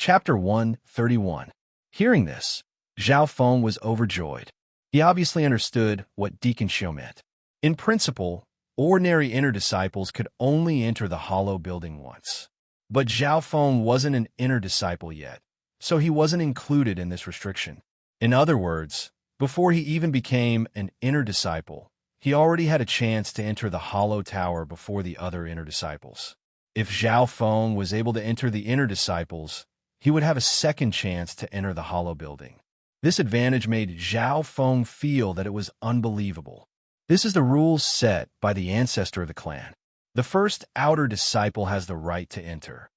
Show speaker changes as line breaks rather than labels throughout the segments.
Chapter 131. Hearing this, Zhao Feng was overjoyed. He obviously understood what Deacon Xiu meant. In principle, ordinary inner disciples could only enter the hollow building once. But Zhao Feng wasn't an inner disciple yet, so he wasn't included in this restriction. In other words, before he even became an inner disciple, he already had a chance to enter the hollow tower before the other inner disciples. If Zhao Feng was able to enter the inner disciples, he would have a second chance to enter the hollow building. This advantage made Zhao Feng feel that it was unbelievable. This is the rules set by the ancestor of the clan. The first outer disciple has the right to enter.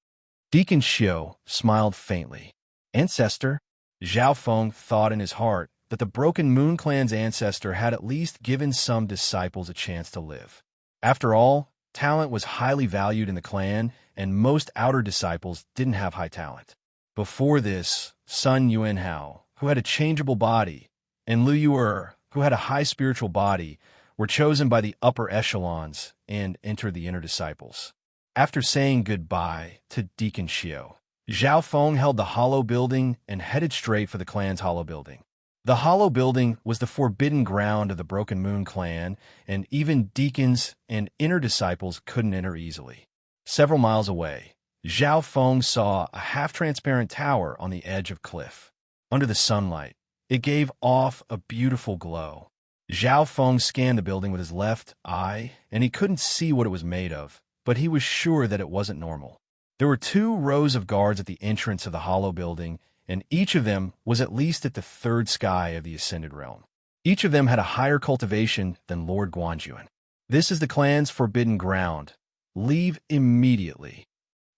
Deacon Xiu smiled faintly. Ancestor? Zhao Feng thought in his heart that the Broken Moon clan's ancestor had at least given some disciples a chance to live. After all, talent was highly valued in the clan, and most outer disciples didn't have high talent. Before this, Sun Yuanhao, who had a changeable body, and Lu Yuer, who had a high spiritual body, were chosen by the upper echelons and entered the inner disciples. After saying goodbye to Deacon Xiu, Zhao Feng held the hollow building and headed straight for the clan's hollow building. The hollow building was the forbidden ground of the Broken Moon clan, and even deacons and inner disciples couldn't enter easily. Several miles away, Zhao Feng saw a half-transparent tower on the edge of cliff. Under the sunlight, it gave off a beautiful glow. Zhao Feng scanned the building with his left eye, and he couldn't see what it was made of, but he was sure that it wasn't normal. There were 2 rows of guards at the entrance of the hollow building, and each of them was at least at the 3rd sky of the Ascended Realm. Each of them had a higher cultivation than Lord Guanjuan. This is the clan's forbidden ground. Leave immediately.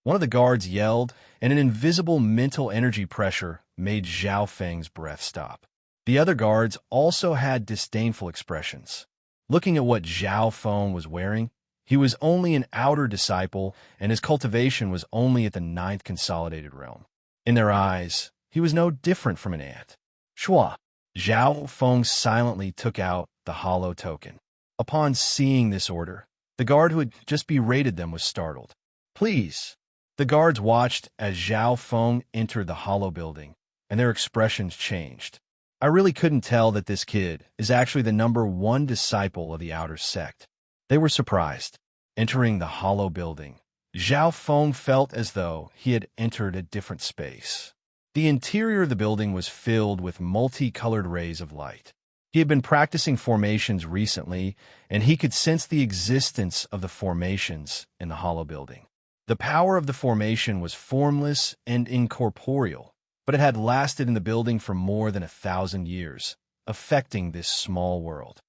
One of the guards yelled, and an invisible mental energy pressure made Zhao Feng's breath stop. The other guards also had disdainful expressions. Looking at what Zhao Feng was wearing, he was only an outer disciple, and his cultivation was only at the 9th consolidated realm. In their eyes, he was no different from an ant. Shua. Zhao Feng silently took out the hollow token. Upon seeing this order, the guard who had just berated them was startled. Please. The guards watched as Zhao Feng entered the hollow building, and their expressions changed. I really couldn't tell that this kid is actually the number 1 disciple of the outer sect. They were surprised. Entering the hollow building, Zhao Feng felt as though he had entered a different space. The interior of the building was filled with multicolored rays of light. He had been practicing formations recently, and he could sense the existence of the formations in the hollow building. The power of the formation was formless and incorporeal, but it had lasted in the building for more than 1,000 years, affecting this small world.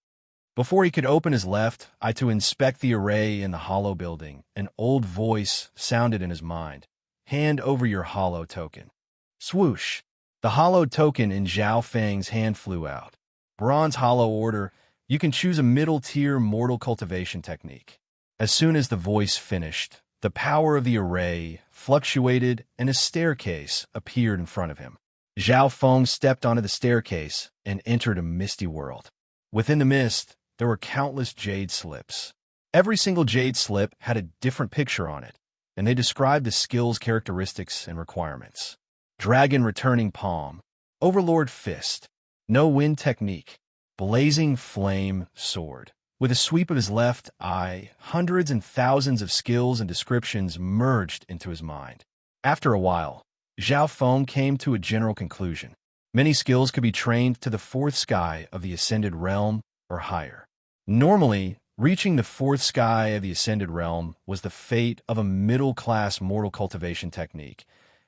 Before he could open his left eye to inspect the array in the hollow building, an old voice sounded in his mind. Hand over your hollow token. Swoosh! The hollow token in Zhao Feng's hand flew out. Bronze hollow order, you can choose a middle-tier mortal cultivation technique. As soon as the voice finished, the power of the array fluctuated and a staircase appeared in front of him. Zhao Feng stepped onto the staircase and entered a misty world. Within the mist, there were countless jade slips. Every single jade slip had a different picture on it, and they described the skill's characteristics and requirements. Dragon Returning Palm, Overlord Fist, No Wind Technique, Blazing Flame Sword. With a sweep of his left eye, hundreds and thousands of skills and descriptions merged into his mind. After a while, Zhao Feng came to a general conclusion. Many skills could be trained to the 4th sky of the Ascended Realm or higher. Normally, reaching the 4th sky of the Ascended Realm was the fate of a middle-class mortal cultivation technique,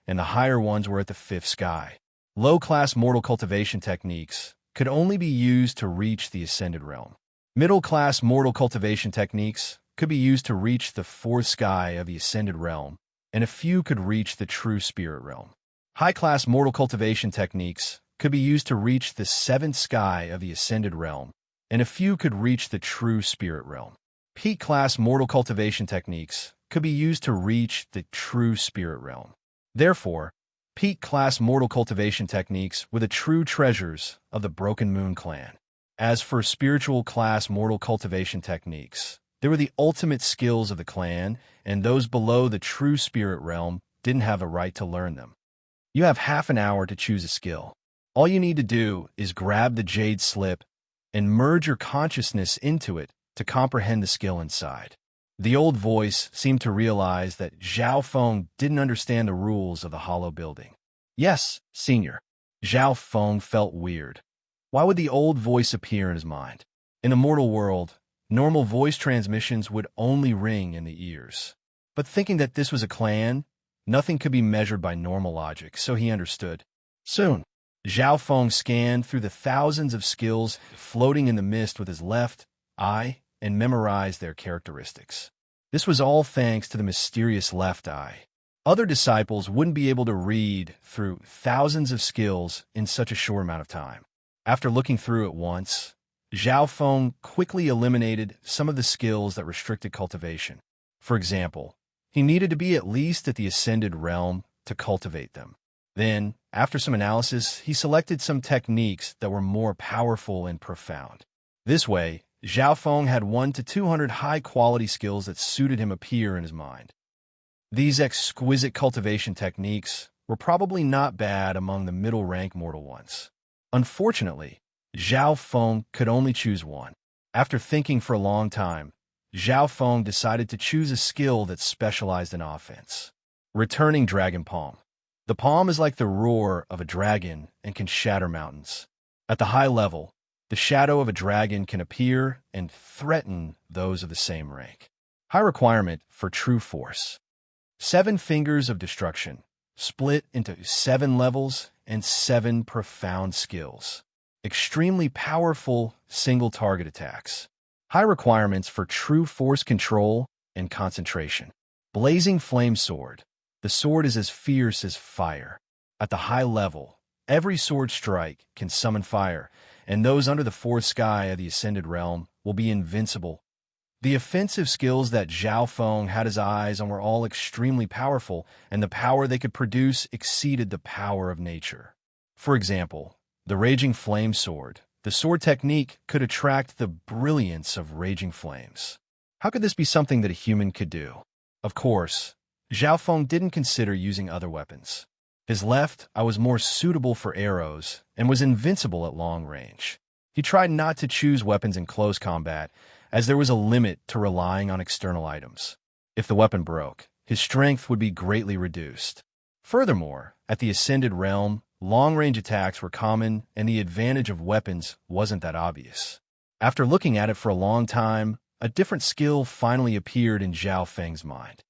and the higher ones were at the 5th sky. Low-class mortal cultivation techniques could only be used to reach the Ascended Realm. Middle-class mortal cultivation techniques could be used to reach the 4th sky of the Ascended Realm, and a few could reach the true Spirit Realm. High-class mortal cultivation techniques could be used to reach the 7th sky of the Ascended Realm, and a few could reach the true Spirit Realm. Peak-class mortal cultivation techniques could be used to reach the true Spirit Realm. Therefore, peak-class mortal cultivation techniques were the true treasures of the Broken Moon clan. As for spiritual-class mortal cultivation techniques, they were the ultimate skills of the clan, and those below the true Spirit Realm didn't have a right to learn them. You have half an hour to choose a skill. All you need to do is grab the jade slip and merge your consciousness into it to comprehend the skill inside. The old voice seemed to realize that Zhao Feng didn't understand the rules of the hollow building. Yes, senior. Zhao Feng felt weird. Why would the old voice appear in his mind? In the mortal world, normal voice transmissions would only ring in the ears. But thinking that this was a clan, nothing could be measured by normal logic, so he understood. Soon, Zhao Feng scanned through the thousands of skills floating in the mist with his left eye and memorized their characteristics. This was all thanks to the mysterious left eye. Other disciples wouldn't be able to read through thousands of skills in such a short amount of time. After looking through it once, Zhao Feng quickly eliminated some of the skills that restricted cultivation. For example, he needed to be at least at the ascended realm to cultivate them. Then, after some analysis, he selected some techniques that were more powerful and profound. This way, Zhao Feng had 100 to 200 high-quality skills that suited him appear in his mind. These exquisite cultivation techniques were probably not bad among the middle-rank mortal ones. Unfortunately, Zhao Feng could only choose one. After thinking for a long time, Zhao Feng decided to choose a skill that specialized in offense. Returning Dragon Palm. The palm is like the roar of a dragon and can shatter mountains. At the high level, the shadow of a dragon can appear and threaten those of the same rank. High requirement for true force. 7 fingers of destruction, split into 7 levels and 7 profound skills. Extremely powerful single-target attacks. High requirements for true force control and concentration. Blazing Flame Sword. The sword is as fierce as fire. At the high level, every sword strike can summon fire, and those under the 4th sky of the Ascended Realm will be invincible. The offensive skills that Zhao Feng had his eyes on were all extremely powerful, and the power they could produce exceeded the power of nature. For example, the Raging Flame Sword. The sword technique could attract the brilliance of raging flames. How could this be something that a human could do? Of course, Zhao Feng didn't consider using other weapons. His left eye was more suitable for arrows and was invincible at long range. He tried not to choose weapons in close combat, as there was a limit to relying on external items. If the weapon broke, his strength would be greatly reduced. Furthermore, at the Ascended Realm, long-range attacks were common and the advantage of weapons wasn't that obvious. After looking at it for a long time, a different skill finally appeared in Zhao Feng's mind.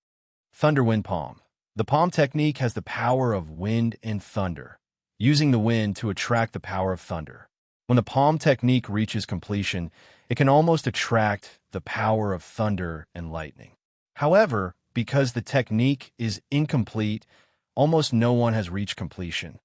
Thunder Wind Palm. The palm technique has the power of wind and thunder, using the wind to attract the power of thunder. When the palm technique reaches completion, it can almost attract the power of thunder and lightning. However, because the technique is incomplete, almost no one has reached completion.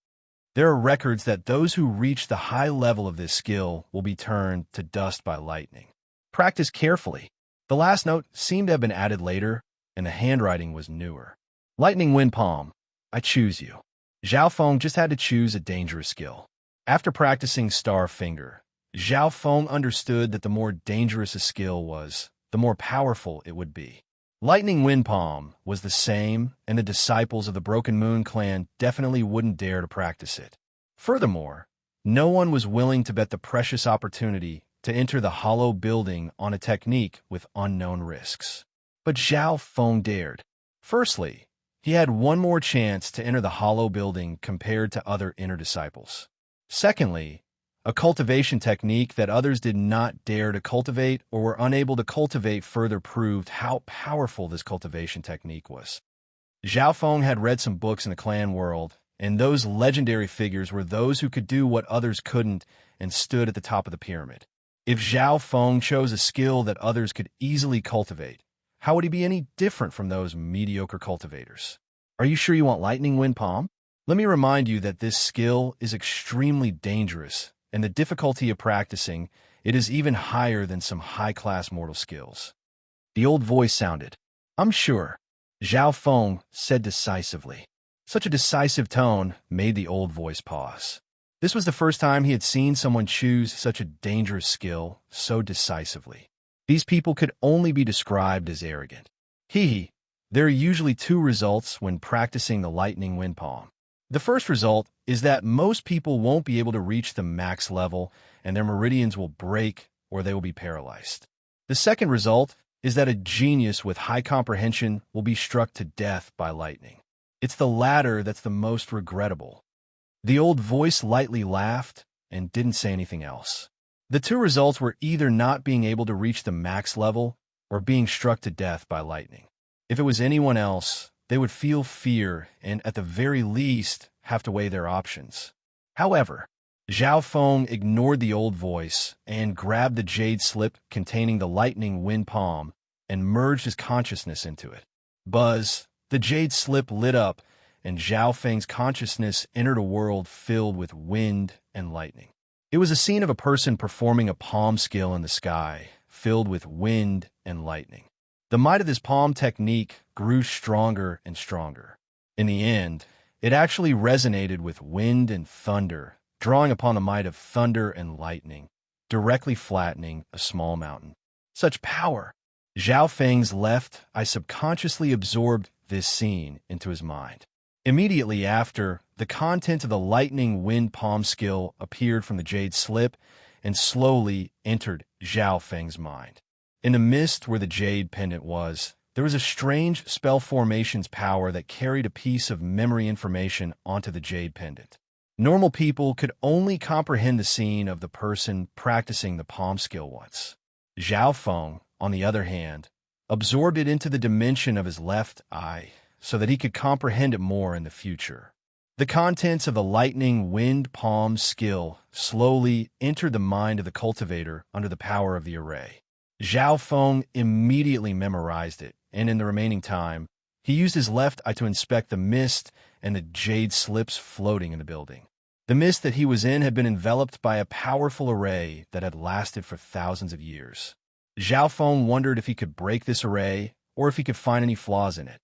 There are records that those who reach the high level of this skill will be turned to dust by lightning. Practice carefully. The last note seemed to have been added later, and the handwriting was newer. Lightning Wind Palm. I choose you. Zhao Feng just had to choose a dangerous skill. After practicing Star Finger, Zhao Feng understood that the more dangerous a skill was, the more powerful it would be. Lightning Wind Palm was the same, and the disciples of the Broken Moon clan definitely wouldn't dare to practice it. Furthermore, no one was willing to bet the precious opportunity to enter the hollow building on a technique with unknown risks. But Zhao Feng dared. Firstly, he had one more chance to enter the hollow building compared to other inner disciples. Secondly, a cultivation technique that others did not dare to cultivate or were unable to cultivate further proved how powerful this cultivation technique was. Zhao Feng had read some books in the clan world, and those legendary figures were those who could do what others couldn't and stood at the top of the pyramid. If Zhao Feng chose a skill that others could easily cultivate, how would he be any different from those mediocre cultivators? Are you sure you want Lightning Wind Palm? Let me remind you that this skill is extremely dangerous, and the difficulty of practicing it is even higher than some high-class mortal skills. The old voice sounded. I'm sure, Zhao Feng said decisively. Such a decisive tone made the old voice pause. This was the first time he had seen someone choose such a dangerous skill so decisively. These people could only be described as arrogant. There are usually 2 results when practicing the Lightning Wind Palm. The first result is that most people won't be able to reach the max level, and their meridians will break or they will be paralyzed. The second result is that a genius with high comprehension will be struck to death by lightning. It's the latter that's the most regrettable. The old voice lightly laughed and didn't say anything else. The two results were either not being able to reach the max level or being struck to death by lightning. If it was anyone else, they would feel fear and, at the very least, have to weigh their options. However, Zhao Feng ignored the old voice and grabbed the jade slip containing the lightning wind palm and merged his consciousness into it. Buzz, the jade slip lit up, and Zhao Feng's consciousness entered a world filled with wind and lightning. It was a scene of a person performing a palm skill in the sky, filled with wind and lightning. The might of this palm technique grew stronger and stronger. In the end, it actually resonated with wind and thunder, drawing upon the might of thunder and lightning, directly flattening a small mountain. Such power! Zhao Feng's left eye subconsciously absorbed this scene into his mind. Immediately after, the content of the lightning wind palm skill appeared from the jade slip and slowly entered Zhao Feng's mind. In the mist where the jade pendant was, there was a strange spell formations power that carried a piece of memory information onto the jade pendant. Normal people could only comprehend the scene of the person practicing the palm skill once. Zhao Feng, on the other hand, absorbed it into the dimension of his left eye so that he could comprehend it more in the future. The contents of the lightning wind palm skill slowly entered the mind of the cultivator under the power of the array. Zhao Feng immediately memorized it, and in the remaining time, he used his left eye to inspect the mist and the jade slips floating in the building. The mist that he was in had been enveloped by a powerful array that had lasted for thousands of years. Zhao Feng wondered if he could break this array or if he could find any flaws in it.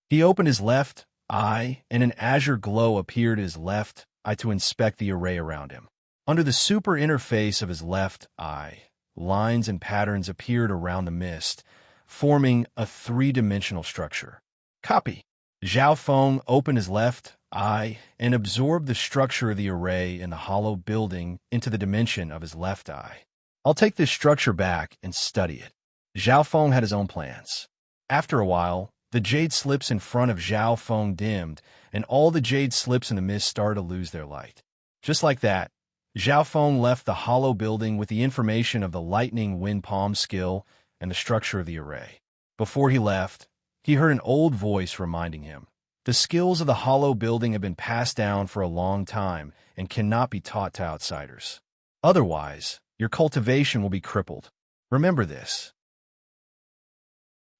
He opened his left eye, and an azure glow appeared in his left eye to inspect the array around him. Under the super interface of his left eye, lines and patterns appeared around the mist, forming a three-dimensional structure. Copy. Zhao Feng opened his left eye and absorbed the structure of the array in the hollow building into the dimension of his left eye. I'll take this structure back and study it. Zhao Feng had his own plans. After a while, the jade slips in front of Zhao Feng dimmed, and all the jade slips in the mist started to lose their light. Just like that, Zhao Feng left the hollow building with the information of the lightning wind palm skill and the structure of the array. Before he left, he heard an old voice reminding him, "The skills of the hollow building have been passed down for a long time and cannot be taught to outsiders. Otherwise, your cultivation will be crippled. Remember this."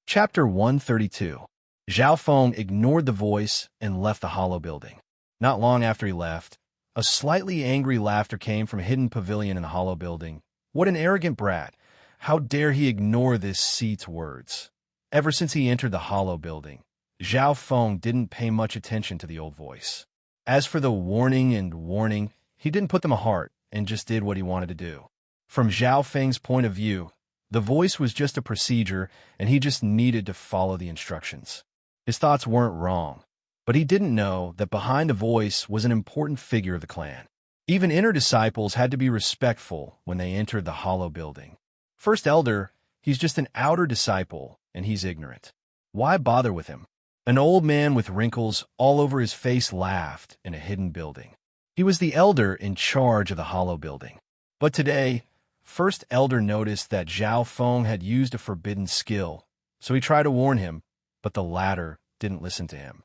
Chapter 132. Zhao Feng ignored the voice and left the hollow building. Not long after he left, a slightly angry laughter came from a hidden pavilion in the hollow building. What an arrogant brat! How dare he ignore this seat's words? Ever since he entered the hollow building, Zhao Feng didn't pay much attention to the old voice. As for the warning, he didn't put them a heart and just did what he wanted to do. From Zhao Feng's point of view, the voice was just a procedure, and he just needed to follow the instructions. His thoughts weren't wrong, but he didn't know that behind the voice was an important figure of the clan. Even inner disciples had to be respectful when they entered the hollow building. First Elder, he's just an outer disciple, and he's ignorant. Why bother with him? An old man with wrinkles all over his face laughed in a hidden building. He was the elder in charge of the hollow building. But today, First Elder noticed that Zhao Feng had used a forbidden skill, so he tried to warn him, but the latter didn't listen to him.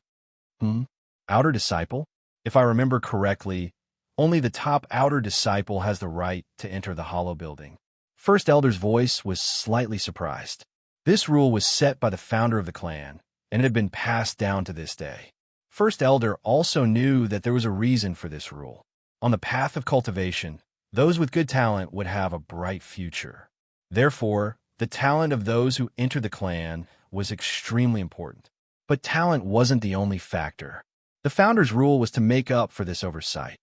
Outer disciple? If I remember correctly, only the top outer disciple has the right to enter the hollow building. First Elder's voice was slightly surprised. This rule was set by the founder of the clan, and it had been passed down to this day. First Elder also knew that there was a reason for this rule. On the path of cultivation, those with good talent would have a bright future. Therefore, the talent of those who entered the clan was extremely important. But talent wasn't the only factor. The founder's rule was to make up for this oversight.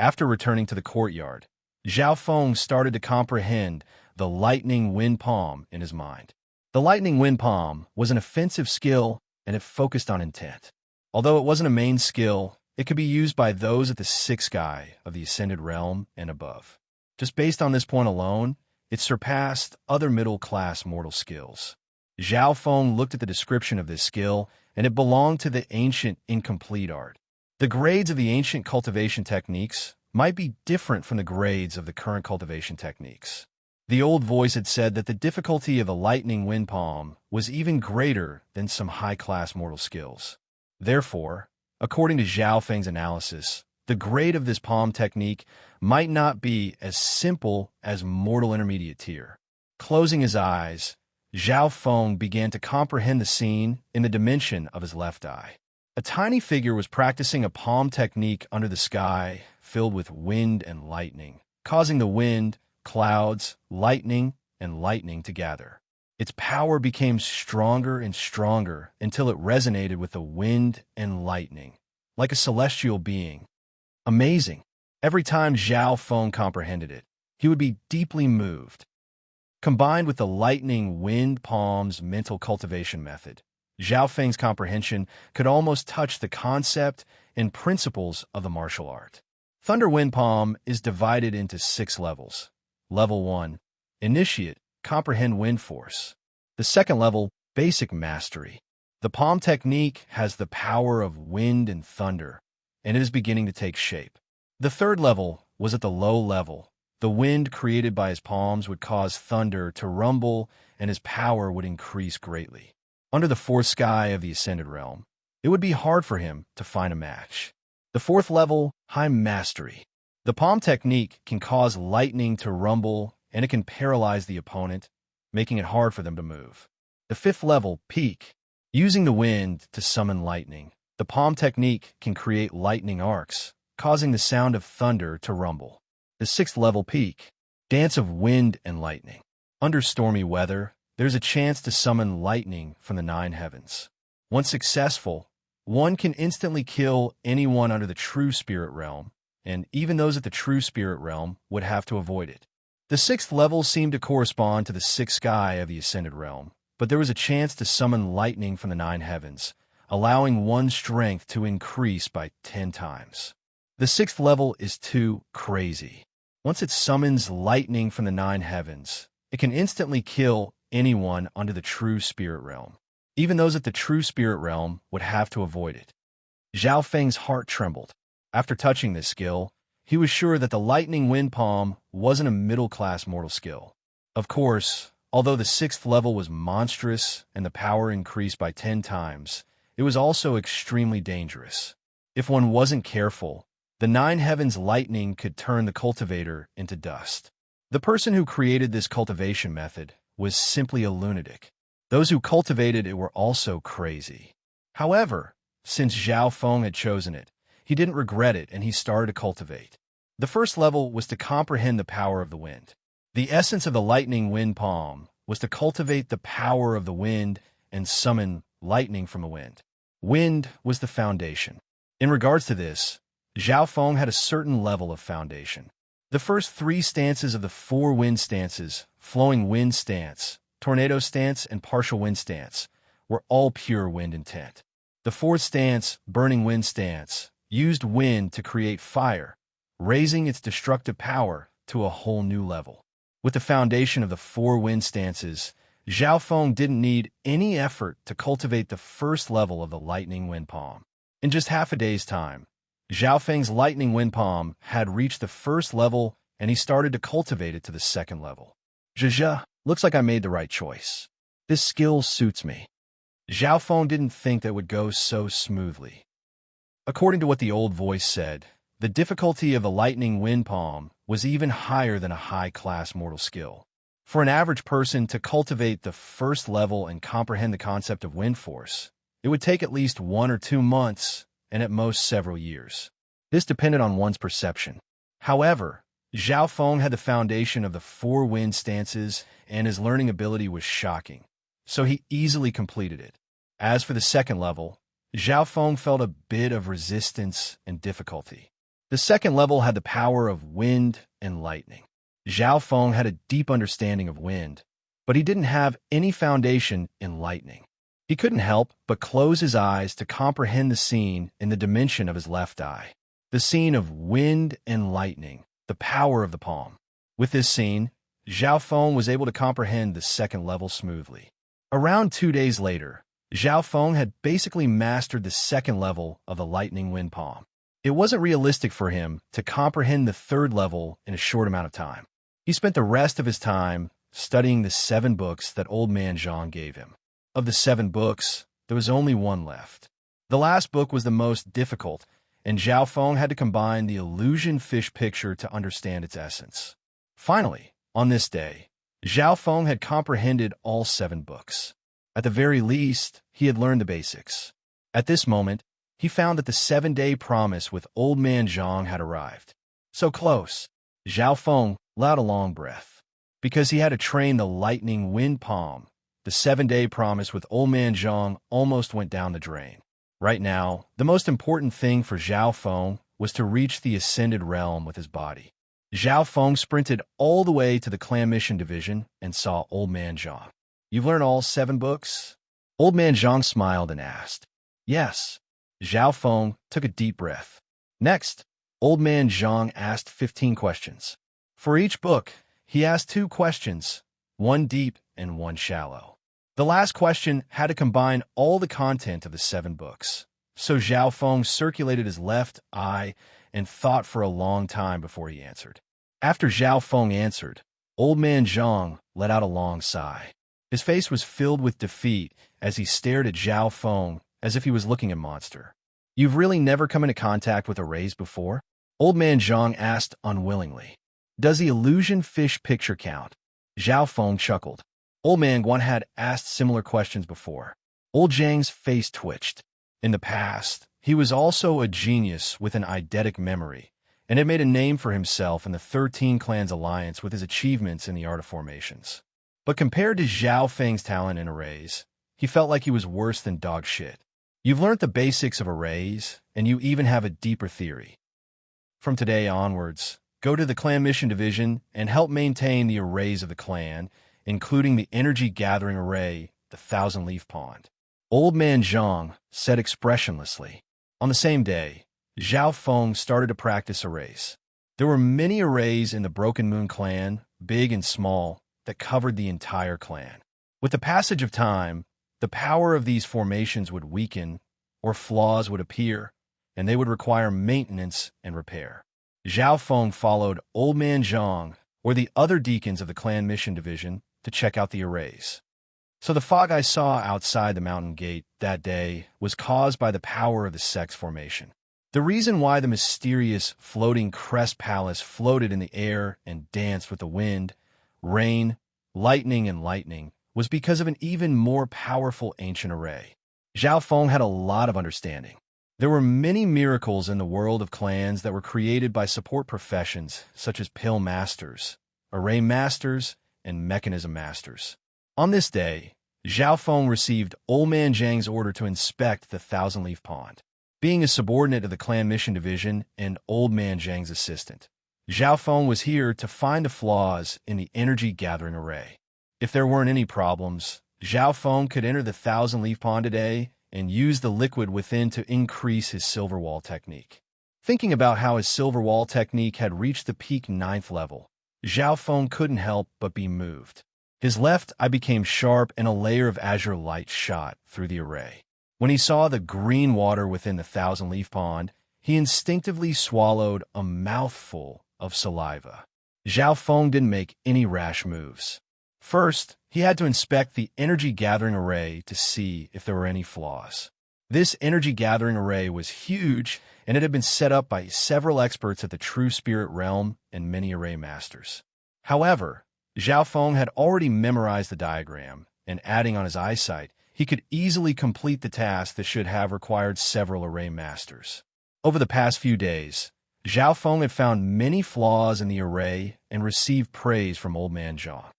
After returning to the courtyard, Zhao Feng started to comprehend the lightning wind palm in his mind. The lightning wind palm was an offensive skill, and it focused on intent. Although it wasn't a main skill, it could be used by those at the sixth sky of the ascended realm and above. Just based on this point alone, it surpassed other middle-class mortal skills. Zhao Feng looked at the description of this skill, and it belonged to the ancient incomplete art. The grades of the ancient cultivation techniques might be different from the grades of the current cultivation techniques. The old voice had said that the difficulty of the lightning wind palm was even greater than some high-class mortal skills. Therefore, according to Zhao Feng's analysis, the grade of this palm technique might not be as simple as mortal intermediate tier. Closing his eyes, Zhao Feng began to comprehend the scene in the dimension of his left eye. A tiny figure was practicing a palm technique under the sky filled with wind and lightning, causing the wind, clouds, lightning, and lightning to gather. Its power became stronger and stronger until it resonated with the wind and lightning, like a celestial being. Amazing. Every time Zhao Feng comprehended it, he would be deeply moved. Combined with the lightning wind palm's mental cultivation method, Zhao Feng's comprehension could almost touch the concept and principles of the martial art. Thunder Wind Palm is divided into 6 levels. Level 1, Initiate, comprehend wind force. The second level, Basic Mastery. The palm technique has the power of wind and thunder, and it is beginning to take shape. The third level was at the low level. The wind created by his palms would cause thunder to rumble, and his power would increase greatly. Under the fourth sky of the Ascended Realm, it would be hard for him to find a match. The fourth level, High Mastery. The palm technique can cause lightning to rumble, and it can paralyze the opponent, making it hard for them to move. The fifth level, Peak. Using the wind to summon lightning, the palm technique can create lightning arcs, causing the sound of thunder to rumble. The sixth level, Peak. Dance of wind and lightning. Under stormy weather, there's a chance to summon lightning from the 9 heavens. Once successful, one can instantly kill anyone under the true spirit realm, and even those at the true spirit realm would have to avoid it. The sixth level seemed to correspond to the sixth sky of the Ascended Realm, but there was a chance to summon lightning from the 9 heavens, allowing one's strength to increase by 10 times. The sixth level is too crazy. Once it summons lightning from the 9 heavens, it can instantly kill anyone under the true spirit realm. Even those at the true spirit realm would have to avoid it. Zhao Feng's heart trembled. After touching this skill, he was sure that the lightning wind palm wasn't a middle-class mortal skill. Of course, although the sixth level was monstrous and the power increased by 10 times, it was also extremely dangerous. If one wasn't careful, the 9 heavens lightning could turn the cultivator into dust. The person who created this cultivation method was simply a lunatic. Those who cultivated it were also crazy. However, since Zhao Feng had chosen it, he didn't regret it and he started to cultivate. The first level was to comprehend the power of the wind. The essence of the lightning wind palm was to cultivate the power of the wind and summon lightning from the wind. Wind was the foundation. In regards to this, Zhao Feng had a certain level of foundation. The first 3 stances of the 4 wind stances, flowing wind stance, tornado stance, and partial wind stance, were all pure wind intent. The 4th stance, burning wind stance, used wind to create fire, raising its destructive power to a whole new level. With the foundation of the 4 wind stances, Zhao Feng didn't need any effort to cultivate the first level of the lightning wind palm. In just half a day's time, Zhao Feng's lightning wind palm had reached the first level and he started to cultivate it to the second level. Zhezhe, looks like I made the right choice. This skill suits me. Zhao Feng didn't think that would go so smoothly. According to what the old voice said, the difficulty of the lightning wind palm was even higher than a high-class mortal skill. For an average person to cultivate the first level and comprehend the concept of wind force, it would take at least 1 or 2 months, and at most several years. This depended on one's perception. However, Zhao Feng had the foundation of the 4 wind stances, and his learning ability was shocking, so he easily completed it. As for the second level, Zhao Feng felt a bit of resistance and difficulty. The second level had the power of wind and lightning. Zhao Feng had a deep understanding of wind, but he didn't have any foundation in lightning. He couldn't help but close his eyes to comprehend the scene in the dimension of his left eye. The scene of wind and lightning, the power of the palm. With this scene, Zhao Feng was able to comprehend the second level smoothly. Around 2 days later, Zhao Feng had basically mastered the second level of the lightning wind palm. It wasn't realistic for him to comprehend the third level in a short amount of time. He spent the rest of his time studying the 7 books that Old Man Zhang gave him. Of the 7 books, there was only one left. The last book was the most difficult, and Zhao Feng had to combine the illusion fish picture to understand its essence. Finally, on this day, Zhao Feng had comprehended all 7 books. At the very least, he had learned the basics. At this moment, he found that the 7-day promise with Old Man Zhang had arrived. So close, Zhao Feng let out a long breath. Because he had to train the lightning wind palm, the 7-day promise with Old Man Zhang almost went down the drain. Right now, the most important thing for Zhao Feng was to reach the ascended realm with his body. Zhao Feng sprinted all the way to the clan mission division and saw Old Man Zhang. "You've learned all 7 books?" Old Man Zhang smiled and asked. "Yes." Zhao Feng took a deep breath. Next, Old Man Zhang asked 15 questions. For each book, he asked 2 questions, one deep and one shallow. The last question had to combine all the content of the 7 books. So Zhao Feng circulated his left eye and thought for a long time before he answered. After Zhao Feng answered, Old Man Zhang let out a long sigh. His face was filled with defeat as he stared at Zhao Feng as if he was looking at a monster. "You've really never come into contact with arrays before?" Old Man Zhang asked unwillingly. "Does the illusion fish picture count?" Zhao Feng chuckled. Old Man Guan had asked similar questions before. Old Zhang's face twitched. In the past, he was also a genius with an eidetic memory, and had made a name for himself in the 13 Clans Alliance with his achievements in the art of formations. But compared to Zhao Feng's talent in arrays, he felt like he was worse than dog shit. "You've learned the basics of arrays, and you even have a deeper theory. From today onwards, go to the clan mission division and help maintain the arrays of the clan, including the energy gathering array, the Thousand Leaf Pond." Old Man Zhang said expressionlessly. On the same day, Zhao Feng started to practice arrays. There were many arrays in the Broken Moon clan, big and small, that covered the entire clan. With the passage of time, the power of these formations would weaken, or flaws would appear, and they would require maintenance and repair. Zhao Feng followed Old Man Zhang or the other deacons of the clan mission division to check out the arrays. So the fog I saw outside the mountain gate that day was caused by the power of the sex formation. The reason why the mysterious floating crest palace floated in the air and danced with the wind, rain, lightning was because of an even more powerful ancient array. Zhao Feng had a lot of understanding. There were many miracles in the world of clans that were created by support professions such as pill masters, array masters, and mechanism masters. On this day, Zhao Feng received Old Man Zhang's order to inspect the Thousand Leaf Pond. Being a subordinate of the clan mission division and Old Man Zhang's assistant, Zhao Feng was here to find the flaws in the energy gathering array. If there weren't any problems, Zhao Feng could enter the Thousand Leaf Pond today and use the liquid within to increase his silver wall technique. Thinking about how his silver wall technique had reached the peak 9th level, Zhao Feng couldn't help but be moved. His left eye became sharp and a layer of azure light shot through the array. When he saw the green water within the Thousand Leaf Pond, he instinctively swallowed a mouthful of saliva. Zhao Feng didn't make any rash moves. First, he had to inspect the energy gathering array to see if there were any flaws. This energy gathering array was huge, and it had been set up by several experts at the True Spirit Realm and many array masters. However, Zhao Feng had already memorized the diagram, and adding on his eyesight, he could easily complete the task that should have required several array masters. Over the past few days, Zhao Feng had found many flaws in the array and received praise from Old Man Zhang.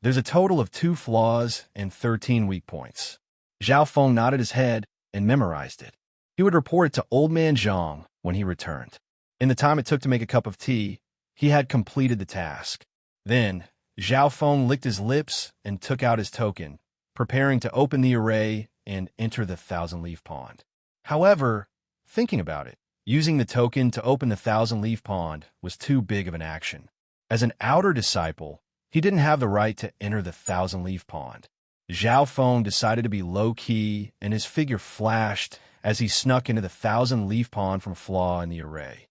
There's a total of 2 flaws and 13 weak points. Zhao Feng nodded his head and memorized it. He would report it to Old Man Zhang when he returned. In the time it took to make a cup of tea, he had completed the task. Then, Zhao Feng licked his lips and took out his token, preparing to open the array and enter the thousand-leaf pond. However, thinking about it, using the token to open the thousand-leaf pond was too big of an action. As an outer disciple, he didn't have the right to enter the thousand-leaf pond. Zhao Feng decided to be low-key, and his figure flashed as he snuck into the thousand-leaf pond from a flaw in the array.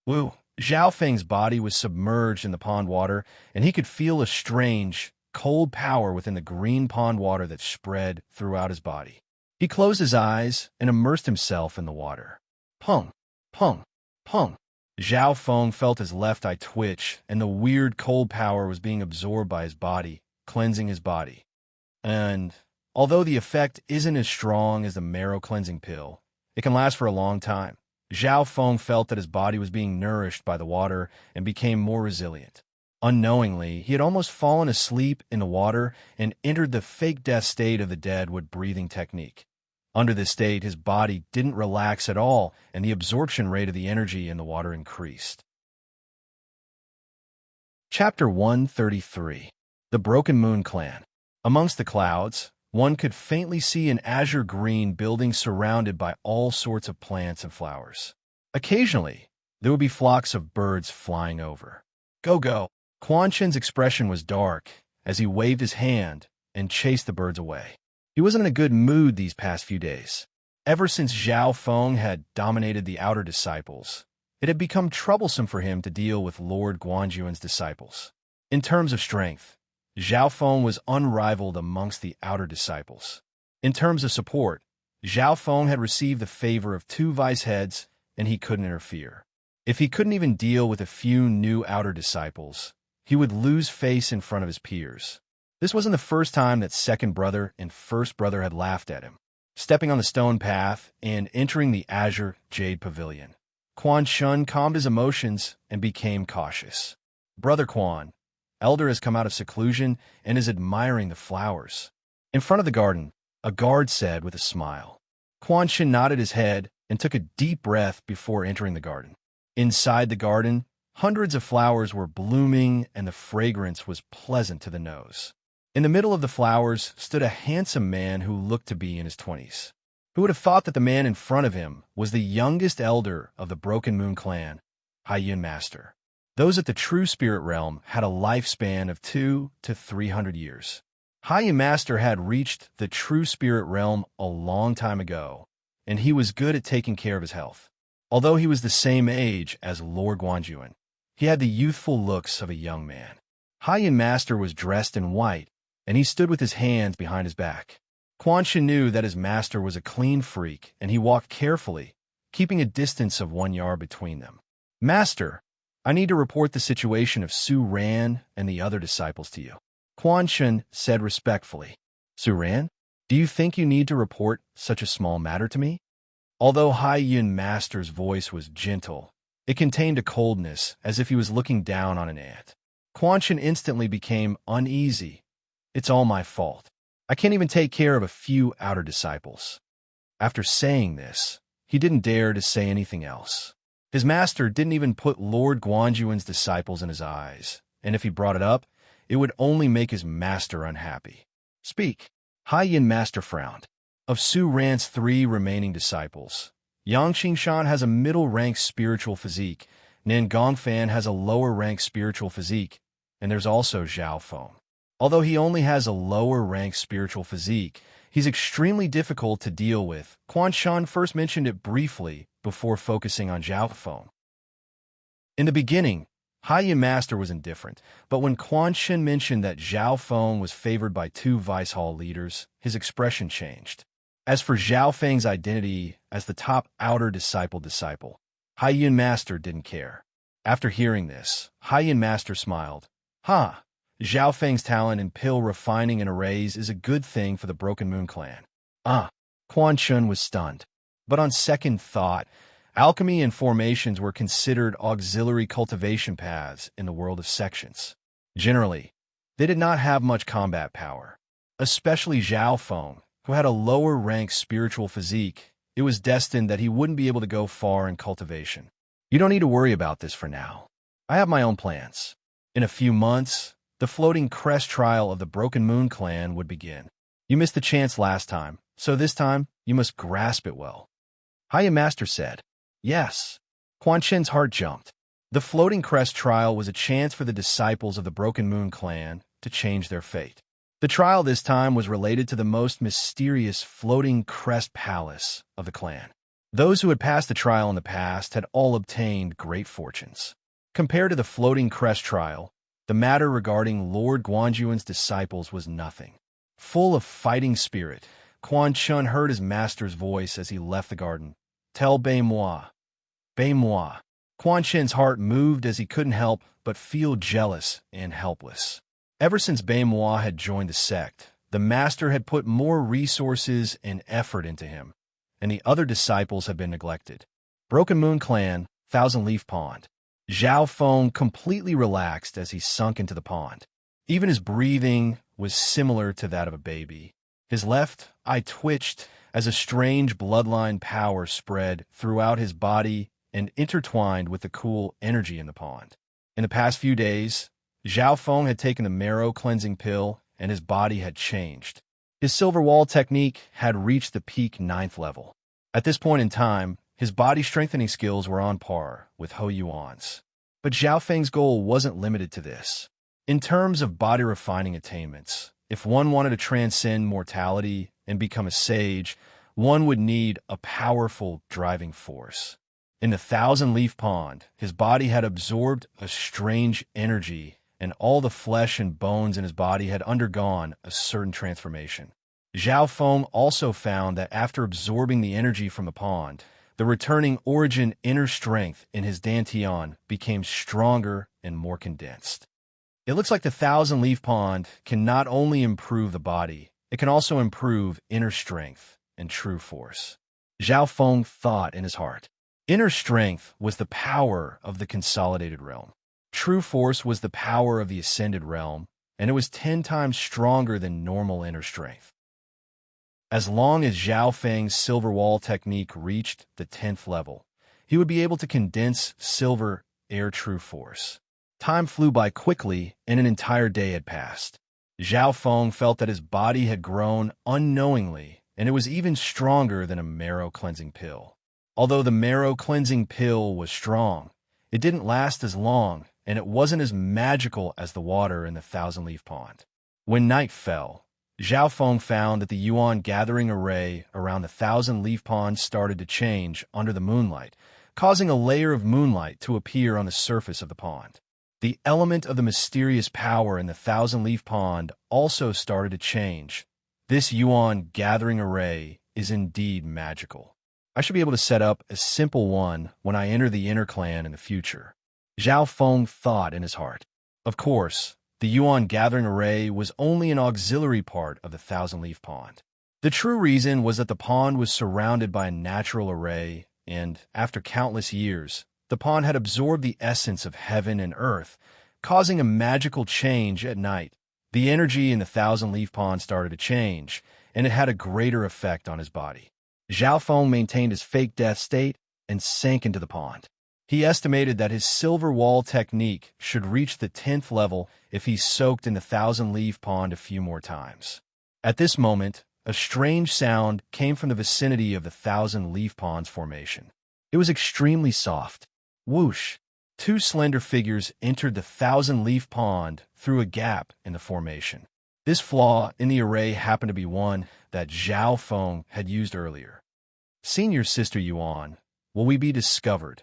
Woo! Zhao Feng's body was submerged in the pond water, and he could feel a strange, cold power within the green pond water that spread throughout his body. He closed his eyes and immersed himself in the water. Pung, pung, pung. Zhao Feng felt his left eye twitch, and the weird cold power was being absorbed by his body, cleansing his body. And although the effect isn't as strong as the marrow cleansing pill, it can last for a long time. Zhao Feng felt that his body was being nourished by the water and became more resilient. Unknowingly, he had almost fallen asleep in the water and entered the fake death state of the deadwood breathing technique. Under this state, his body didn't relax at all, and the absorption rate of the energy in the water increased. Chapter 133. The Broken Moon Clan. Amongst the clouds, one could faintly see an azure green building surrounded by all sorts of plants and flowers. Occasionally, there would be flocks of birds flying over. Go, go! Quan Chen's expression was dark as he waved his hand and chased the birds away. He wasn't in a good mood these past few days. Ever since Zhao Feng had dominated the outer disciples, it had become troublesome for him to deal with Lord Guanjuan's disciples. In terms of strength, Zhao Feng was unrivaled amongst the outer disciples. In terms of support, Zhao Feng had received the favor of 2 vice heads, and he couldn't interfere. If he couldn't even deal with a few new outer disciples, he would lose face in front of his peers. This wasn't the first time that second brother and first brother had laughed at him. Stepping on the stone path and entering the azure jade pavilion, Quan Shun calmed his emotions and became cautious. Brother Quan, Elder, has come out of seclusion and is admiring the flowers. In front of the garden, a guard said with a smile. Quan Shin nodded his head and took a deep breath before entering the garden. Inside the garden, hundreds of flowers were blooming and the fragrance was pleasant to the nose. In the middle of the flowers stood a handsome man who looked to be in his 20s. Who would have thought that the man in front of him was the youngest elder of the Broken Moon Clan, Haiyun Master? Those at the True Spirit Realm had a lifespan of 200 to 300 years. Haiyun Master had reached the True Spirit Realm a long time ago, and he was good at taking care of his health. Although he was the same age as Lord Guanjuan, he had the youthful looks of a young man. Haiyun Master was dressed in white, and he stood with his hands behind his back. Quan Shin knew that his master was a clean freak, and he walked carefully, keeping a distance of 1 yard between them. Master, I need to report the situation of Su Ran and the other disciples to you, Quan Shin said respectfully. Su Ran? Do you think you need to report such a small matter to me? Although Haiyun Master's voice was gentle, it contained a coldness, as if he was looking down on an ant. Quan Shin instantly became uneasy. It's all my fault. I can't even take care of a few outer disciples. After saying this, he didn't dare to say anything else. His master didn't even put Lord Guanjuan's disciples in his eyes, and if he brought it up, it would only make his master unhappy. Speak. Haiyun Master frowned. Of Su Ran's 3 remaining disciples, Yang Qingshan has a middle-ranked spiritual physique, Nin Gongfan has a lower-ranked spiritual physique, and there's also Zhao Feng. Although he only has a lower-ranked spiritual physique, he's extremely difficult to deal with. Quan Shan first mentioned it briefly before focusing on Zhao Feng. In the beginning, Haiyun Master was indifferent, but when Quan Shin mentioned that Zhao Feng was favored by 2 Vice Hall leaders, his expression changed. As for Zhao Feng's identity as the top outer disciple, Haiyun Master didn't care. After hearing this, Haiyun Master smiled. Zhao Feng's talent in pill refining and arrays is a good thing for the Broken Moon Clan. Quan Shun was stunned. But on second thought, alchemy and formations were considered auxiliary cultivation paths in the world of sections. Generally, they did not have much combat power. Especially Zhao Feng, who had a lower-ranked spiritual physique, it was destined that he wouldn't be able to go far in cultivation. You don't need to worry about this for now. I have my own plans. In a few months, The floating crest trial of the Broken Moon clan would begin. You missed the chance last time, so this time you must grasp it well. Hiya Master said. Yes. Quan Chen's heart jumped. The floating crest trial was a chance for the disciples of the Broken Moon clan to change their fate. The trial this time was related to the most mysterious floating crest palace of the clan. Those who had passed the trial in the past had all obtained great fortunes. Compared to the floating crest trial, the matter regarding Lord Guanjuan's disciples was nothing. Full of fighting spirit, Quan Chun heard his master's voice as he left the garden. Tell Bei-moi. Bei-moi. Quan Chen's heart moved as he couldn't help but feel jealous and helpless. Ever since Bei-moi had joined the sect, the master had put more resources and effort into him, and the other disciples had been neglected. Broken Moon Clan, Thousand Leaf Pond. Zhao Feng completely relaxed as he sunk into the pond. Even his breathing was similar to that of a baby. His left eye twitched as a strange bloodline power spread throughout his body and intertwined with the cool energy in the pond. In the past few days, Zhao Feng had taken the marrow cleansing pill and his body had changed. His silver wall technique had reached the peak 9th level. At this point in time, his body strengthening skills were on par with Ho Yuan's. But Zhao Feng's goal wasn't limited to this. In terms of body refining attainments, if one wanted to transcend mortality and become a sage, one would need a powerful driving force. In the Thousand Leaf Pond, his body had absorbed a strange energy, and all the flesh and bones in his body had undergone a certain transformation. Zhao Feng also found that after absorbing the energy from the pond, the returning origin inner strength in his dantian became stronger and more condensed. It looks like the Thousand Leaf Pond can not only improve the body, it can also improve inner strength and true force. Zhao Feng thought in his heart. Inner strength was the power of the consolidated realm. True force was the power of the ascended realm, and it was 10 times stronger than normal inner strength. As long as Zhao Feng's silver wall technique reached the 10th level, he would be able to condense silver air true force. Time flew by quickly, and an entire day had passed. Zhao Feng felt that his body had grown unknowingly, and it was even stronger than a marrow cleansing pill. Although the marrow cleansing pill was strong, it didn't last as long, and it wasn't as magical as the water in the Thousand Leaf Pond. When night fell, Zhao Feng found that the Yuan gathering array around the Thousand Leaf Pond started to change under the moonlight, causing a layer of moonlight to appear on the surface of the pond. The element of the mysterious power in the Thousand Leaf Pond also started to change. This Yuan gathering array is indeed magical. I should be able to set up a simple one when I enter the inner clan in the future. Zhao Feng thought in his heart. Of course, the Yuan gathering array was only an auxiliary part of the Thousand Leaf Pond. The true reason was that the pond was surrounded by a natural array, and after countless years, the pond had absorbed the essence of heaven and earth, causing a magical change at night. The energy in the Thousand Leaf Pond started to change, and it had a greater effect on his body. Zhao Feng maintained his fake death state and sank into the pond. He estimated that his silver wall technique should reach the 10th level if he soaked in the Thousand Leaf Pond a few more times. At this moment, a strange sound came from the vicinity of the Thousand Leaf Pond's formation. It was extremely soft. Whoosh! 2 slender figures entered the Thousand Leaf Pond through a gap in the formation. This flaw in the array happened to be one that Zhao Feng had used earlier. Senior Sister Yuan, will we be discovered?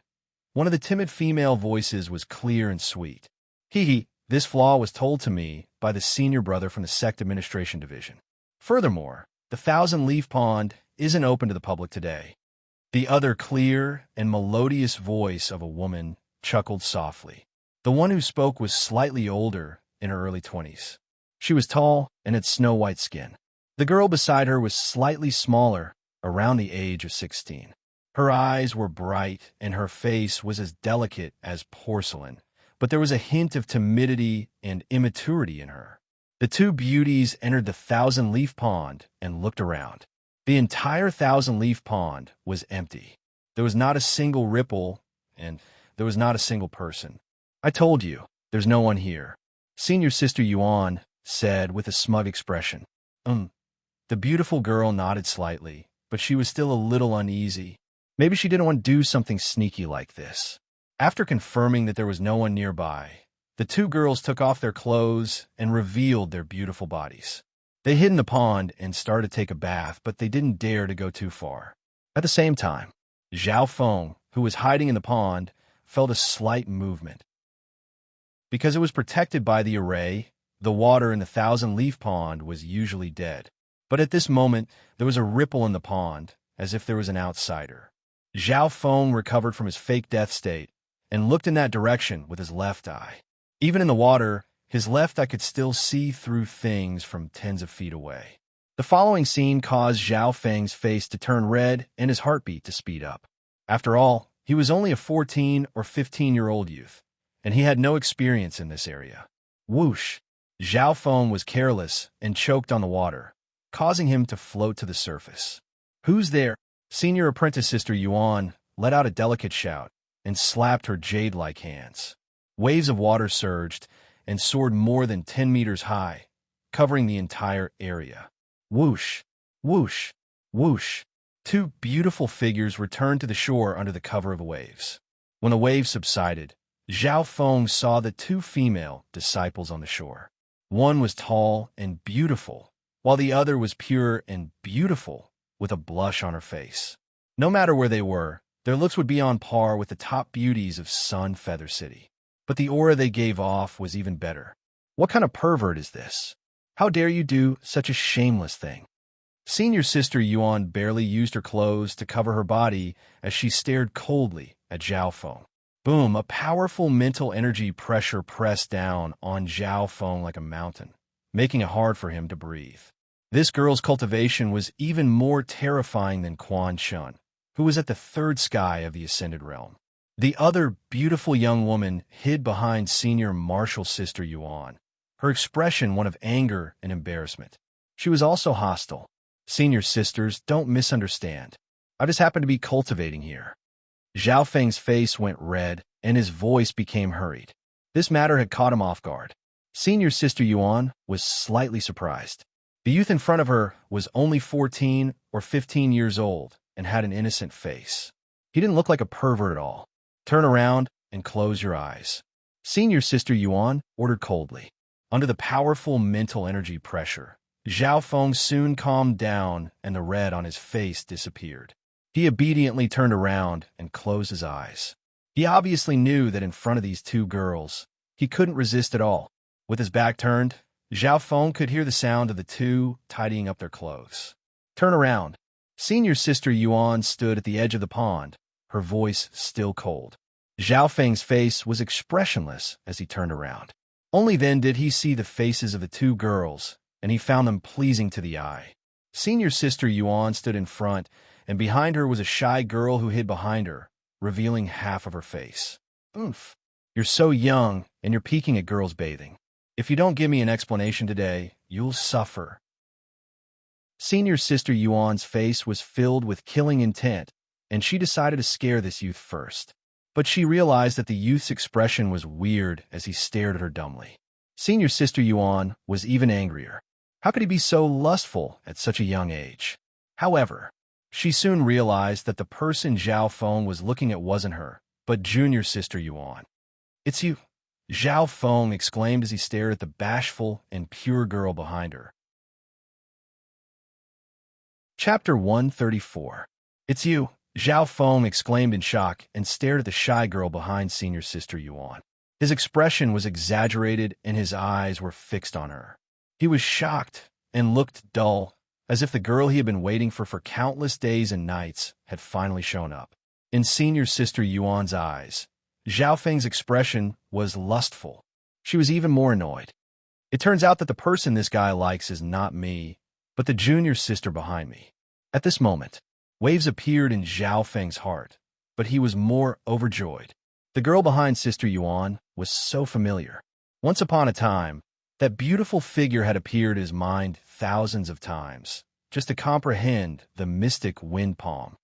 One of the timid female voices was clear and sweet. Hee, this flaw was told to me by the senior brother from the sect administration division. Furthermore, the Thousand Leaf Pond isn't open to the public today. The other clear and melodious voice of a woman chuckled softly. The one who spoke was slightly older, in her early 20s. She was tall and had snow-white skin. The girl beside her was slightly smaller, around the age of 16. Her eyes were bright, and her face was as delicate as porcelain, but there was a hint of timidity and immaturity in her. The 2 beauties entered the Thousand Leaf Pond and looked around. The entire Thousand Leaf Pond was empty. There was not a single ripple, and there was not a single person. I told you, there's no one here. Senior Sister Yuan said with a smug expression. The beautiful girl nodded slightly, but she was still a little uneasy. Maybe she didn't want to do something sneaky like this. After confirming that there was no one nearby, the two girls took off their clothes and revealed their beautiful bodies. They hid in the pond and started to take a bath, but they didn't dare to go too far. At the same time, Zhao Feng, who was hiding in the pond, felt a slight movement. Because it was protected by the array, the water in the thousand-leaf pond was usually dead. But at this moment, there was a ripple in the pond, as if there was an outsider. Zhao Feng recovered from his fake death state and looked in that direction with his left eye. Even in the water, his left eye could still see through things from tens of feet away. The following scene caused Zhao Feng's face to turn red and his heartbeat to speed up. After all, he was only a 14 or 15-year-old youth, and he had no experience in this area. Whoosh! Zhao Feng was careless and choked on the water, causing him to float to the surface. "Who's there?" Senior Apprentice Sister Yuan let out a delicate shout and slapped her jade-like hands. Waves of water surged and soared more than 10 meters high, covering the entire area. Whoosh! Whoosh! Whoosh! Two beautiful figures returned to the shore under the cover of the waves. When the waves subsided, Zhao Feng saw the two female disciples on the shore. One was tall and beautiful, while the other was pure and beautiful, with a blush on her face. No matter where they were, their looks would be on par with the top beauties of Sun Feather City. But the aura they gave off was even better. What kind of pervert is this? How dare you do such a shameless thing? Senior Sister Yuan barely used her clothes to cover her body as she stared coldly at Zhao Feng. Boom, a powerful mental energy pressure pressed down on Zhao Feng like a mountain, making it hard for him to breathe. This girl's cultivation was even more terrifying than Quan Shun, who was at the third sky of the Ascended Realm. The other beautiful young woman hid behind Senior Martial Sister Yuan, her expression one of anger and embarrassment. She was also hostile. Senior sisters, don't misunderstand. I just happen to be cultivating here. Zhao Feng's face went red, and his voice became hurried. This matter had caught him off guard. Senior Sister Yuan was slightly surprised. The youth in front of her was only 14 or 15 years old and had an innocent face. He didn't look like a pervert at all. "Turn around and close your eyes," Senior Sister Yuan ordered coldly. Under the powerful mental energy pressure, Zhao Feng soon calmed down and the red on his face disappeared. He obediently turned around and closed his eyes. He obviously knew that in front of these two girls, he couldn't resist at all. With his back turned, Zhao Feng could hear the sound of the two tidying up their clothes. "Turn around." Senior Sister Yuan stood at the edge of the pond, her voice still cold. Zhao Feng's face was expressionless as he turned around. Only then did he see the faces of the two girls, and he found them pleasing to the eye. Senior Sister Yuan stood in front, and behind her was a shy girl who hid behind her, revealing half of her face. "Oomph. You're so young, and you're peeking at girls bathing. If you don't give me an explanation today, you'll suffer." Senior Sister Yuan's face was filled with killing intent, and she decided to scare this youth first. But she realized that the youth's expression was weird as he stared at her dumbly. Senior Sister Yuan was even angrier. How could he be so lustful at such a young age? However, she soon realized that the person Zhao Feng was looking at wasn't her, but Junior Sister Yuan. "It's you," Zhao Feng exclaimed as he stared at the bashful and pure girl behind her. Chapter 134. "It's you," Zhao Feng exclaimed in shock and stared at the shy girl behind Senior Sister Yuan. His expression was exaggerated and his eyes were fixed on her. He was shocked and looked dull, as if the girl he had been waiting for countless days and nights had finally shown up. In Senior Sister Yuan's eyes, Zhao Feng's expression was lustful. She was even more annoyed. It turns out that the person this guy likes is not me, but the junior sister behind me. At this moment, waves appeared in Zhao Feng's heart, but he was more overjoyed. The girl behind Sister Yuan was so familiar. Once upon a time, that beautiful figure had appeared in his mind thousands of times, just to comprehend the mystic wind palm.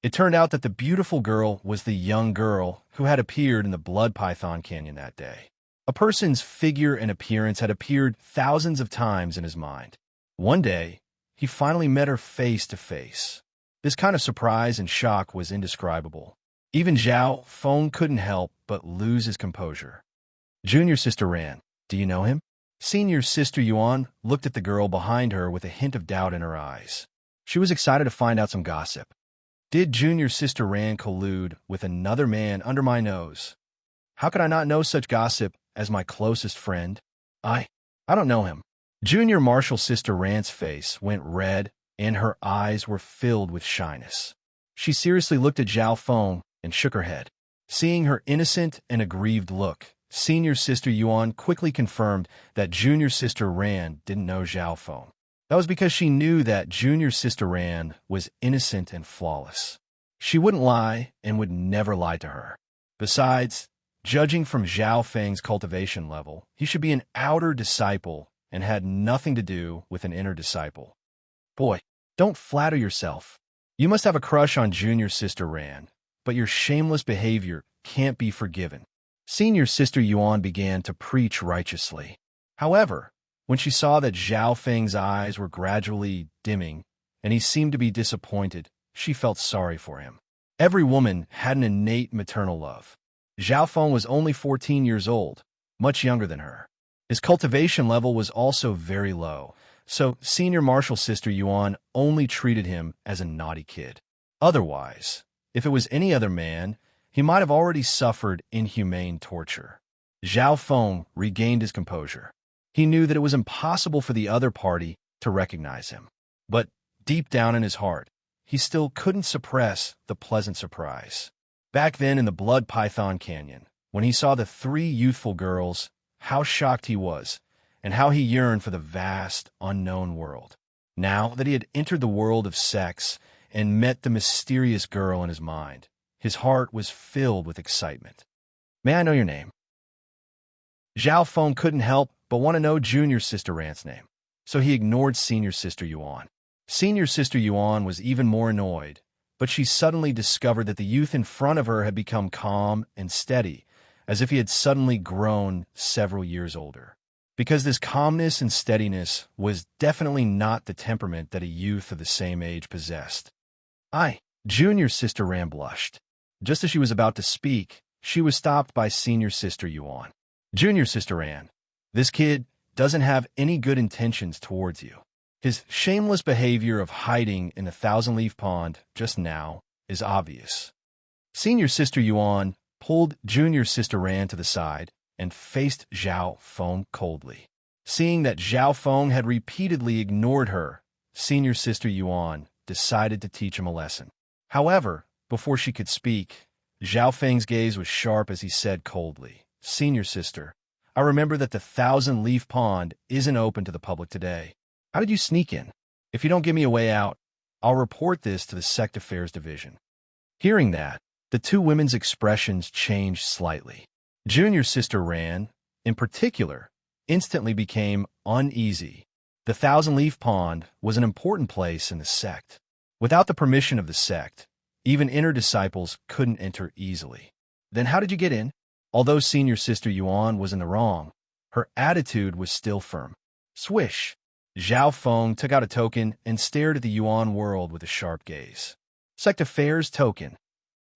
It turned out that the beautiful girl was the young girl who had appeared in the Blood Python Canyon that day. A person's figure and appearance had appeared thousands of times in his mind. One day, he finally met her face to face. This kind of surprise and shock was indescribable. Even Zhao Feng couldn't help but lose his composure. Junior Sister Ran, do you know him? Senior Sister Yuan looked at the girl behind her with a hint of doubt in her eyes. She was excited to find out some gossip. Did Junior Sister Ran collude with another man under my nose? How could I not know such gossip as my closest friend? I don't know him. Junior Martial Sister Ran's face went red, and her eyes were filled with shyness. She seriously looked at Zhao Feng and shook her head. Seeing her innocent and aggrieved look, Senior Sister Yuan quickly confirmed that Junior Sister Ran didn't know Zhao Feng. That was because she knew that Junior Sister Ran was innocent and flawless. She wouldn't lie and would never lie to her. Besides, judging from Zhao Feng's cultivation level, he should be an outer disciple and had nothing to do with an inner disciple. Boy, don't flatter yourself. You must have a crush on Junior Sister Ran, but your shameless behavior can't be forgiven. Senior Sister Yuan began to preach righteously. However, when she saw that Zhao Feng's eyes were gradually dimming and he seemed to be disappointed, she felt sorry for him. Every woman had an innate maternal love. Zhao Feng was only 14 years old, much younger than her. His cultivation level was also very low, so Senior Martial Sister Yuan only treated him as a naughty kid. Otherwise, if it was any other man, he might have already suffered inhumane torture. Zhao Feng regained his composure. He knew that it was impossible for the other party to recognize him. But deep down in his heart, he still couldn't suppress the pleasant surprise. Back then in the Blood Python Canyon, when he saw the three youthful girls, how shocked he was, and how he yearned for the vast, unknown world. Now that he had entered the world of sex and met the mysterious girl in his mind, his heart was filled with excitement. May I know your name? Zhao Feng couldn't help but want to know Junior Sister Ran's name, so he ignored Senior Sister Yuan. Senior Sister Yuan was even more annoyed, but she suddenly discovered that the youth in front of her had become calm and steady, as if he had suddenly grown several years older. Because this calmness and steadiness was definitely not the temperament that a youth of the same age possessed. Junior Sister Ran blushed. Just as she was about to speak, she was stopped by Senior Sister Yuan. Junior Sister Ran, this kid doesn't have any good intentions towards you. His shameless behavior of hiding in the thousand-leaf pond just now is obvious. Senior Sister Yuan pulled Junior Sister Ran to the side and faced Zhao Feng coldly. Seeing that Zhao Feng had repeatedly ignored her, Senior Sister Yuan decided to teach him a lesson. However, before she could speak, Zhao Feng's gaze was sharp as he said coldly, Senior Sister, I remember that the thousand-leaf pond isn't open to the public today. How did you sneak in? If you don't give me a way out, I'll report this to the Sect Affairs Division. Hearing that, the two women's expressions changed slightly. Junior Sister Ran, in particular, instantly became uneasy. The thousand-leaf pond was an important place in the sect. Without the permission of the sect, even inner disciples couldn't enter easily. Then how did you get in? Although Senior Sister Yuan was in the wrong, her attitude was still firm. Swish! Zhao Feng took out a token and stared at the Yuan world with a sharp gaze. Sect Affairs token.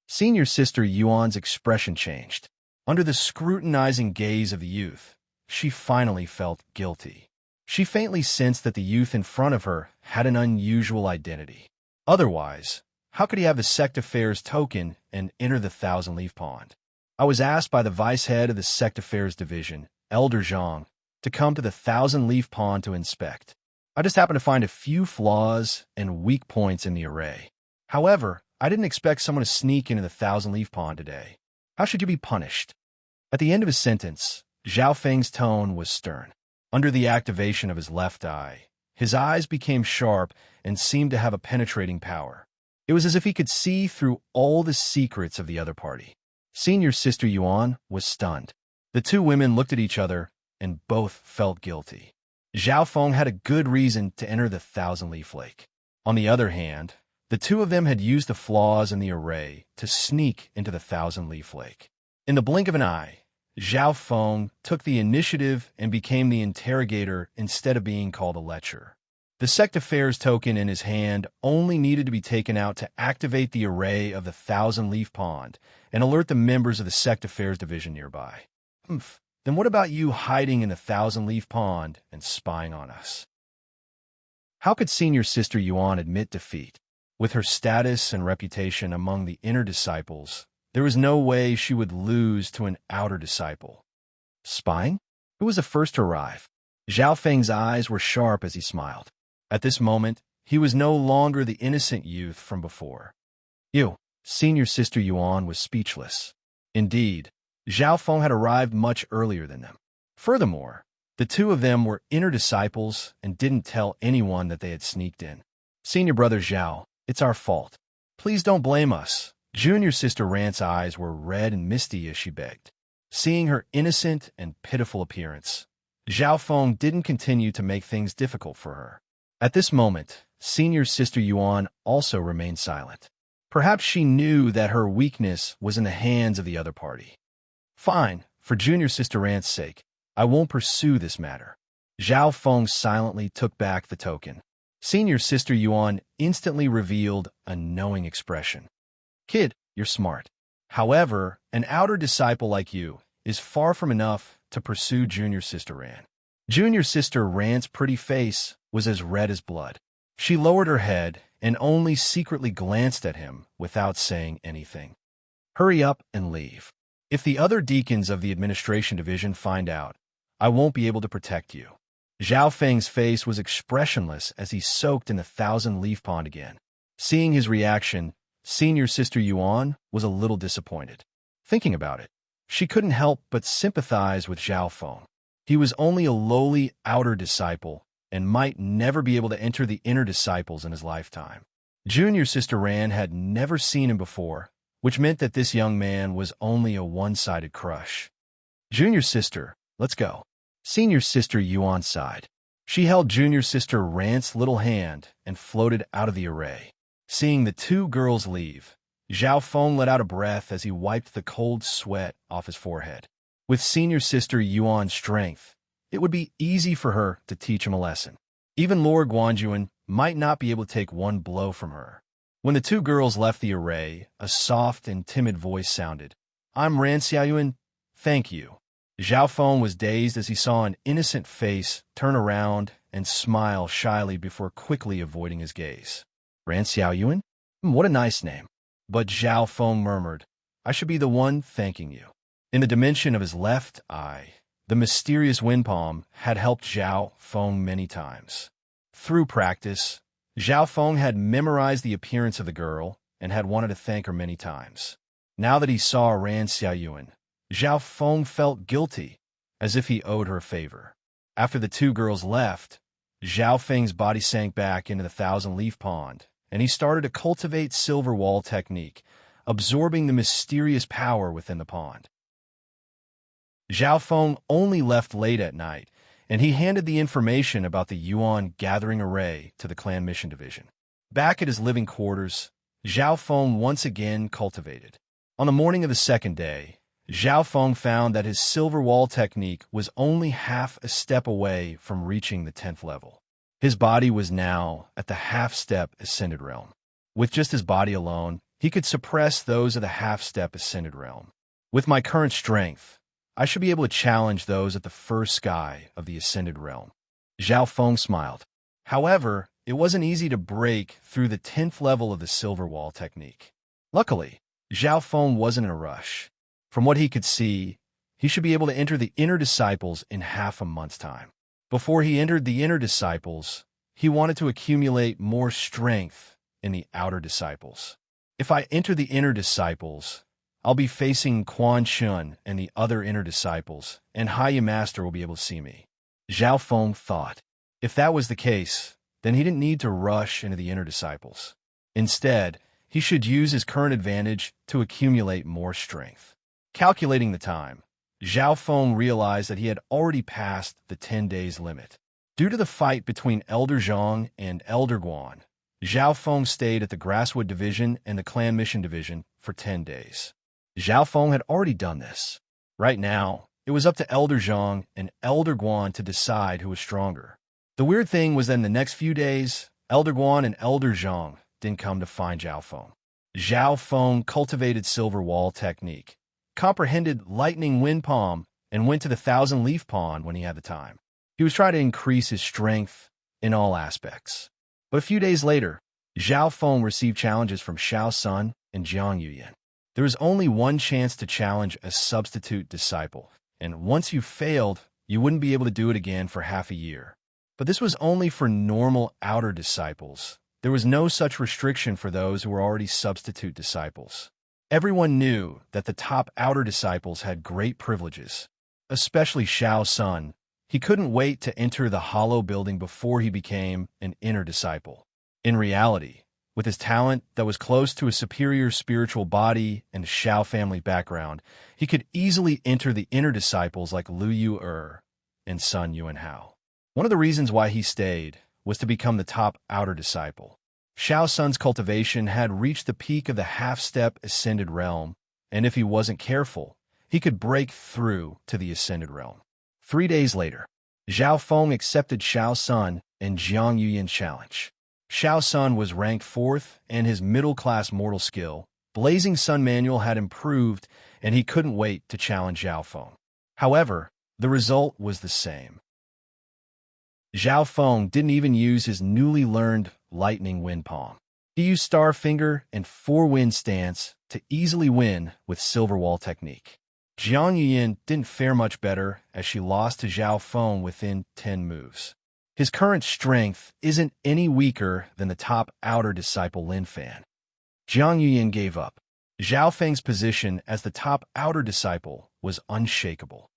Senior Sister Yuan's expression changed. Under the scrutinizing gaze of the youth, she finally felt guilty. She faintly sensed that the youth in front of her had an unusual identity. Otherwise, how could he have the Sect Affairs token and enter the thousand-leaf pond? I was asked by the vice head of the Sect Affairs Division, Elder Zhang, to come to the thousand-leaf pond to inspect. I just happened to find a few flaws and weak points in the array. However, I didn't expect someone to sneak into the thousand-leaf pond today. How should you be punished? At the end of his sentence, Zhao Feng's tone was stern. Under the activation of his left eye, his eyes became sharp and seemed to have a penetrating power. It was as if he could see through all the secrets of the other party. Senior Sister Yuan was stunned. The two women looked at each other, and both felt guilty. Zhao Feng had a good reason to enter the thousand-leaf lake. On the other hand, the two of them had used the flaws in the array to sneak into the thousand-leaf lake. In the blink of an eye, Zhao Feng took the initiative and became the interrogator instead of being called a lecturer. The sect affairs token in his hand only needed to be taken out to activate the array of the thousand-leaf pond and alert the members of the sect affairs division nearby. Then what about you hiding in the thousand-leaf pond and spying on us? How could senior sister Yuan admit defeat? With her status and reputation among the inner disciples, there was no way she would lose to an outer disciple. Spying? Who was the first to arrive? Zhao Feng's eyes were sharp as he smiled. At this moment, he was no longer the innocent youth from before. Senior sister Yuan was speechless. Indeed, Zhao Feng had arrived much earlier than them. Furthermore, the two of them were inner disciples and didn't tell anyone that they had sneaked in. Senior brother Zhao, it's our fault. Please don't blame us. Junior sister Rant's eyes were red and misty as she begged. Seeing her innocent and pitiful appearance, Zhao Feng didn't continue to make things difficult for her. At this moment, senior sister Yuan also remained silent. Perhaps she knew that her weakness was in the hands of the other party. Fine, for junior sister Rant's sake, I won't pursue this matter. Zhao Feng silently took back the token. Senior sister Yuan instantly revealed a knowing expression. Kid, you're smart. However, an outer disciple like you is far from enough to pursue junior sister Rant. Junior sister Rant's pretty face was as red as blood. She lowered her head and only secretly glanced at him without saying anything. Hurry up and leave. If the other deacons of the administration division find out, I won't be able to protect you. Zhao Feng's face was expressionless as he soaked in the thousand-leaf pond again. Seeing his reaction, senior sister Yuan was a little disappointed. Thinking about it, she couldn't help but sympathize with Zhao Feng. He was only a lowly outer disciple and might never be able to enter the inner disciples in his lifetime. Junior sister Ran had never seen him before, which meant that this young man was only a one-sided crush. Junior sister, let's go. Senior sister Yuan sighed. She held junior sister Rant's little hand and floated out of the array. Seeing the two girls leave, Zhao Feng let out a breath as he wiped the cold sweat off his forehead. With senior sister Yuan's strength, it would be easy for her to teach him a lesson. Even Lord Guanjuan might not be able to take one blow from her. When the two girls left the array, a soft and timid voice sounded. I'm Ran Xiaoyuan. Thank you. Zhao Feng was dazed as he saw an innocent face turn around and smile shyly before quickly avoiding his gaze. Ran Xiaoyuan? What a nice name. But Zhao Feng murmured, I should be the one thanking you. In the dimension of his left eye, the mysterious wind palm had helped Zhao Feng many times. Through practice, Zhao Feng had memorized the appearance of the girl and had wanted to thank her many times. Now that he saw Ran Xiaoyuan, Zhao Feng felt guilty, as if he owed her a favor. After the two girls left, Zhao Feng's body sank back into the thousand-leaf pond, and he started to cultivate silver wall technique, absorbing the mysterious power within the pond. Zhao Feng only left late at night, and he handed the information about the Yuan gathering array to the clan mission division. Back at his living quarters, Zhao Feng once again cultivated. On the morning of the second day, Zhao Feng found that his silver wall technique was only half a step away from reaching the 10th level. His body was now at the half-step ascended realm. With just his body alone, he could suppress those of the half-step ascended realm. With my current strength, I should be able to challenge those at the first sky of the ascended realm. Zhao Feng smiled. However, it wasn't easy to break through the 10th level of the silver wall technique. Luckily, Zhao Feng wasn't in a rush. From what he could see, he should be able to enter the inner disciples in half a month's time. Before he entered the inner disciples, he wanted to accumulate more strength in the outer disciples. If I enter the inner disciples, I'll be facing Quan Shun and the other inner disciples, and Haya Master will be able to see me. Zhao Feng thought. If that was the case, then he didn't need to rush into the inner disciples. Instead, he should use his current advantage to accumulate more strength. Calculating the time, Zhao Feng realized that he had already passed the 10 days limit. Due to the fight between Elder Zhang and Elder Guan, Zhao Feng stayed at the Grasswood Division and the Clan Mission Division for 10 days. Zhao Feng had already done this. Right now, it was up to Elder Zhang and Elder Guan to decide who was stronger. The weird thing was that in the next few days, Elder Guan and Elder Zhang didn't come to find Zhao Feng. Zhao Feng cultivated Silver Wall technique, comprehended Lightning Wind Palm, and went to the Thousand Leaf Pond when he had the time. He was trying to increase his strength in all aspects. But a few days later, Zhao Feng received challenges from Xiao Sun and Jiang Yuyan. There was only one chance to challenge a substitute disciple, and once you failed, you wouldn't be able to do it again for half a year. But this was only for normal outer disciples. There was no such restriction for those who were already substitute disciples. Everyone knew that the top outer disciples had great privileges, especially Xiao Sun. He couldn't wait to enter the hollow building before he became an inner disciple. In reality, with his talent that was close to a superior spiritual body and Xiao family background, he could easily enter the inner disciples like Lu Yu and Sun Yuanhao. One of the reasons why he stayed was to become the top outer disciple. Xiao Sun's cultivation had reached the peak of the half-step ascended realm, and if he wasn't careful, he could break through to the ascended realm. 3 days later, Zhao Feng accepted Xiao Sun and Jiang Yuyan's challenge. Xiao Sun was ranked 4th, and his middle-class mortal skill, Blazing Sun Manual, had improved, and he couldn't wait to challenge Zhao Feng. However, the result was the same. Zhao Feng didn't even use his newly learned Lightning Wind Palm. He used Star Finger and 4-Wind Stance to easily win with Silver Wall technique. Jiang Yuyan didn't fare much better as she lost to Zhao Feng within 10 moves. His current strength isn't any weaker than the top outer disciple Lin Fan. Jiang Yuyan gave up. Zhao Feng's position as the top outer disciple was unshakable.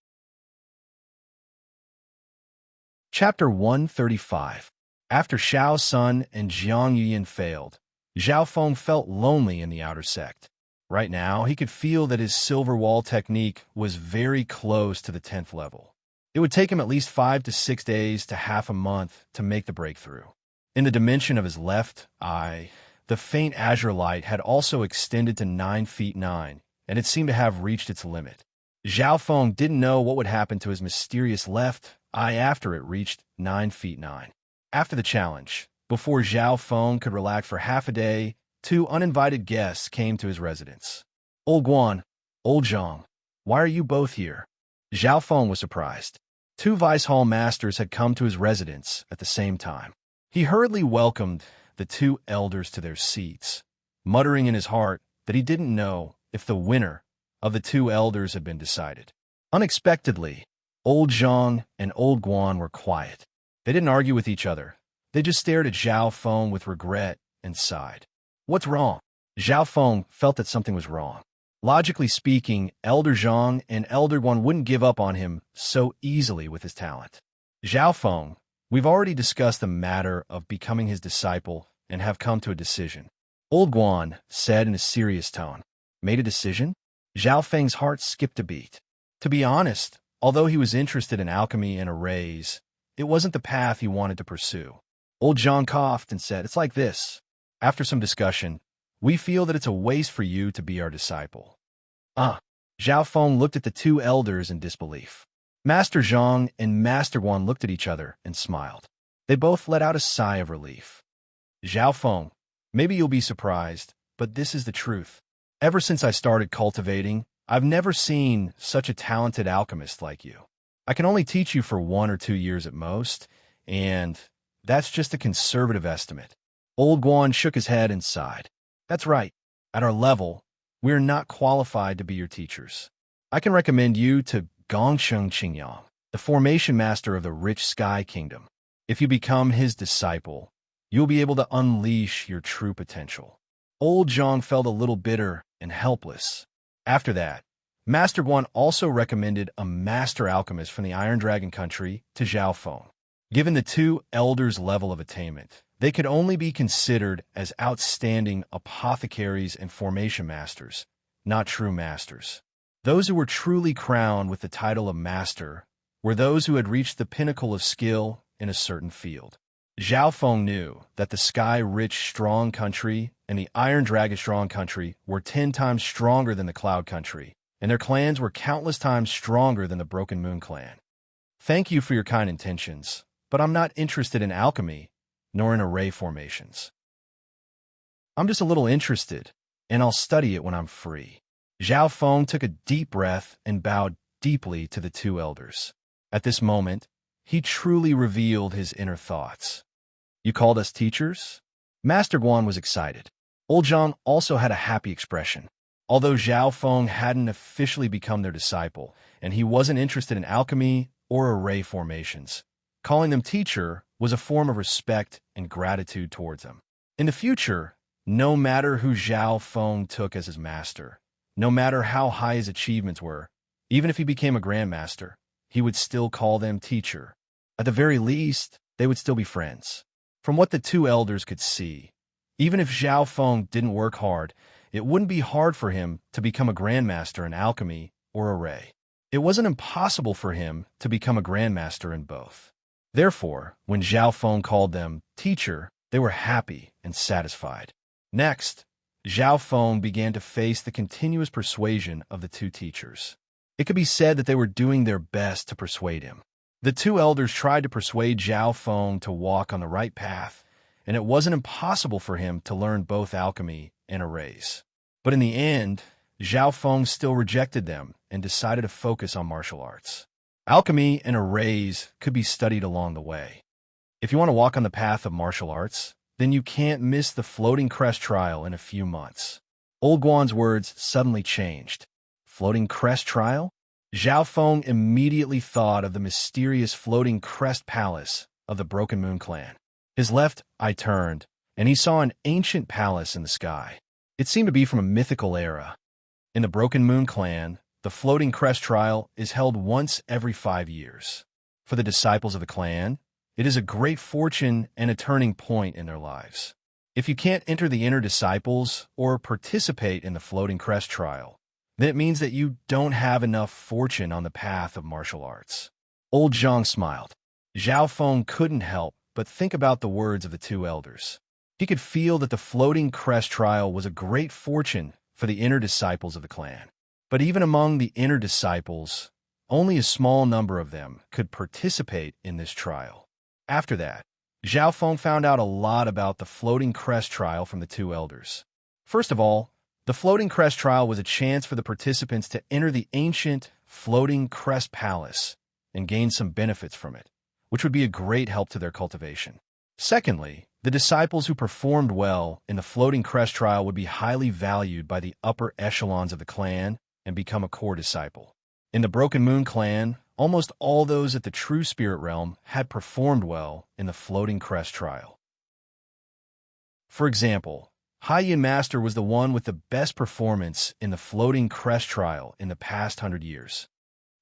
Chapter 135. After Xiao Sun and Jiang Yuyan failed, Zhao Feng felt lonely in the outer sect. Right now, he could feel that his Silver Wall technique was very close to the 10th level. It would take him at least 5 to 6 days to half a month to make the breakthrough. In the dimension of his left eye, the faint azure light had also extended to 9 feet 9, and it seemed to have reached its limit. Zhao Feng didn't know what would happen to his mysterious left eye after it reached 9 feet 9. After the challenge, before Zhao Feng could relax for half a day, 2 uninvited guests came to his residence. Old Guan, Old Zhang, why are you both here? Zhao Feng was surprised. 2 Vice Hall Masters had come to his residence at the same time. He hurriedly welcomed the 2 elders to their seats, muttering in his heart that he didn't know if the winner of the 2 elders had been decided. Unexpectedly, Old Zhang and Old Guan were quiet. They didn't argue with each other. They just stared at Zhao Feng with regret and sighed. What's wrong? Zhao Feng felt that something was wrong. Logically speaking, Elder Zhang and Elder Guan wouldn't give up on him so easily with his talent. Zhao Feng, we've already discussed the matter of becoming his disciple and have come to a decision. Old Guan said in a serious tone. Made a decision? Zhao Feng's heart skipped a beat. To be honest, although he was interested in alchemy and arrays, it wasn't the path he wanted to pursue. Old Zhang coughed and said, It's like this. After some discussion, we feel that it's a waste for you to be our disciple. Zhao Feng looked at the 2 elders in disbelief. Master Zhang and Master Guan looked at each other and smiled. They both let out a sigh of relief. Zhao Feng, maybe you'll be surprised, but this is the truth. Ever since I started cultivating, I've never seen such a talented alchemist like you. I can only teach you for 1 or 2 years at most, and that's just a conservative estimate. Old Guan shook his head and sighed. That's right. At our level, we are not qualified to be your teachers. I can recommend you to Gongsheng Qingyang, the formation master of the rich Sky Kingdom. If you become his disciple, you'll be able to unleash your true potential. Old Zhang felt a little bitter and helpless. After that, Master Guan also recommended a master alchemist from the Iron Dragon country to Zhao Feng. Given the 2 elders' level of attainment, they could only be considered as outstanding apothecaries and formation masters, not true masters. Those who were truly crowned with the title of master were those who had reached the pinnacle of skill in a certain field. Zhao Feng knew that the Sky-rich Strong country and the Iron Dragon Strong country were 10 times stronger than the Cloud country, and their clans were countless times stronger than the Broken Moon clan. Thank you for your kind intentions, but I'm not interested in alchemy, nor in array formations. I'm just a little interested, and I'll study it when I'm free. Zhao Feng took a deep breath and bowed deeply to the two elders. At this moment, he truly revealed his inner thoughts. You called us teachers? Master Guan was excited. Old Zhang also had a happy expression. Although Zhao Feng hadn't officially become their disciple, and he wasn't interested in alchemy or array formations, calling them teacher was a form of respect and gratitude towards them. In the future, no matter who Zhao Feng took as his master, no matter how high his achievements were, even if he became a grandmaster, he would still call them teacher. At the very least, they would still be friends. From what the two elders could see, even if Zhao Feng didn't work hard, it wouldn't be hard for him to become a grandmaster in alchemy or array. It wasn't impossible for him to become a grandmaster in both. Therefore, when Zhao Feng called them teacher, they were happy and satisfied. Next, Zhao Feng began to face the continuous persuasion of the two teachers. It could be said that they were doing their best to persuade him. The two elders tried to persuade Zhao Feng to walk on the right path, and it wasn't impossible for him to learn both alchemy and arrays. But in the end, Zhao Feng still rejected them and decided to focus on martial arts. Alchemy and arrays could be studied along the way. If you want to walk on the path of martial arts, then you can't miss the Floating Crest trial in a few months. Old Guan's words suddenly changed. Floating Crest trial? Zhao Feng immediately thought of the mysterious Floating Crest Palace of the Broken Moon clan. His left eye turned, and he saw an ancient palace in the sky. It seemed to be from a mythical era. In the Broken Moon clan, the Floating Crest trial is held once every 5 years. For the disciples of the clan, it is a great fortune and a turning point in their lives. If you can't enter the inner disciples or participate in the Floating Crest trial, then it means that you don't have enough fortune on the path of martial arts. Old Zhang smiled. Zhao Feng couldn't help but think about the words of the two elders. He could feel that the Floating Crest trial was a great fortune for the inner disciples of the clan. But even among the inner disciples, only a small number of them could participate in this trial. After that, Zhao Feng found out a lot about the Floating Crest trial from the two elders. First of all, the Floating Crest trial was a chance for the participants to enter the ancient Floating Crest Palace and gain some benefits from it, which would be a great help to their cultivation. Secondly, the disciples who performed well in the Floating Crest trial would be highly valued by the upper echelons of the clan and become a core disciple. In the Broken Moon clan, almost all those at the True Spirit realm had performed well in the Floating Crest trial. For example, Haiyan Master was the one with the best performance in the Floating Crest trial in the past 100 years.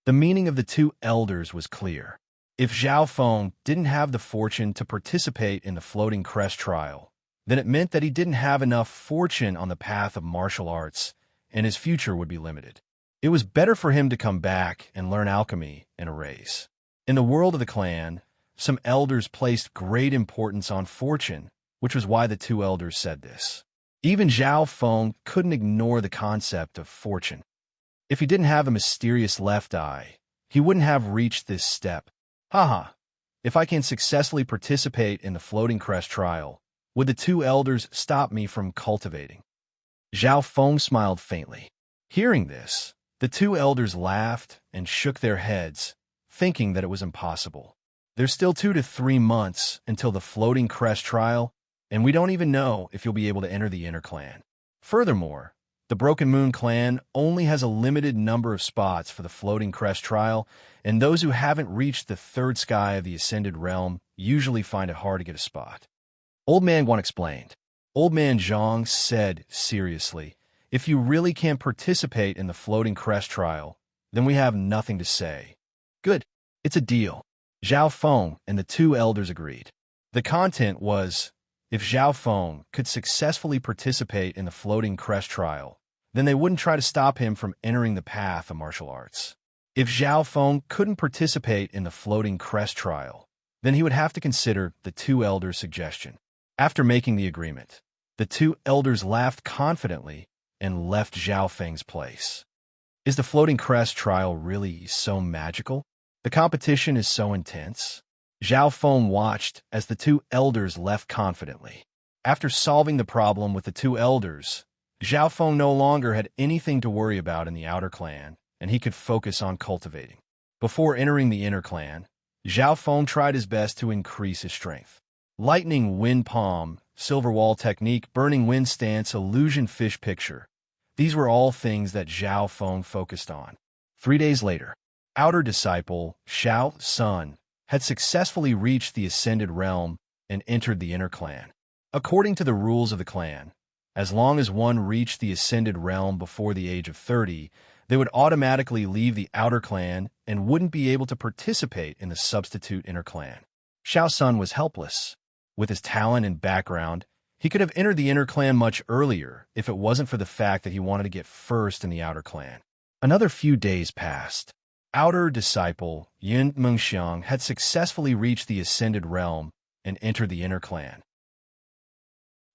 The meaning of the two elders was clear. If Zhao Feng didn't have the fortune to participate in the Floating Crest trial, then it meant that he didn't have enough fortune on the path of martial arts, and his future would be limited. It was better for him to come back and learn alchemy and arrays. In the world of the clan, some elders placed great importance on fortune, which was why the two elders said this. Even Zhao Feng couldn't ignore the concept of fortune. If he didn't have a mysterious left eye, he wouldn't have reached this step. Haha, if I can successfully participate in the Floating Crest trial, would the two elders stop me from cultivating? Zhao Feng smiled faintly. Hearing this, the two elders laughed and shook their heads, thinking that it was impossible. There's still 2 to 3 months until the Floating Crest trial, and we don't even know if you'll be able to enter the inner clan. Furthermore, the Broken Moon clan only has a limited number of spots for the Floating Crest trial, and those who haven't reached the third sky of the Ascended Realm usually find it hard to get a spot. Old Man Guan explained. Old Man Zhang said seriously, if you really can't participate in the Floating Crest trial, then we have nothing to say. Good. It's a deal. Zhao Feng and the two elders agreed. The content was, if Zhao Feng could successfully participate in the Floating Crest trial, then they wouldn't try to stop him from entering the path of martial arts. If Zhao Feng couldn't participate in the Floating Crest trial, then he would have to consider the two elders' suggestion. After making the agreement, the two elders laughed confidently and left Zhao Feng's place. Is the floating crest trial really so magical? The competition is so intense. Zhao Feng watched as the two elders left confidently. After solving the problem with the two elders, Zhao Feng no longer had anything to worry about in the outer clan, and he could focus on cultivating. Before entering the inner clan, Zhao Feng tried his best to increase his strength. Lightning Wind Palm, Silver Wall Technique, Burning Wind Stance, Illusion Fish Picture. These were all things that Zhao Feng focused on. 3 days later, outer disciple, Xiao Sun, had successfully reached the Ascended Realm and entered the inner clan. According to the rules of the clan, as long as one reached the Ascended Realm before the age of 30, they would automatically leave the outer clan and wouldn't be able to participate in the substitute inner clan. Xiao Sun was helpless. With his talent and background, he could have entered the inner clan much earlier if it wasn't for the fact that he wanted to get first in the outer clan. Another few days passed. Outer disciple Yun Mengxiang had successfully reached the Ascended Realm and entered the inner clan.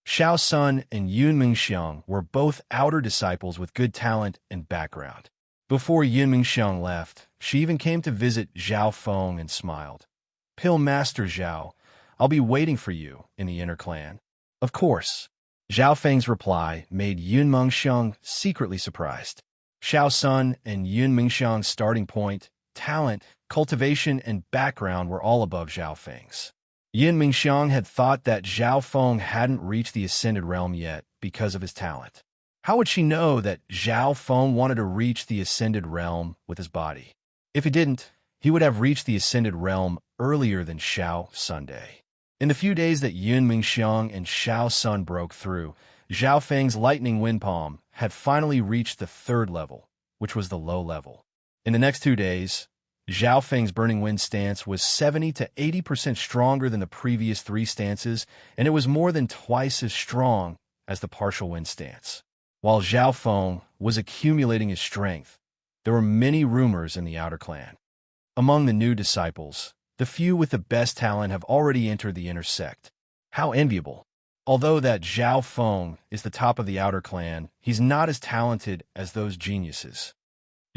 Xiao Sun and Yun Mengxiang were both outer disciples with good talent and background. Before Yun Mengxiang left, she even came to visit Zhao Feng and smiled. "Pill Master Zhao, I'll be waiting for you in the inner clan." Of course. Zhao Feng's reply made Yun Mengxiang secretly surprised. Xiao Sun and Yun Mengxiang's starting point, talent, cultivation, and background were all above Zhao Feng's. Yun Mengxiang had thought that Zhao Feng hadn't reached the Ascended Realm yet because of his talent. How would she know that Zhao Feng wanted to reach the Ascended Realm with his body? If he didn't, he would have reached the Ascended Realm earlier than Xiao Sunday. In the few days that Yun Mengxiang and Xiao Sun broke through, Zhao Feng's Lightning Wind Palm had finally reached the 3rd level, which was the low level. In the next 2 days, Zhao Feng's Burning Wind stance was 70 to 80% stronger than the previous 3 stances, and it was more than twice as strong as the Partial Wind stance. While Zhao Feng was accumulating his strength, there were many rumors in the outer clan. Among the new disciples, the few with the best talent have already entered the inner sect. How enviable! Although that Zhao Feng is the top of the outer clan, he's not as talented as those geniuses.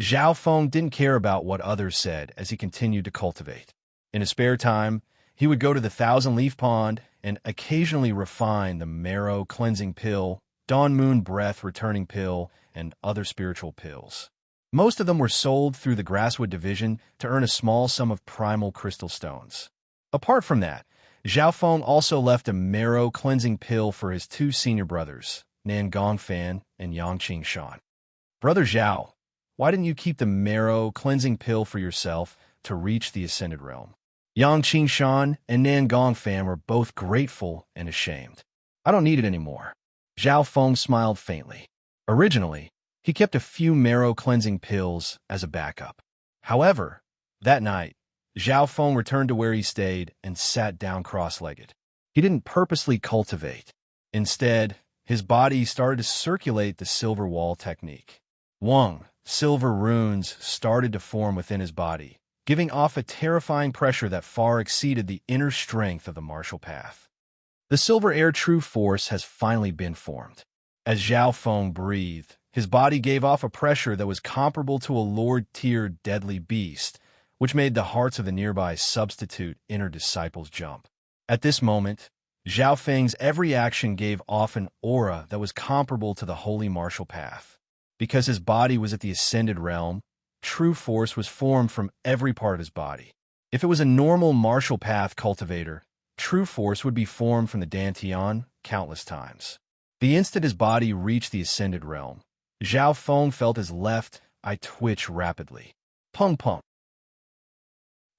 Zhao Feng didn't care about what others said as he continued to cultivate. In his spare time, he would go to the Thousand Leaf Pond and occasionally refine the Marrow Cleansing Pill, Dawn Moon Breath Returning Pill, and other spiritual pills. Most of them were sold through the Grasswood Division to earn a small sum of primal crystal stones. Apart from that, Zhao Feng also left a Marrow Cleansing Pill for his 2 senior brothers, Nan Gongfan and Yang Qingshan. "Brother Zhao, why didn't you keep the Marrow Cleansing Pill for yourself to reach the Ascended Realm?" Yang Qingshan and Nan Gongfan were both grateful and ashamed. "I don't need it anymore." Zhao Feng smiled faintly. Originally, he kept a few Marrow Cleansing Pills as a backup. However, that night, Zhao Feng returned to where he stayed and sat down cross-legged. He didn't purposely cultivate. Instead, his body started to circulate the Silver Wall technique. Wang, silver runes started to form within his body, giving off a terrifying pressure that far exceeded the inner strength of the martial path. The Silver Air True Force has finally been formed. As Zhao Feng breathed, his body gave off a pressure that was comparable to a Lord-tier deadly beast, which made the hearts of the nearby substitute inner disciples jump. At this moment, Zhao Feng's every action gave off an aura that was comparable to the holy martial path. Because his body was at the Ascended Realm, true force was formed from every part of his body. If it was a normal martial path cultivator, true force would be formed from the Dantian countless times. The instant his body reached the Ascended Realm, Zhao Feng felt his left eye twitch rapidly. Pung pung.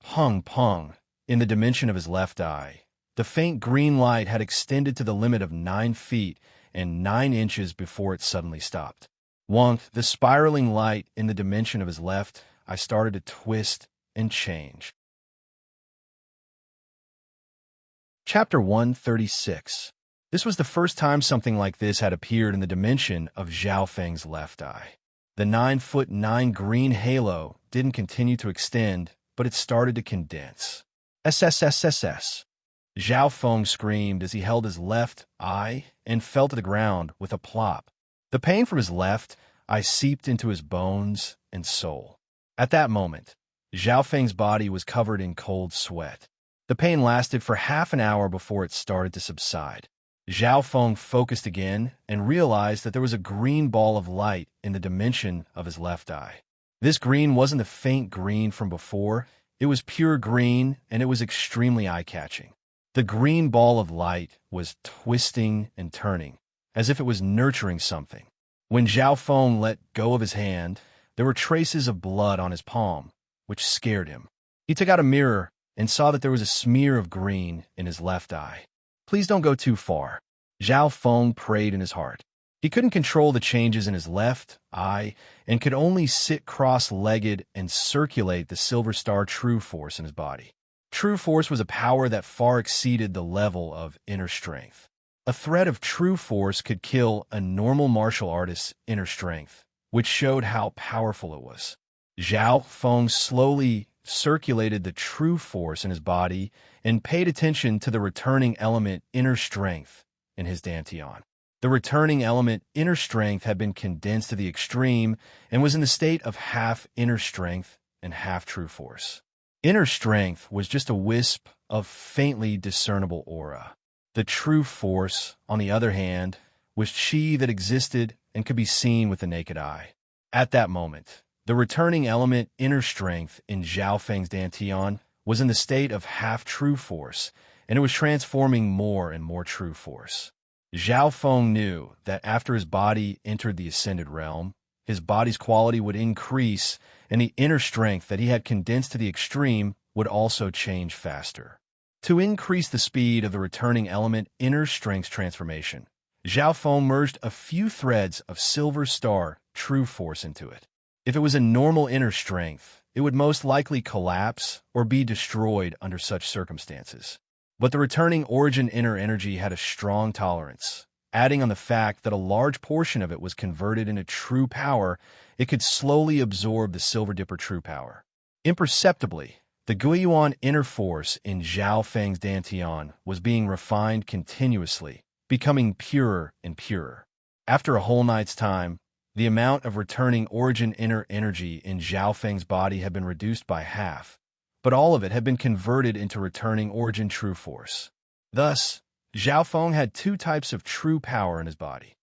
Pung pung. In the dimension of his left eye, the faint green light had extended to the limit of 9 feet and 9 inches before it suddenly stopped. Once, the spiraling light in the dimension of his left eye started to twist and change. Chapter 136. This was the first time something like this had appeared in the dimension of Zhao Feng's left eye. The 9'9" green halo didn't continue to extend, but it started to condense. SSSSS. Zhao Feng screamed as he held his left eye and fell to the ground with a plop. The pain from his left eye seeped into his bones and soul. At that moment, Zhao Feng's body was covered in cold sweat. The pain lasted for half an hour before it started to subside. Zhao Feng focused again and realized that there was a green ball of light in the dimension of his left eye. This green wasn't the faint green from before. It was pure green, and it was extremely eye-catching. The green ball of light was twisting and turning, as if it was nurturing something. When Zhao Feng let go of his hand, there were traces of blood on his palm, which scared him. He took out a mirror and saw that there was a smear of green in his left eye. Please don't go too far, Zhao Feng prayed in his heart. He couldn't control the changes in his left eye and could only sit cross-legged and circulate the Silver Star True Force in his body. True Force was a power that far exceeded the level of inner strength. A thread of True Force could kill a normal martial artist's inner strength, which showed how powerful it was. Zhao Feng slowly circulated the True Force in his body and paid attention to the returning element inner strength in his dantian. The returning element inner strength had been condensed to the extreme and was in the state of half inner strength and half True Force. Inner strength was just a wisp of faintly discernible aura. The True Force, on the other hand, was chi that existed and could be seen with the naked eye. At that moment, the returning element inner strength in Zhao Feng's dantian was in the state of half True Force, and it was transforming more and more True Force. Zhao Feng knew that after his body entered the ascended realm, his body's quality would increase, and the inner strength that he had condensed to the extreme would also change faster. To increase the speed of the returning element inner strength's transformation, Zhao Feng merged a few threads of Silver Star True Force into it. If it was a normal inner strength, it would most likely collapse or be destroyed under such circumstances. But the returning origin inner energy had a strong tolerance. Adding on the fact that a large portion of it was converted into true power, it could slowly absorb the Silver Dipper true power. Imperceptibly, the Guiyuan inner force in Zhao Feng's dantian was being refined continuously, becoming purer and purer. After a whole night's time, the amount of returning origin inner energy in Zhao Feng's body had been reduced by half, but all of it had been converted into returning origin true force. Thus, Zhao Feng had two types of true power in his body.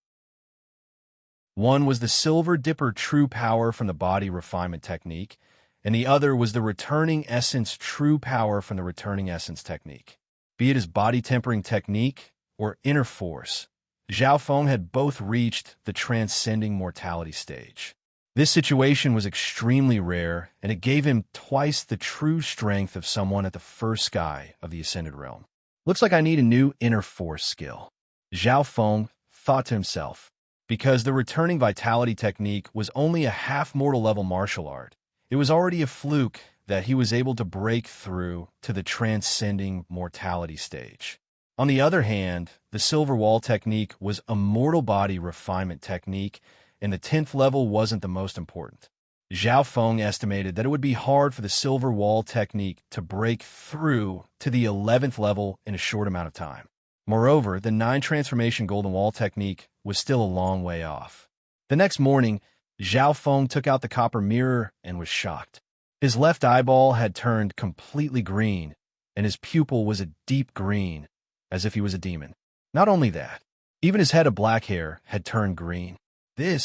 One was the Silver Dipper true power from the body refinement technique, and the other was the returning essence true power from the returning essence technique. Be it his body tempering technique or inner force, Zhao Feng had both reached the transcending mortality stage. This situation was extremely rare, and it gave him twice the true strength of someone at the first sky of the Ascended Realm. Looks like I need a new inner force skill, Zhao Feng thought to himself. Because the returning vitality technique was only a half-mortal level martial art, it was already a fluke that he was able to break through to the transcending mortality stage. On the other hand, the Silver Wall technique was a mortal body refinement technique, and the 10th level wasn't the most important. Zhao Feng estimated that it would be hard for the Silver Wall technique to break through to the 11th level in a short amount of time. Moreover, the 9 transformation Golden Wall technique was still a long way off. The next morning, Zhao Feng took out the copper mirror and was shocked. His left eyeball had turned completely green, and his pupil was a deep green, as if he was a demon. Not only that, even his head of black hair had turned green. I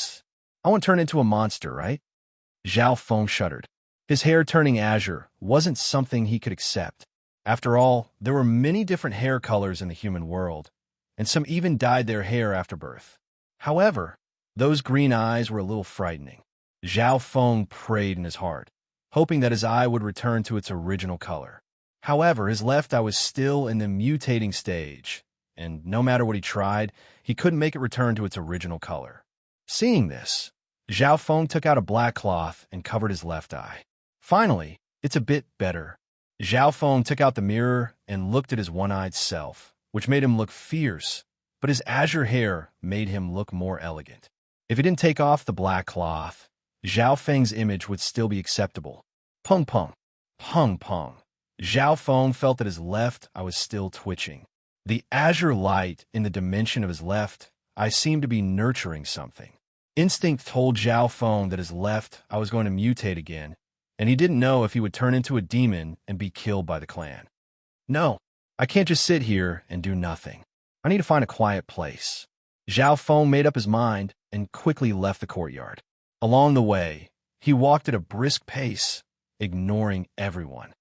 won't turn into a monster, right? Zhao Feng shuddered. His hair turning azure wasn't something he could accept. After all, there were many different hair colors in the human world, and some even dyed their hair after birth. However, those green eyes were a little frightening. Zhao Feng prayed in his heart, hoping that his eye would return to its original color. However, his left eye was still in the mutating stage, and no matter what he tried, he couldn't make it return to its original color. Seeing this, Zhao Feng took out a black cloth and covered his left eye. Finally, it's a bit better. Zhao Feng took out the mirror and looked at his one-eyed self, which made him look fierce, but his azure hair made him look more elegant. If he didn't take off the black cloth, Zhao Feng's image would still be acceptable. Pung pung. Pung pung. Zhao Feng felt that his left eye was still twitching. The azure light in the dimension of his left eye seemed to be nurturing something. Instinct told Zhao Feng that his left eye was going to mutate again, and he didn't know if he would turn into a demon and be killed by the clan. No, I can't just sit here and do nothing. I need to find a quiet place. Zhao Feng made up his mind and quickly left the courtyard. Along the way, he walked at a brisk pace, ignoring everyone.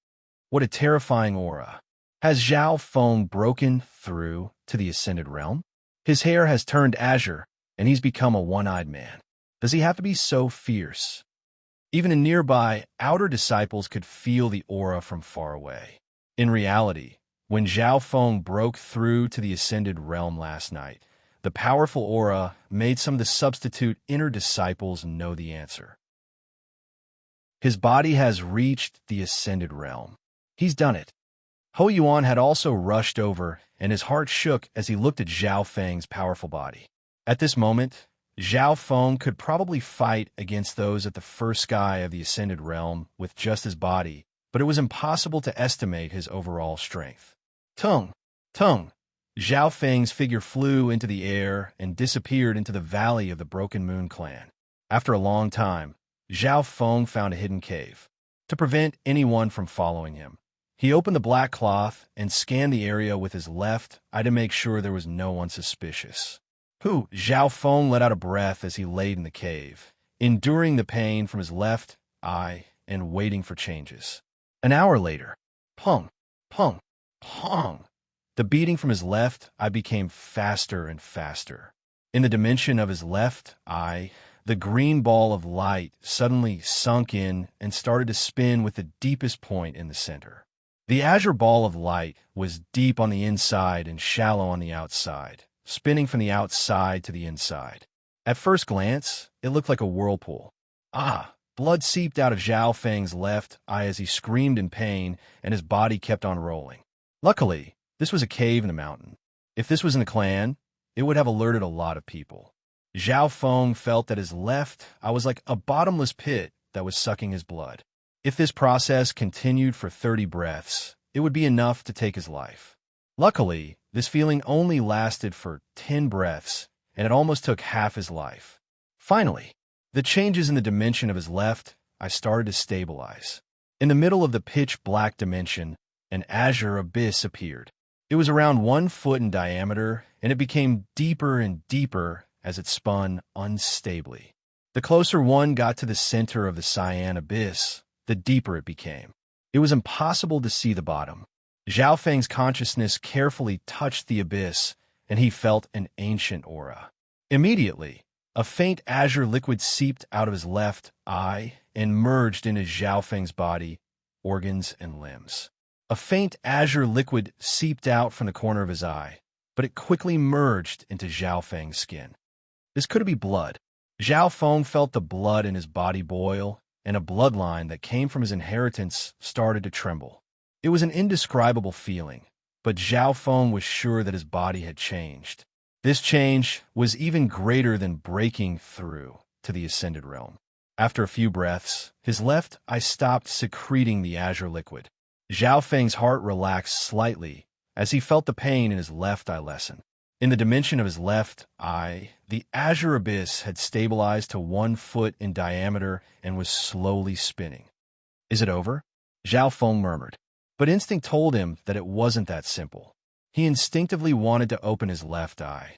What a terrifying aura. Has Zhao Feng broken through to the Ascended Realm? His hair has turned azure, and he's become a one-eyed man. Does he have to be so fierce? Even in nearby, outer disciples could feel the aura from far away. In reality, when Zhao Feng broke through to the Ascended Realm last night, the powerful aura made some of the substitute inner disciples know the answer. His body has reached the Ascended Realm. He's done it. Ho Yuan had also rushed over, and his heart shook as he looked at Zhao Feng's powerful body. At this moment, Zhao Feng could probably fight against those at the first sky of the Ascended Realm with just his body, but it was impossible to estimate his overall strength. Tung! Tung! Zhao Feng's figure flew into the air and disappeared into the valley of the Broken Moon clan. After a long time, Zhao Feng found a hidden cave. To prevent anyone from following him, he opened the black cloth and scanned the area with his left eye to make sure there was no one suspicious. Zhao Feng let out a breath as he laid in the cave, enduring the pain from his left eye and waiting for changes. An hour later, pong, pong, pong. The beating from his left eye became faster and faster. In the dimension of his left eye, the green ball of light suddenly sunk in and started to spin with the deepest point in the center. The azure ball of light was deep on the inside and shallow on the outside, spinning from the outside to the inside. At first glance, it looked like a whirlpool. Blood seeped out of Zhao Feng's left eye as he screamed in pain, and his body kept on rolling. Luckily, this was a cave in the mountain. If this was in the clan, it would have alerted a lot of people. Zhao Feng felt that his left eye was like a bottomless pit that was sucking his blood. If this process continued for 30 breaths, it would be enough to take his life. Luckily, this feeling only lasted for 10 breaths, and it almost took half his life. Finally, the changes in the dimension of his left eye started to stabilize. In the middle of the pitch-black dimension, an azure abyss appeared. It was around 1 foot in diameter, and it became deeper and deeper as it spun unstably. The closer one got to the center of the cyan abyss, the deeper it became. It was impossible to see the bottom. Zhao Feng's consciousness carefully touched the abyss, and he felt an ancient aura. Immediately, a faint azure liquid seeped out of his left eye and merged into Zhao Feng's body, organs, and limbs. A faint azure liquid seeped out from the corner of his eye, but it quickly merged into Zhao Feng's skin. This could be blood. Zhao Feng felt the blood in his body boil, and a bloodline that came from his inheritance started to tremble. It was an indescribable feeling, but Zhao Feng was sure that his body had changed. This change was even greater than breaking through to the Ascended Realm. After a few breaths, his left eye stopped secreting the azure liquid. Zhao Feng's heart relaxed slightly as he felt the pain in his left eye lessen. In the dimension of his left eye, the azure abyss had stabilized to 1 foot in diameter and was slowly spinning. Is it over? Zhao Feng murmured. But instinct told him that it wasn't that simple. He instinctively wanted to open his left eye.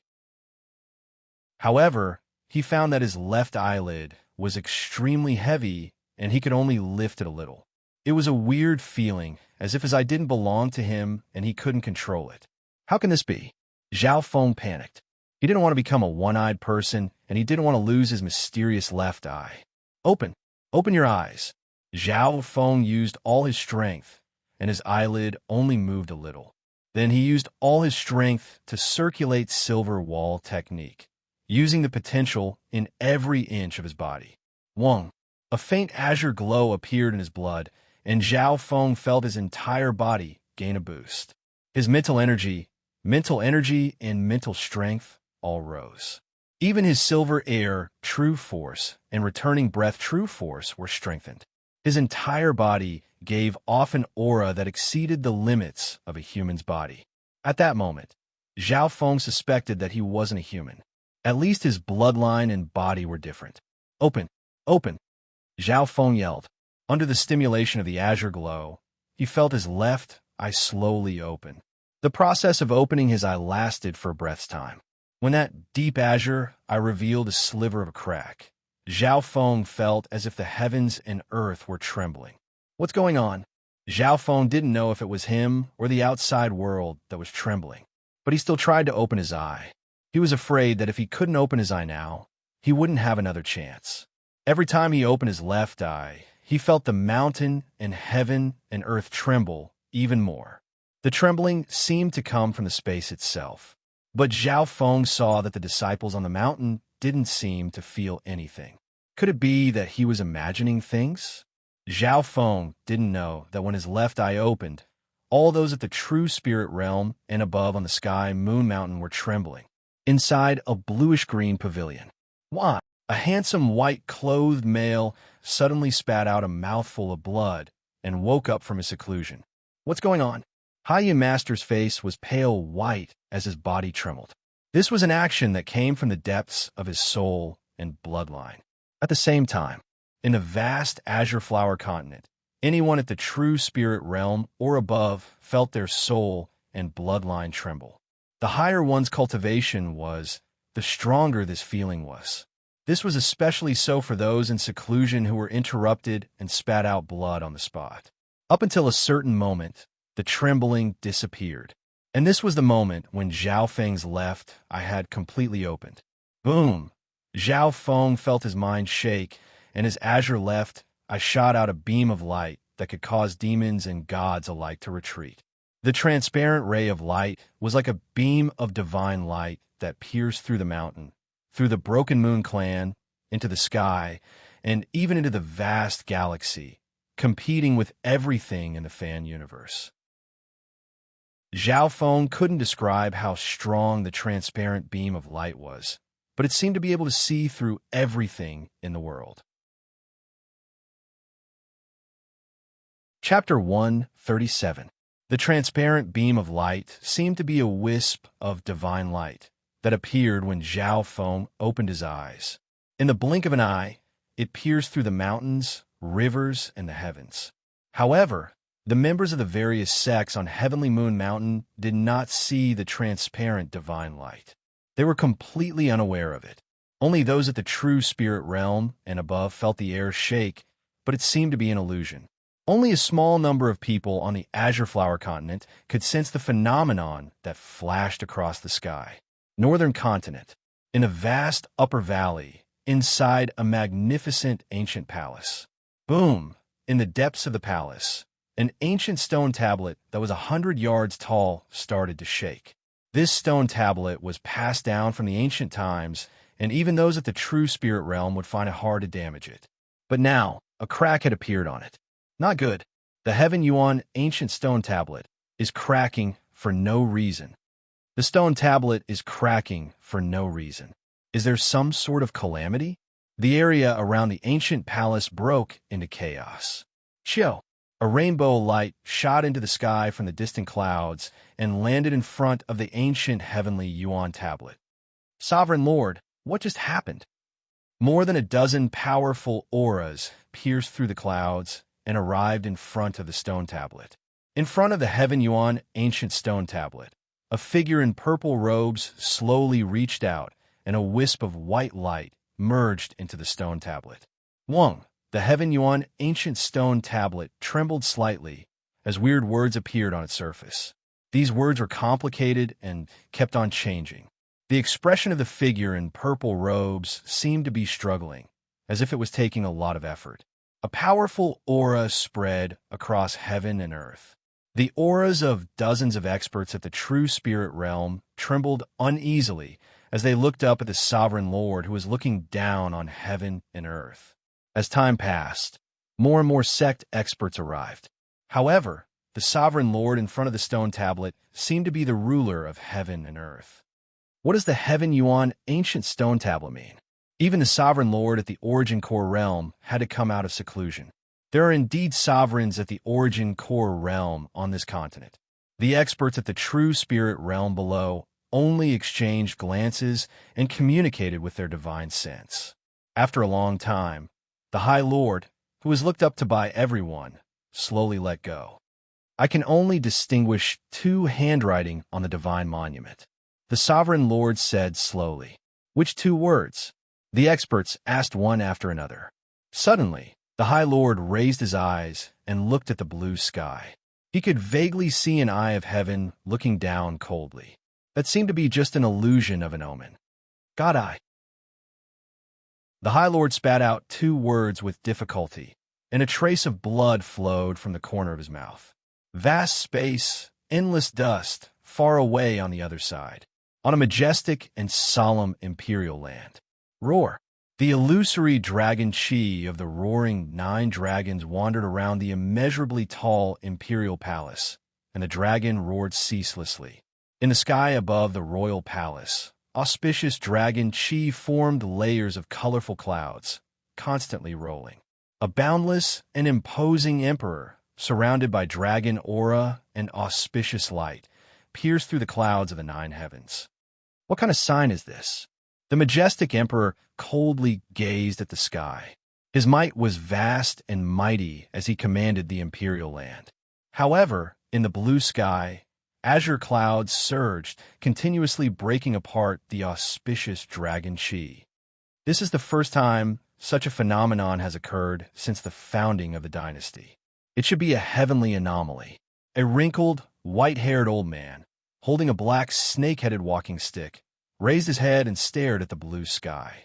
However, he found that his left eyelid was extremely heavy and he could only lift it a little. It was a weird feeling, as if his eye didn't belong to him and he couldn't control it. How can this be? Zhao Feng panicked. He didn't want to become a one-eyed person, and he didn't want to lose his mysterious left eye. Open your eyes. Zhao Feng used all his strength, and his eyelid only moved a little. Then he used all his strength to circulate silver wall technique, using the potential in every inch of his body. Wong. A faint azure glow appeared in his blood, and Zhao Feng felt his entire body gain a boost. His mental energy, and mental strength all rose. Even his silver air, true force, and returning breath, true force, were strengthened. His entire body gave off an aura that exceeded the limits of a human's body. At that moment, Zhao Feng suspected that he wasn't a human. At least his bloodline and body were different. Open! Open! Zhao Feng yelled. Under the stimulation of the azure glow, he felt his left eye slowly open. The process of opening his eye lasted for a breath's time. When that deep azure eye revealed a sliver of a crack, Zhao Feng felt as if the heavens and earth were trembling. What's going on? Zhao Feng didn't know if it was him or the outside world that was trembling, but he still tried to open his eye. He was afraid that if he couldn't open his eye now, he wouldn't have another chance. Every time he opened his left eye, he felt the mountain and heaven and earth tremble even more. The trembling seemed to come from the space itself. But Zhao Feng saw that the disciples on the mountain didn't seem to feel anything. Could it be that he was imagining things? Zhao Feng didn't know that when his left eye opened, all those at the true spirit realm and above on the sky moon mountain were trembling. Inside a bluish-green pavilion. Why? A handsome white-clothed male suddenly spat out a mouthful of blood and woke up from his seclusion. What's going on? Haiyan Master's face was pale white as his body trembled. This was an action that came from the depths of his soul and bloodline. At the same time, in the vast azure flower continent, anyone at the true spirit realm or above felt their soul and bloodline tremble. The higher one's cultivation was, the stronger this feeling was. This was especially so for those in seclusion who were interrupted and spat out blood on the spot. Up until a certain moment, the trembling disappeared. And this was the moment when Zhao Feng's left eye had completely opened. Boom! Zhao Feng felt his mind shake, and his azure left eye shot out a beam of light that could cause demons and gods alike to retreat. The transparent ray of light was like a beam of divine light that pierced through the mountain, through the Broken Moon clan, into the sky, and even into the vast galaxy, competing with everything in the fan universe. Zhao Feng couldn't describe how strong the transparent beam of light was, but it seemed to be able to see through everything in the world. Chapter 137. The transparent beam of light seemed to be a wisp of divine light that appeared when Zhao Feng opened his eyes. In the blink of an eye, it pierced through the mountains, rivers, and the heavens. However, the members of the various sects on Heavenly Moon Mountain did not see the transparent divine light. They were completely unaware of it. Only those at the true spirit realm and above felt the air shake, but it seemed to be an illusion. Only a small number of people on the Azure Flower continent could sense the phenomenon that flashed across the sky. Northern continent, in a vast upper valley, inside a magnificent ancient palace. Boom! In the depths of the palace, an ancient stone tablet that was 100 yards tall started to shake. This stone tablet was passed down from the ancient times, and even those at the true spirit realm would find it hard to damage it. But now, a crack had appeared on it. Not good. The Heaven Yuan ancient stone tablet is cracking for no reason. The stone tablet is cracking for no reason. Is there some sort of calamity? The area around the ancient palace broke into chaos. Chill. A rainbow light shot into the sky from the distant clouds and landed in front of the ancient heavenly Yuan tablet. Sovereign Lord, what just happened? More than a dozen powerful auras pierced through the clouds and arrived in front of the stone tablet. In front of the Heaven Yuan ancient stone tablet, a figure in purple robes slowly reached out, and a wisp of white light merged into the stone tablet. Wang, the Heaven Yuan ancient stone tablet, trembled slightly as weird words appeared on its surface. These words were complicated and kept on changing. The expression of the figure in purple robes seemed to be struggling, as if it was taking a lot of effort. A powerful aura spread across heaven and earth. The auras of dozens of experts at the true spirit realm trembled uneasily as they looked up at the Sovereign Lord who was looking down on heaven and earth. As time passed, more and more sect experts arrived. However, the Sovereign Lord in front of the stone tablet seemed to be the ruler of heaven and earth. What does the Heaven Yuan ancient stone tablet mean? Even the Sovereign Lord at the Origin Core realm had to come out of seclusion. There are indeed sovereigns at the Origin Core realm on this continent. The experts at the true spirit realm below only exchanged glances and communicated with their divine sense. After a long time, the High Lord, who was looked up to by everyone, slowly let go. I can only distinguish two handwriting on the divine monument. The Sovereign Lord said slowly. Which two words? The experts asked one after another. Suddenly, the High Lord raised his eyes and looked at the blue sky. He could vaguely see an eye of heaven looking down coldly. That seemed to be just an illusion of an omen. God-eye. The High Lord spat out two words with difficulty, and a trace of blood flowed from the corner of his mouth. Vast space, endless dust, far away on the other side, on a majestic and solemn imperial land. Roar! The illusory dragon chi of the roaring 9 dragons wandered around the immeasurably tall imperial palace, and the dragon roared ceaselessly. In the sky above the royal palace, auspicious dragon chi formed layers of colorful clouds, constantly rolling. A boundless and imposing emperor, surrounded by dragon aura and auspicious light, pierced through the clouds of the 9 heavens. What kind of sign is this? The majestic emperor coldly gazed at the sky. His might was vast and mighty as he commanded the imperial land. However, in the blue sky, azure clouds surged, continuously breaking apart the auspicious dragon chi. This is the first time such a phenomenon has occurred since the founding of the dynasty. It should be a heavenly anomaly. A wrinkled, white-haired old man, holding a black snake-headed walking stick, raised his head and stared at the blue sky.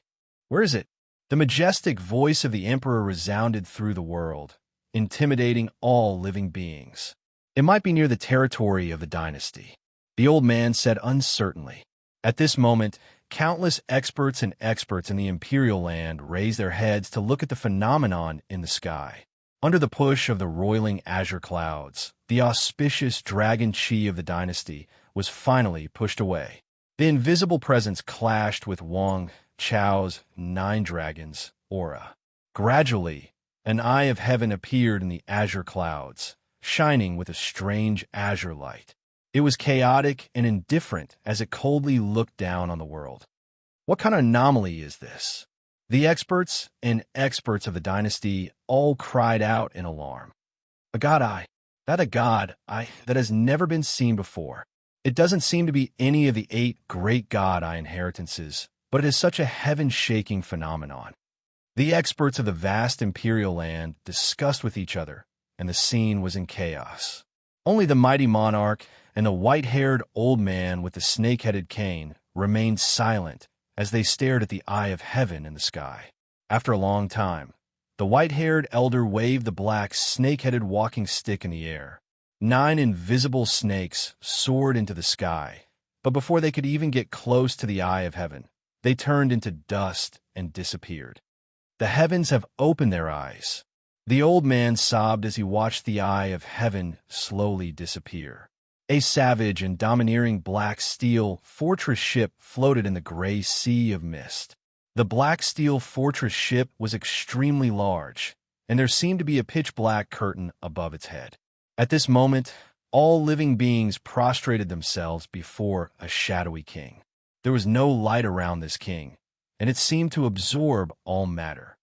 Where is it? The majestic voice of the emperor resounded through the world, intimidating all living beings. It might be near the territory of the dynasty, the old man said uncertainly. At this moment, countless experts in the imperial land raised their heads to look at the phenomenon in the sky. Under the push of the roiling azure clouds, the auspicious dragon chi of the dynasty was finally pushed away. The invisible presence clashed with Wang Chao's 9 dragons' aura. Gradually, an eye of heaven appeared in the azure clouds, shining with a strange azure light. It was chaotic and indifferent as it coldly looked down on the world. What kind of anomaly is this? The experts of the dynasty all cried out in alarm. A god-eye. A god-eye that has never been seen before. It doesn't seem to be any of the 8 great god-eye inheritances, but it is such a heaven-shaking phenomenon. The experts of the vast imperial land discussed with each other, and the scene was in chaos. Only the mighty monarch and the white-haired old man with the snake-headed cane remained silent as they stared at the eye of heaven in the sky. After a long time, the white-haired elder waved the black snake-headed walking stick in the air. 9 invisible snakes soared into the sky, but before they could even get close to the eye of heaven, they turned into dust and disappeared. The heavens have opened their eyes. The old man sobbed as he watched the eye of heaven slowly disappear. A savage and domineering black steel fortress ship floated in the gray sea of mist. The black steel fortress ship was extremely large, and there seemed to be a pitch-black curtain above its head. At this moment, all living beings prostrated themselves before a shadowy king. There was no light around this king, and it seemed to absorb all matter.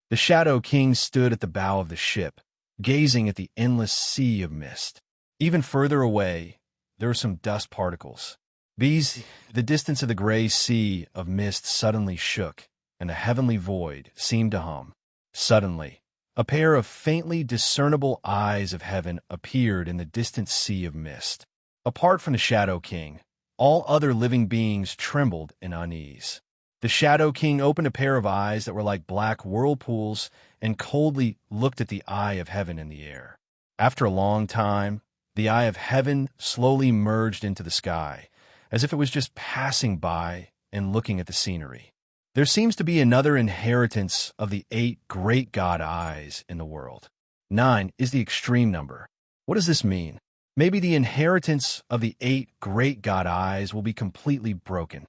The Shadow King stood at the bow of the ship, gazing at the endless sea of mist. Even further away, there were some dust particles. The distance of the gray sea of mist suddenly shook, and the heavenly void seemed to hum. Suddenly, a pair of faintly discernible eyes of heaven appeared in the distant sea of mist. Apart from the Shadow King, all other living beings trembled in unease. The Shadow King opened a pair of eyes that were like black whirlpools and coldly looked at the eye of heaven in the air. After a long time, the eye of heaven slowly merged into the sky, as if it was just passing by and looking at the scenery. There seems to be another inheritance of the 8 great god eyes in the world. 9 is the extreme number. What does this mean? Maybe the inheritance of the 8 great god eyes will be completely broken.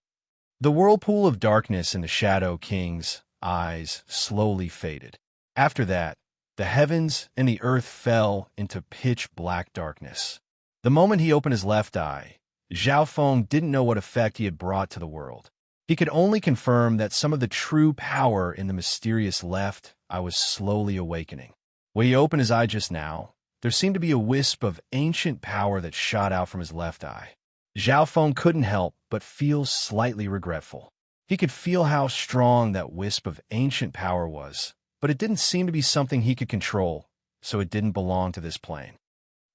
The whirlpool of darkness in the Shadow King's eyes slowly faded. After that, the heavens and the earth fell into pitch-black darkness. The moment he opened his left eye, Zhao Feng didn't know what effect he had brought to the world. He could only confirm that some of the true power in the mysterious left eye was slowly awakening. When he opened his eye just now, there seemed to be a wisp of ancient power that shot out from his left eye. Zhao Feng couldn't help but feel slightly regretful. He could feel how strong that wisp of ancient power was, but it didn't seem to be something he could control, so it didn't belong to this plane.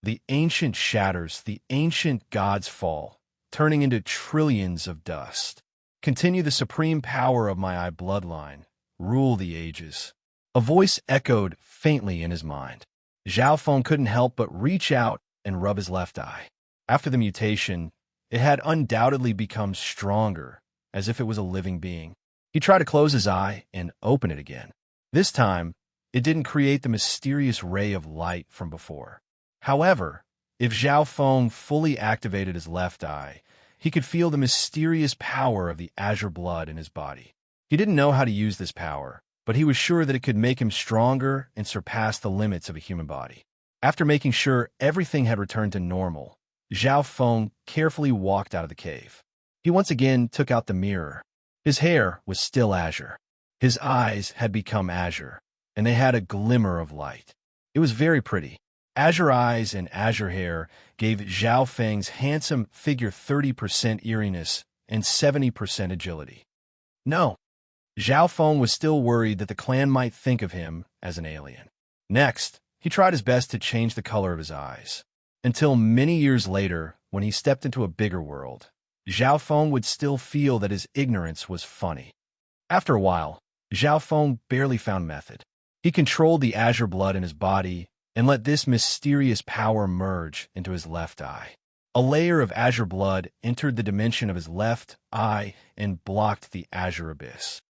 The ancient shatters, the ancient gods fall, turning into trillions of dust. Continue the supreme power of my eye bloodline, rule the ages. A voice echoed faintly in his mind. Zhao Feng couldn't help but reach out and rub his left eye. After the mutation, it had undoubtedly become stronger, as if it was a living being. He tried to close his eye and open it again. This time, it didn't create the mysterious ray of light from before. However, if Zhao Feng fully activated his left eye, he could feel the mysterious power of the azure blood in his body. He didn't know how to use this power, but he was sure that it could make him stronger and surpass the limits of a human body. After making sure everything had returned to normal, Zhao Feng carefully walked out of the cave. He once again took out the mirror. His hair was still azure. His eyes had become azure, and they had a glimmer of light. It was very pretty. Azure eyes and azure hair gave Zhao Feng's handsome figure 30% eeriness and 70% agility. No, Zhao Feng was still worried that the clan might think of him as an alien. Next, he tried his best to change the color of his eyes. Until many years later, when he stepped into a bigger world, Zhao Feng would still feel that his ignorance was funny. After a while, Zhao Feng barely found method. He controlled the azure blood in his body and let this mysterious power merge into his left eye. A layer of azure blood entered the dimension of his left eye and blocked the azure abyss.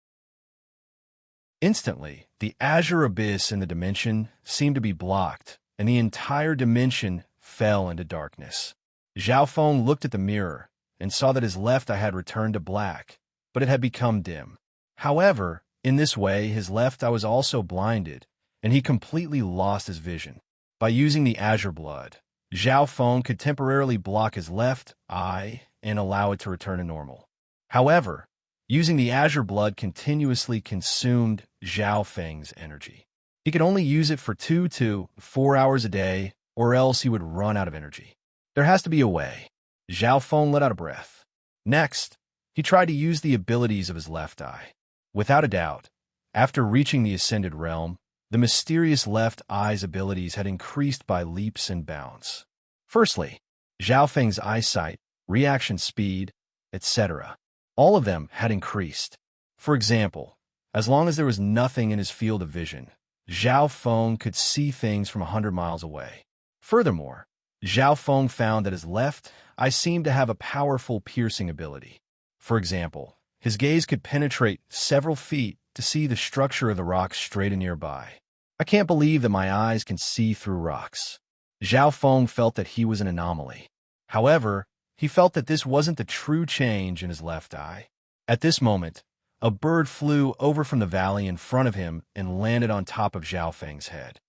Instantly, the azure abyss in the dimension seemed to be blocked, and the entire dimension fell into darkness. Zhao Feng looked at the mirror and saw that his left eye had returned to black, but it had become dim. However, in this way, his left eye was also blinded, and he completely lost his vision. By using the azure blood, Zhao Feng could temporarily block his left eye and allow it to return to normal. However, using the azure blood continuously consumed Zhao Feng's energy. He could only use it for 2 to 4 hours a day, or else he would run out of energy. There has to be a way. Zhao Feng let out a breath. Next, he tried to use the abilities of his left eye. Without a doubt, after reaching the Ascended Realm, the mysterious left eye's abilities had increased by leaps and bounds. Firstly, Zhao Feng's eyesight, reaction speed, etc. All of them had increased. For example, as long as there was nothing in his field of vision, Zhao Feng could see things from 100 miles away. Furthermore, Zhao Feng found that his left eye seemed to have a powerful piercing ability. For example, his gaze could penetrate several feet to see the structure of the rocks straight and nearby. I can't believe that my eyes can see through rocks. Zhao Feng felt that he was an anomaly. However, he felt that this wasn't the true change in his left eye. At this moment, a bird flew over from the valley in front of him and landed on top of Zhao Feng's head.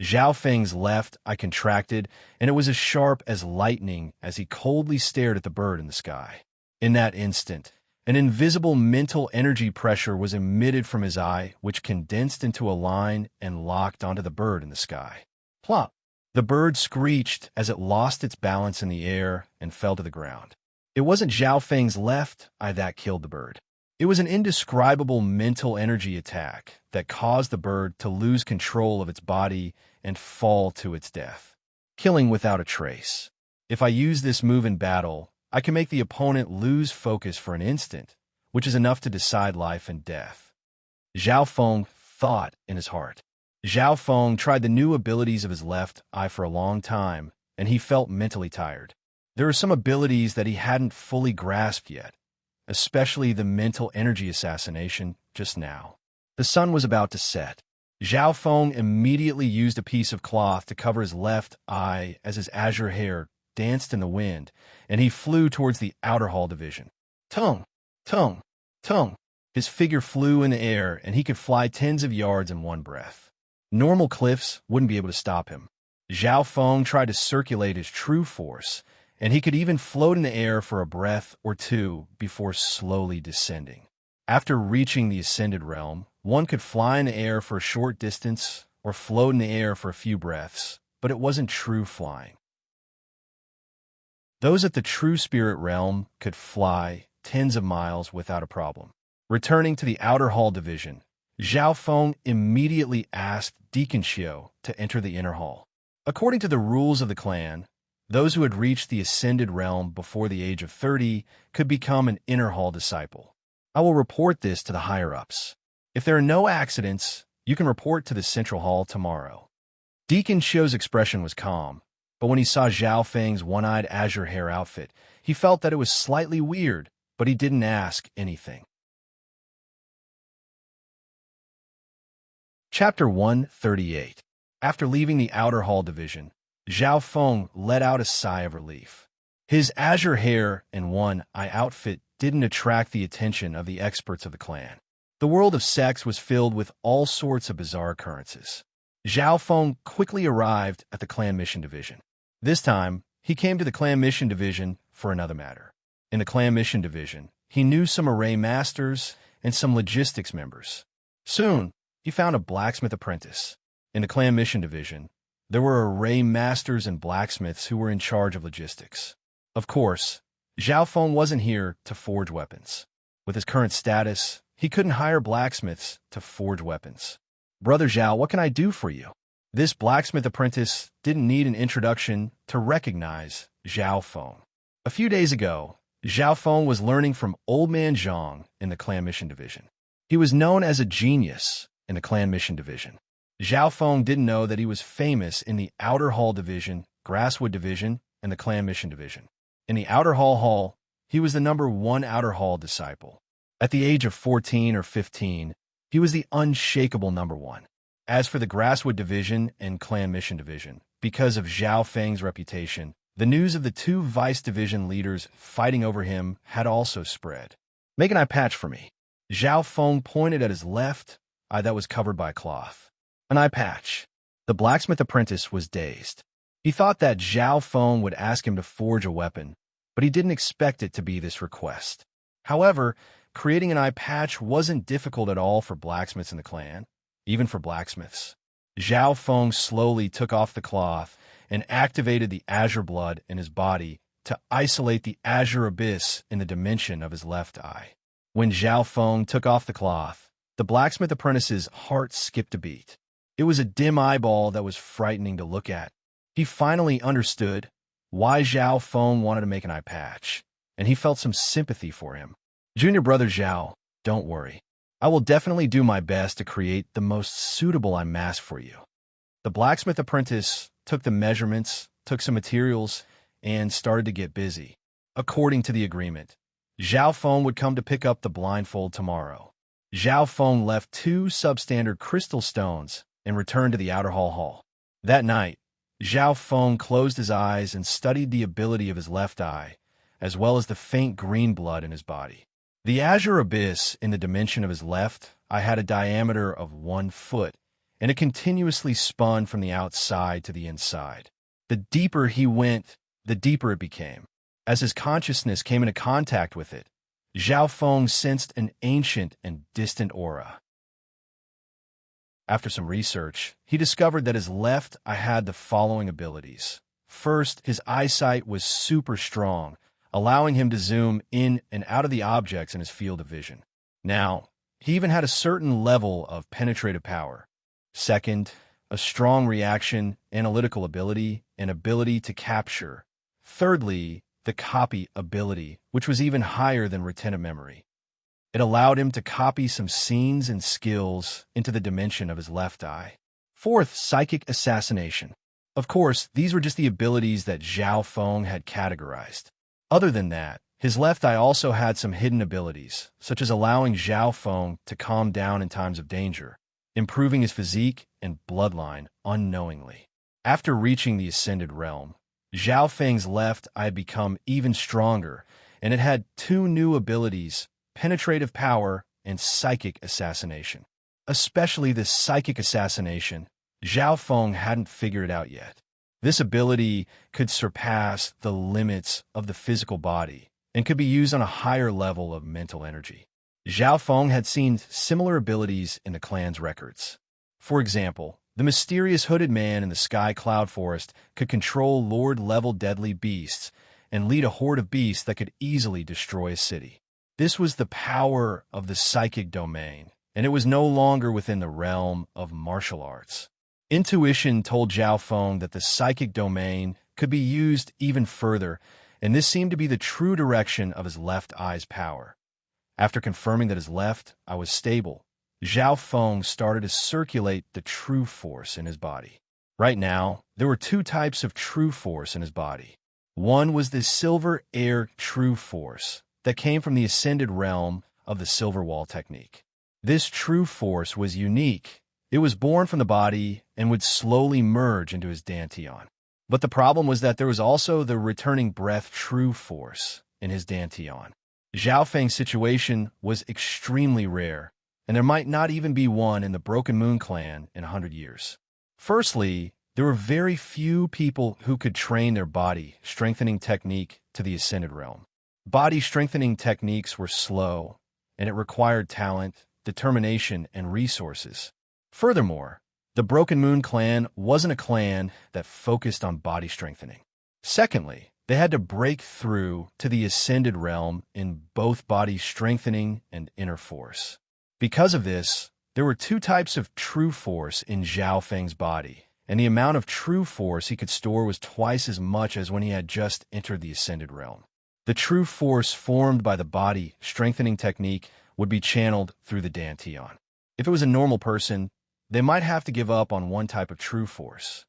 Zhao Feng's left eye contracted, and it was as sharp as lightning as he coldly stared at the bird in the sky. In that instant, an invisible mental energy pressure was emitted from his eye, which condensed into a line and locked onto the bird in the sky. Plop! The bird screeched as it lost its balance in the air and fell to the ground. It wasn't Zhao Feng's left eye that killed the bird. It was an indescribable mental energy attack that caused the bird to lose control of its body and fall to its death, killing without a trace. If I use this move in battle, I can make the opponent lose focus for an instant, which is enough to decide life and death. Zhao Feng thought in his heart. Zhao Feng tried the new abilities of his left eye for a long time, and he felt mentally tired. There were some abilities that he hadn't fully grasped yet, especially the mental energy assassination just now. The sun was about to set. Zhao Feng immediately used a piece of cloth to cover his left eye as his azure hair danced in the wind, and he flew towards the outer hall division. Tung, tung, tung. His figure flew in the air, and he could fly tens of yards in one breath. Normal cliffs wouldn't be able to stop him. Zhao Feng tried to circulate his true force, and he could even float in the air for a breath or two before slowly descending. After reaching the ascended realm, one could fly in the air for a short distance or float in the air for a few breaths, but it wasn't true flying. Those at the true spirit realm could fly tens of miles without a problem. Returning to the outer hall division, Zhao Feng immediately asked Deacon Xiu to enter the inner hall. According to the rules of the clan, those who had reached the ascended realm before the age of 30 could become an inner hall disciple. I will report this to the higher-ups. If there are no accidents, you can report to the central hall tomorrow. Deacon Xiu's expression was calm, but when he saw Zhao Feng's one-eyed azure hair outfit, he felt that it was slightly weird, but he didn't ask anything. Chapter 138. After leaving the outer hall division, Zhao Feng let out a sigh of relief. His azure hair and one-eye outfit didn't attract the attention of the experts of the clan. The world of sex was filled with all sorts of bizarre occurrences. Zhao Feng quickly arrived at the clan mission division. This time, he came to the clan mission division for another matter. In the clan mission division, he knew some array masters and some logistics members. Soon, he found a blacksmith apprentice. In the clan mission division, there were array masters and blacksmiths who were in charge of logistics. Of course, Zhao Feng wasn't here to forge weapons. With his current status, he couldn't hire blacksmiths to forge weapons. "Brother Zhao, what can I do for you?" This blacksmith apprentice didn't need an introduction to recognize Zhao Feng. A few days ago, Zhao Feng was learning from Old Man Zhang in the clan mission division. He was known as a genius in the clan mission division. Zhao Feng didn't know that he was famous in the Outer Hall division, Grasswood division, and the clan mission division. In the Outer Hall, he was the #1 Outer Hall disciple. At the age of 14 or 15, he was the unshakable #1. As for the Grasswood division and clan mission division, because of Zhao Feng's reputation, the news of the two vice division leaders fighting over him had also spread. "Make an eye patch for me." Zhao Feng pointed at his left eye that was covered by a cloth. An eye patch. The blacksmith apprentice was dazed. He thought that Zhao Feng would ask him to forge a weapon, but he didn't expect it to be this request. However, creating an eye patch wasn't difficult at all for blacksmiths in the clan, even for blacksmiths. Zhao Feng slowly took off the cloth and activated the azure blood in his body to isolate the azure abyss in the dimension of his left eye. When Zhao Feng took off the cloth, the blacksmith apprentice's heart skipped a beat. It was a dim eyeball that was frightening to look at. He finally understood why Zhao Feng wanted to make an eye patch, and he felt some sympathy for him. "Junior brother Zhao, don't worry. I will definitely do my best to create the most suitable eye mask for you." The blacksmith apprentice took the measurements, took some materials, and started to get busy. According to the agreement, Zhao Feng would come to pick up the blindfold tomorrow. Zhao Feng left 2 substandard crystal stones and returned to the Outer Hall. That night, Zhao Feng closed his eyes and studied the ability of his left eye, as well as the faint green blood in his body. The azure abyss in the dimension of his left eye had a diameter of 1 foot, and it continuously spun from the outside to the inside. The deeper he went, the deeper it became. As his consciousness came into contact with it, Zhao Feng sensed an ancient and distant aura. After some research, he discovered that his left eye had the following abilities. First, his eyesight was super strong, allowing him to zoom in and out of the objects in his field of vision. Now, he even had a certain level of penetrative power. Second, a strong reaction, analytical ability, and ability to capture. Thirdly, the copy ability, which was even higher than retentive memory. It allowed him to copy some scenes and skills into the dimension of his left eye. Fourth, psychic assassination. Of course, these were just the abilities that Zhao Feng had categorized. Other than that, his left eye also had some hidden abilities, such as allowing Zhao Feng to calm down in times of danger, improving his physique and bloodline unknowingly. After reaching the Ascended Realm, Zhao Feng's left eye had become even stronger, and it had 2 new abilities, penetrative power and psychic assassination. Especially the psychic assassination, Zhao Feng hadn't figured it out yet. This ability could surpass the limits of the physical body and could be used on a higher level of mental energy. Zhao Feng had seen similar abilities in the clan's records. For example, the mysterious hooded man in the sky cloud forest could control lord-level deadly beasts and lead a horde of beasts that could easily destroy a city. This was the power of the psychic domain, and it was no longer within the realm of martial arts. Intuition told Zhao Feng that the psychic domain could be used even further, and this seemed to be the true direction of his left eye's power. After confirming that his left eye was stable, Zhao Feng started to circulate the true force in his body. Right now, there were two types of true force in his body. One was the silver air true force that came from the ascended realm of the silver wall technique. This true force was unique. It was born from the body and would slowly merge into his dantian. But the problem was that there was also the returning breath true force in his dantian. Zhao Feng's situation was extremely rare, and there might not even be one in the Broken Moon clan in 100 years. Firstly, there were very few people who could train their body strengthening technique to the ascended realm. Body strengthening techniques were slow, and it required talent, determination, and resources. Furthermore, the Broken Moon clan wasn't a clan that focused on body strengthening. Secondly, they had to break through to the ascended realm in both body strengthening and inner force. Because of this, there were two types of true force in Zhao Feng's body, and the amount of true force he could store was twice as much as when he had just entered the ascended realm. The true force formed by the body strengthening technique would be channeled through the dantian. If it was a normal person, they might have to give up on one type of true force.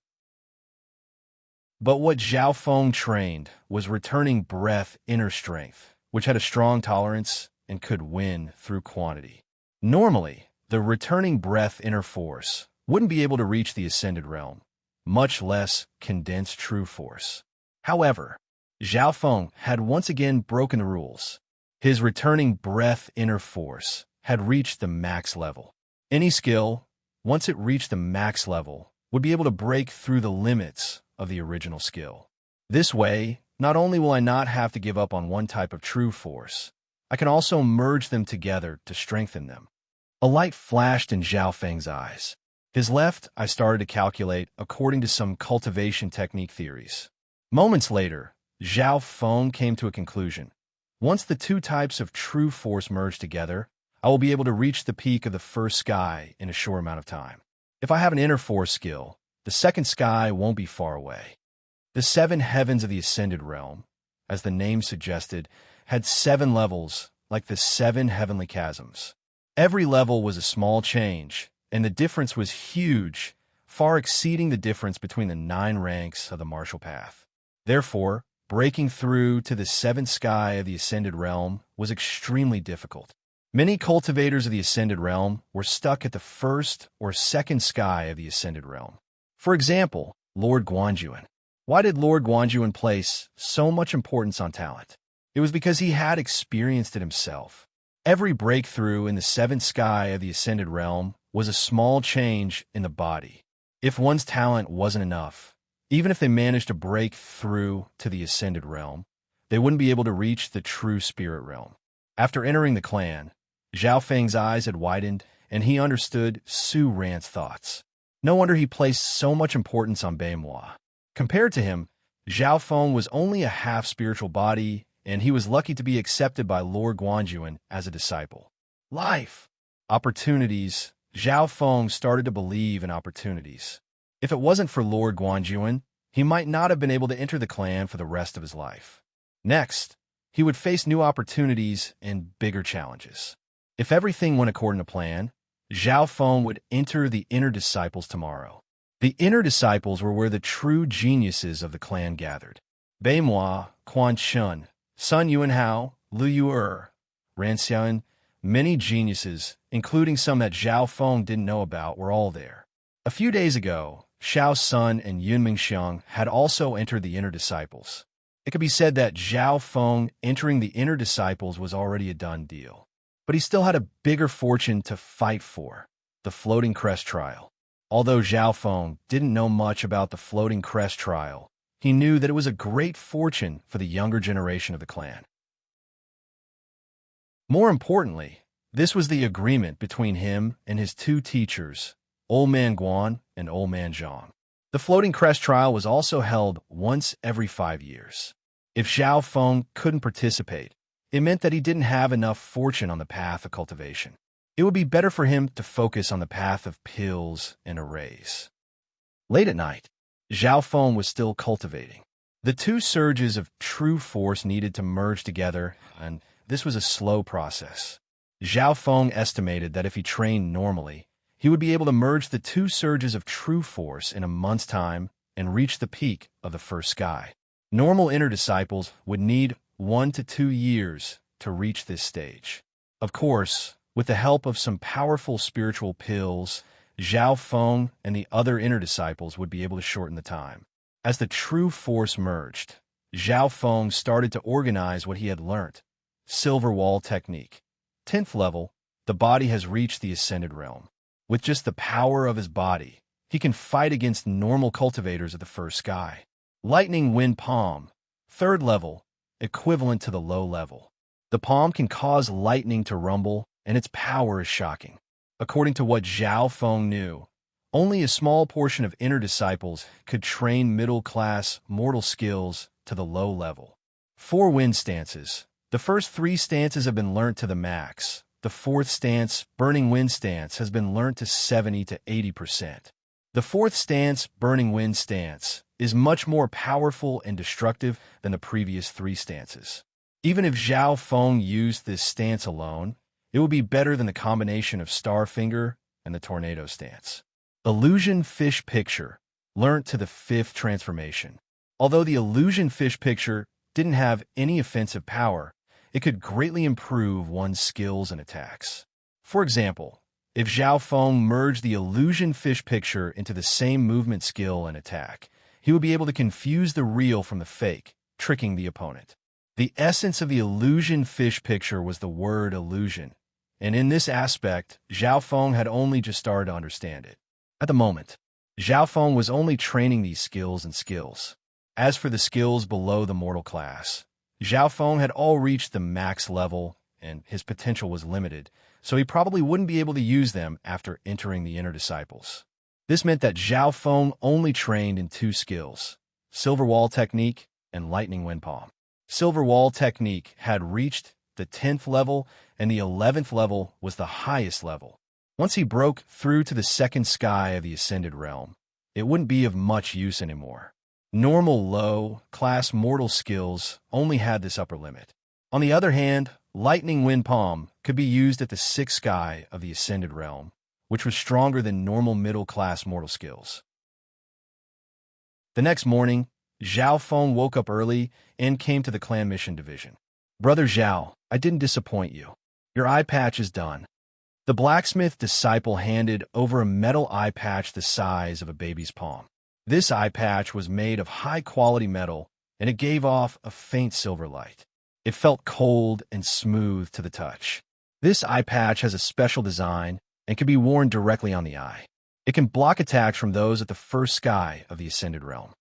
But what Zhao Feng trained was returning breath inner strength, which had a strong tolerance and could win through quantity. Normally, the returning breath inner force wouldn't be able to reach the ascended realm, much less condensed true force. However, Zhao Feng had once again broken the rules. His returning breath inner force had reached the max level. Any skill, once it reached the max level, would be able to break through the limits of the original skill. This way, not only will I not have to give up on one type of true force, I can also merge them together to strengthen them. A light flashed in Zhao Feng's eyes. His left eye started to calculate according to some cultivation technique theories. Moments later, Zhao Feng came to a conclusion. Once the two types of true force merge together, I will be able to reach the peak of the first sky in a short amount of time. If I have an inner force skill, the second sky won't be far away. The seven heavens of the ascended realm, as the name suggested, had 7 levels, like the 7 heavenly chasms. Every level was a small change, and the difference was huge, far exceeding the difference between the 9 ranks of the martial path. Therefore, breaking through to the 7th sky of the ascended realm was extremely difficult. Many cultivators of the ascended realm were stuck at the 1st or 2nd sky of the ascended realm. For example, Lord Guanjuan. Why did Lord Guanjuan place so much importance on talent? It was because he had experienced it himself. Every breakthrough in the 7th sky of the ascended realm was a small change in the body. If one's talent wasn't enough, even if they managed to break through to the ascended realm, they wouldn't be able to reach the true spirit realm. After entering the clan, Zhao Feng's eyes had widened, and he understood Su Ran's thoughts. No wonder he placed so much importance on Beimois. Compared to him, Zhao Feng was only a half-spiritual body, and he was lucky to be accepted by Lord Guanjuan as a disciple. Life. Opportunities. Zhao Feng started to believe in opportunities. If it wasn't for Lord Guanjuan, he might not have been able to enter the clan for the rest of his life. Next, he would face new opportunities and bigger challenges. If everything went according to plan, Zhao Feng would enter the inner disciples tomorrow. The inner disciples were where the true geniuses of the clan gathered. Beimois, Quan Chun, Sun Yuanhao, Lu Yu'er, Ran Xian, many geniuses, including some that Zhao Feng didn't know about, were all there. A few days ago, Xiao Sun and Yunming Xiang had also entered the inner disciples. It could be said that Zhao Feng entering the inner disciples was already a done deal. But he still had a bigger fortune to fight for, the Floating Crest trial. Although Zhao Feng didn't know much about the floating crest trial, he knew that it was a great fortune for the younger generation of the clan. More importantly, this was the agreement between him and his two teachers, Old Man Guan and Old Man Zhang. The floating crest trial was also held once every 5 years. If Zhao Feng couldn't participate, it meant that he didn't have enough fortune on the path of cultivation. It would be better for him to focus on the path of pills and arrays. Late at night, Zhao Feng was still cultivating. The two surges of true force needed to merge together, and this was a slow process. Zhao Feng estimated that if he trained normally, he would be able to merge the two surges of true force in a month's time and reach the peak of the first sky. Normal inner disciples would need 1 to 2 years to reach this stage. Of course, with the help of some powerful spiritual pills, Zhao Feng and the other inner disciples would be able to shorten the time. As the true force merged, Zhao Feng started to organize what he had learnt. Silver wall technique. 10th level, the body has reached the ascended realm. With just the power of his body, he can fight against normal cultivators of the first sky. Lightning wind palm. 3rd level, equivalent to the low level. The palm can cause lightning to rumble, and its power is shocking. According to what Zhao Feng knew, only a small portion of inner disciples could train middle-class mortal skills to the low level. 4 wind stances. The first 3 stances have been learnt to the max. The 4th stance, Burning Wind stance, has been learnt to 70 to 80%. The 4th stance, Burning Wind stance, is much more powerful and destructive than the previous 3 stances. Even if Zhao Feng used this stance alone, it would be better than the combination of Starfinger and the Tornado stance. Illusion Fish Picture, learnt to the 5th transformation. Although the Illusion Fish Picture didn't have any offensive power, it could greatly improve one's skills and attacks. For example, if Zhao Feng merged the Illusion Fish Picture into the same movement skill and attack, he would be able to confuse the real from the fake, tricking the opponent. The essence of the Illusion Fish Picture was the word illusion, and in this aspect, Zhao Feng had only just started to understand it. At the moment, Zhao Feng was only training these skills and skills. As for the skills below the mortal class, Zhao Feng had all reached the max level, and his potential was limited, so he probably wouldn't be able to use them after entering the inner disciples. This meant that Zhao Feng only trained in 2 skills, Silver Wall Technique and Lightning Wind Palm. Silver Wall Technique had reached the 10th level, and the 11th level was the highest level. Once he broke through to the 2nd sky of the Ascended Realm, it wouldn't be of much use anymore. Normal low-class mortal skills only had this upper limit. On the other hand, Lightning Wind Palm could be used at the 6th sky of the Ascended Realm, which was stronger than normal middle-class mortal skills. The next morning, Zhao Feng woke up early and came to the clan mission division. "Brother Zhao, I didn't disappoint you. Your eye patch is done." The blacksmith disciple handed over a metal eye patch the size of a baby's palm. This eye patch was made of high-quality metal, and it gave off a faint silver light. It felt cold and smooth to the touch. This eye patch has a special design and can be worn directly on the eye. It can block attacks from those at the first sky of the Ascended Realm.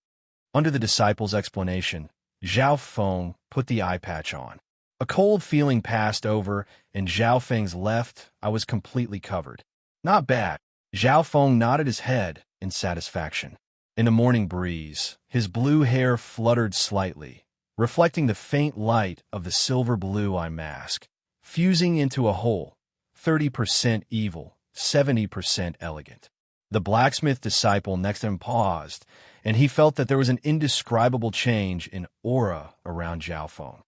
Under the disciple's explanation, Zhao Feng put the eye patch on. A cold feeling passed over, and Zhao Feng's left eye was completely covered. "Not bad." Zhao Feng nodded his head in satisfaction. In the morning breeze, his blue hair fluttered slightly, reflecting the faint light of the silver blue eye mask, fusing into a whole, 30% evil, 70% elegant. The blacksmith disciple next to him paused, and he felt that there was an indescribable change in aura around Zhao Feng.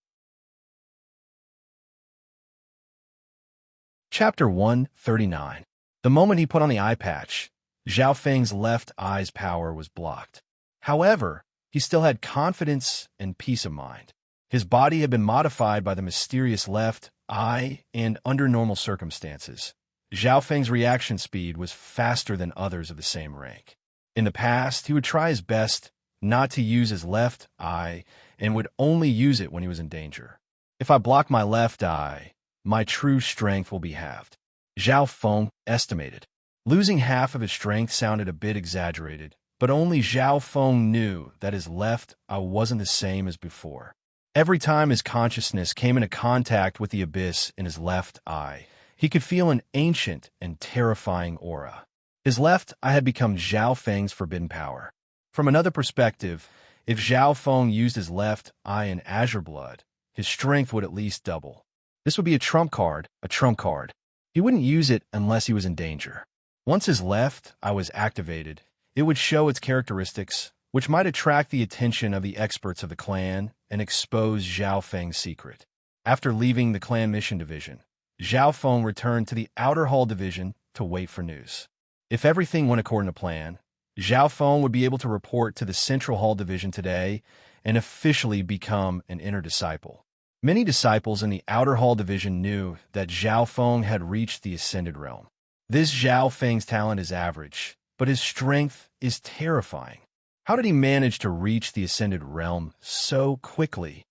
Chapter 139. The moment he put on the eye patch, Zhao Feng's left eye's power was blocked. However, he still had confidence and peace of mind. His body had been modified by the mysterious left eye, and under normal circumstances, Zhao Feng's reaction speed was faster than others of the same rank. In the past, he would try his best not to use his left eye and would only use it when he was in danger. "If I block my left eye, my true strength will be halved," Zhao Feng estimated. Losing half of his strength sounded a bit exaggerated, but only Zhao Feng knew that his left eye wasn't the same as before. Every time his consciousness came into contact with the abyss in his left eye, he could feel an ancient and terrifying aura. His left eye had become Zhao Feng's forbidden power. From another perspective, if Zhao Feng used his left eye in azure blood, his strength would at least double. This would be a trump card, a trump card. He wouldn't use it unless he was in danger. Once his left eye was activated, it would show its characteristics, which might attract the attention of the experts of the clan and expose Zhao Feng's secret. After leaving the clan mission division, Zhao Feng returned to the outer hall division to wait for news. If everything went according to plan, Zhao Feng would be able to report to the central hall division today and officially become an inner disciple. Many disciples in the outer hall division knew that Zhao Feng had reached the ascended realm. This Zhao Feng's talent is average, but his strength is terrifying. How did he manage to reach the ascended realm so quickly?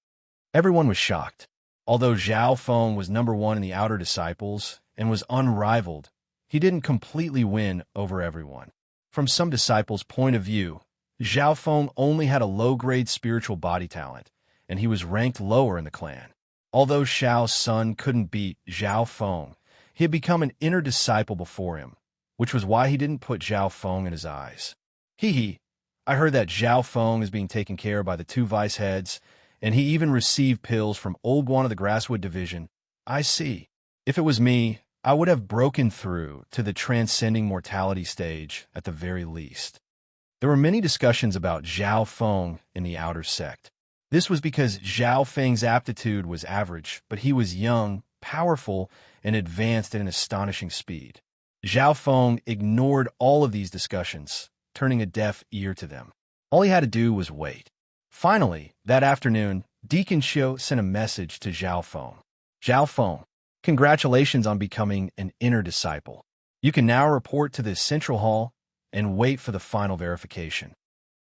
Everyone was shocked. Although Zhao Feng was number one in the outer disciples and was unrivaled, he didn't completely win over everyone. From some disciples' point of view, Zhao Feng only had a low-grade spiritual body talent, and he was ranked lower in the clan. Although Xiao's son couldn't beat Zhao Feng, he had become an inner disciple before him, which was why he didn't put Zhao Feng in his eyes. Hee, I heard that Zhao Feng is being taken care of by the two vice heads, and he even received pills from Old Guan of the Grasswood Division. I see. If it was me, I would have broken through to the transcending mortality stage at the very least. There were many discussions about Zhao Feng in the outer sect. This was because Zhao Feng's aptitude was average, but he was young, powerful, and advanced at an astonishing speed. Zhao Feng ignored all of these discussions, turning a deaf ear to them. All he had to do was wait. Finally, that afternoon, Deacon Xiu sent a message to Zhao Feng. Zhao Feng, congratulations on becoming an inner disciple. You can now report to the central hall and wait for the final verification.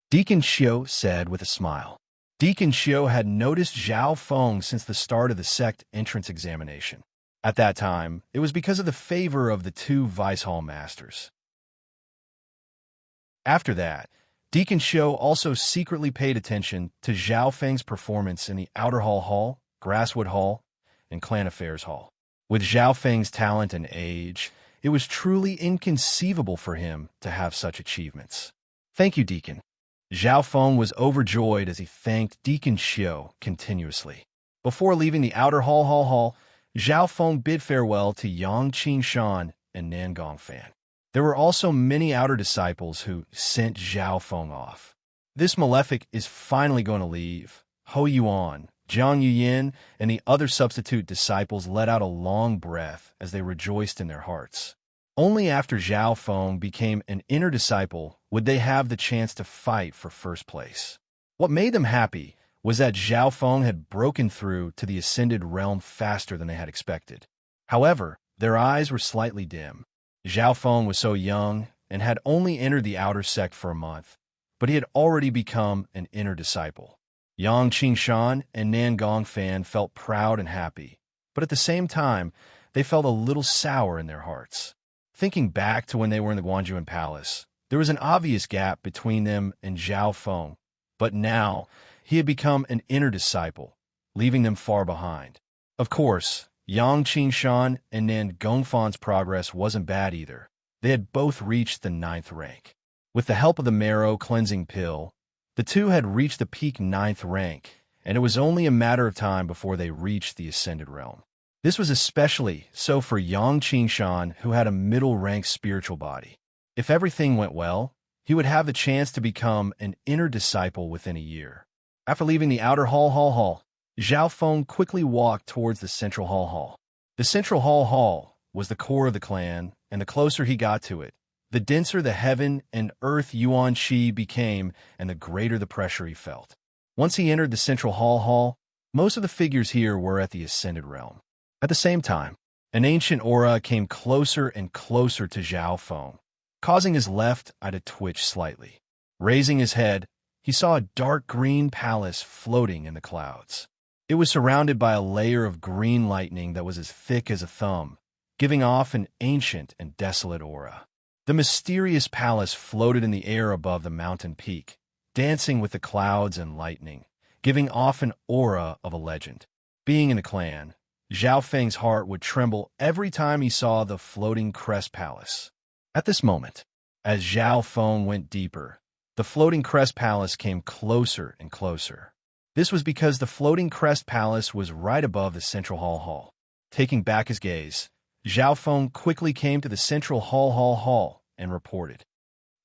Deacon Xiu said with a smile. Deacon Xiu had noticed Zhao Feng since the start of the sect entrance examination. At that time, it was because of the favor of the two vice hall masters. After that, Deacon Xiu also secretly paid attention to Zhao Feng's performance in the Outer Hall, Grasswood Hall, and Clan Affairs Hall. With Zhao Feng's talent and age, it was truly inconceivable for him to have such achievements. Thank you, Deacon. Zhao Feng was overjoyed as he thanked Deacon Xiu continuously. Before leaving the Outer Hall, Zhao Feng bid farewell to Yang Qingshan and Nan Gongfan. There were also many outer disciples who sent Zhao Feng off. This malefic is finally going to leave. Ho Yuan, Zhang Yuyin, and the other substitute disciples let out a long breath as they rejoiced in their hearts. Only after Zhao Feng became an inner disciple would they have the chance to fight for first place. What made them happy was that Zhao Feng had broken through to the ascended realm faster than they had expected. However, their eyes were slightly dim. Zhao Feng was so young and had only entered the outer sect for a month, but he had already become an inner disciple. Yang Qingshan and Nan Gongfan felt proud and happy, but at the same time, they felt a little sour in their hearts. Thinking back to when they were in the Guanjuan Palace, there was an obvious gap between them and Zhao Feng, but now he had become an inner disciple, leaving them far behind. Of course, Yang Qingshan and Nan Gongfan's progress wasn't bad either. They had both reached the 9th rank. With the help of the marrow cleansing pill, the two had reached the peak 9th rank, and it was only a matter of time before they reached the ascended realm. This was especially so for Yang Qingshan, who had a middle-rank spiritual body. If everything went well, he would have the chance to become an inner disciple within a year. After leaving the outer hall, Zhao Feng quickly walked towards the central hall. The central hall was the core of the clan, and the closer he got to it, the denser the heaven and earth Yuan Qi became, and the greater the pressure he felt. Once he entered the central hall, most of the figures here were at the ascended realm. At the same time, an ancient aura came closer and closer to Zhao Feng, causing his left eye to twitch slightly. Raising his head, he saw a dark green palace floating in the clouds. It was surrounded by a layer of green lightning that was as thick as a thumb, giving off an ancient and desolate aura. The mysterious palace floated in the air above the mountain peak, dancing with the clouds and lightning, giving off an aura of a legend. Being in the clan, Zhao Feng's heart would tremble every time he saw the floating crest palace. At this moment, as Zhao Feng went deeper, the floating crest palace came closer and closer. This was because the floating crest palace was right above the central hall. Taking back his gaze, Zhao Feng quickly came to the central hall and reported,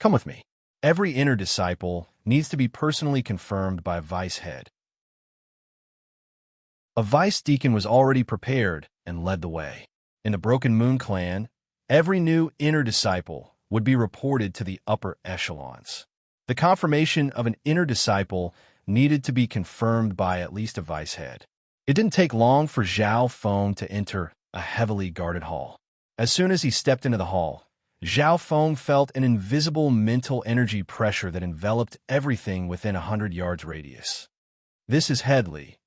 "Come with me. Every inner disciple needs to be personally confirmed by a vice head." A vice deacon was already prepared and led the way. In the Broken Moon clan, every new inner disciple would be reported to the upper echelons. The confirmation of an inner disciple needed to be confirmed by at least a vice head. It didn't take long for Zhao Feng to enter a heavily guarded hall. As soon as he stepped into the hall, Zhao Feng felt an invisible mental energy pressure that enveloped everything within 100 yards radius. "This is Headley,"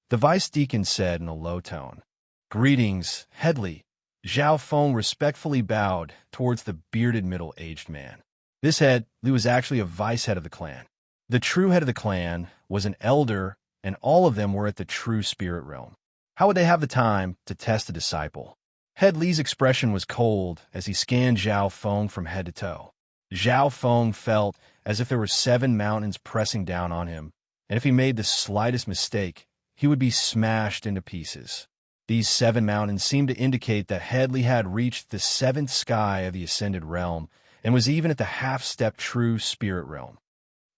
the vice deacon said in a low tone. "Greetings, Headley." Zhao Feng respectfully bowed towards the bearded middle-aged man. This Headley was actually a vice head of the clan. The true head of the clan was an elder, and all of them were at the true spirit realm. How would they have the time to test a disciple? Headley's expression was cold as he scanned Zhao Feng from head to toe. Zhao Feng felt as if there were 7 mountains pressing down on him, and if he made the slightest mistake, he would be smashed into pieces. These 7 mountains seemed to indicate that Headley had reached the 7th sky of the Ascended Realm and was even at the half-step true spirit realm.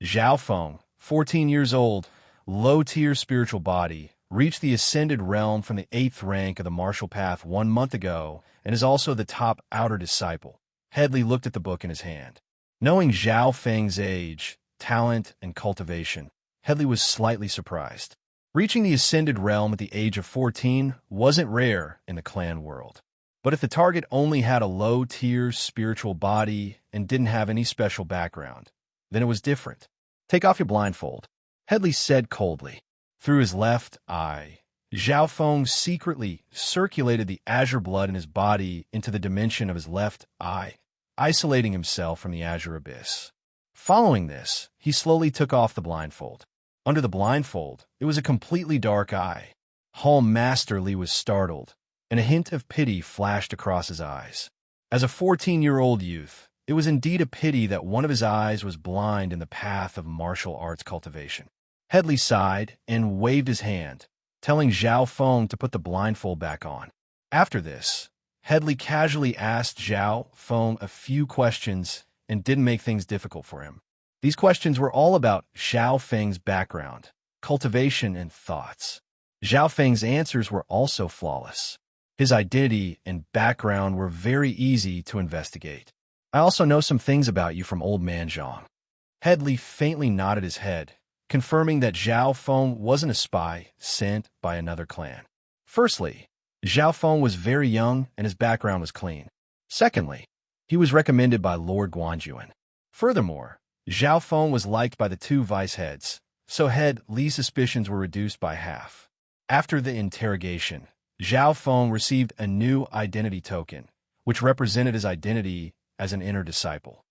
Zhao Feng, 14 years old, low-tier spiritual body, reached the Ascended Realm from the 8th rank of the Martial Path 1 month ago and is also the top outer disciple. Headley looked at the book in his hand. Knowing Zhao Feng's age, talent, and cultivation, Headley was slightly surprised. Reaching the Ascended Realm at the age of 14 wasn't rare in the clan world. But if the target only had a low-tier spiritual body and didn't have any special background, then it was different. "Take off your blindfold," Headley said coldly. Through his left eye, Zhao Feng secretly circulated the azure blood in his body into the dimension of his left eye, isolating himself from the azure abyss. Following this, he slowly took off the blindfold. Under the blindfold, it was a completely dark eye. Hall Master Li was startled, and a hint of pity flashed across his eyes. As a 14-year-old youth, it was indeed a pity that one of his eyes was blind in the path of martial arts cultivation. Headley sighed and waved his hand, telling Zhao Feng to put the blindfold back on. After this, Headley casually asked Zhao Feng a few questions and didn't make things difficult for him. These questions were all about Zhao Feng's background, cultivation, and thoughts. Zhao Feng's answers were also flawless. His identity and background were very easy to investigate. "I also know some things about you from Old Man Zhang." Headley faintly nodded his head, confirming that Zhao Feng wasn't a spy sent by another clan. Firstly, Zhao Feng was very young and his background was clean. Secondly, he was recommended by Lord Guanjuan. Furthermore, Zhao Feng was liked by the 2 vice heads, so Headley's suspicions were reduced by half. After the interrogation, Zhao Feng received a new identity token, which represented his identity as an inner disciple.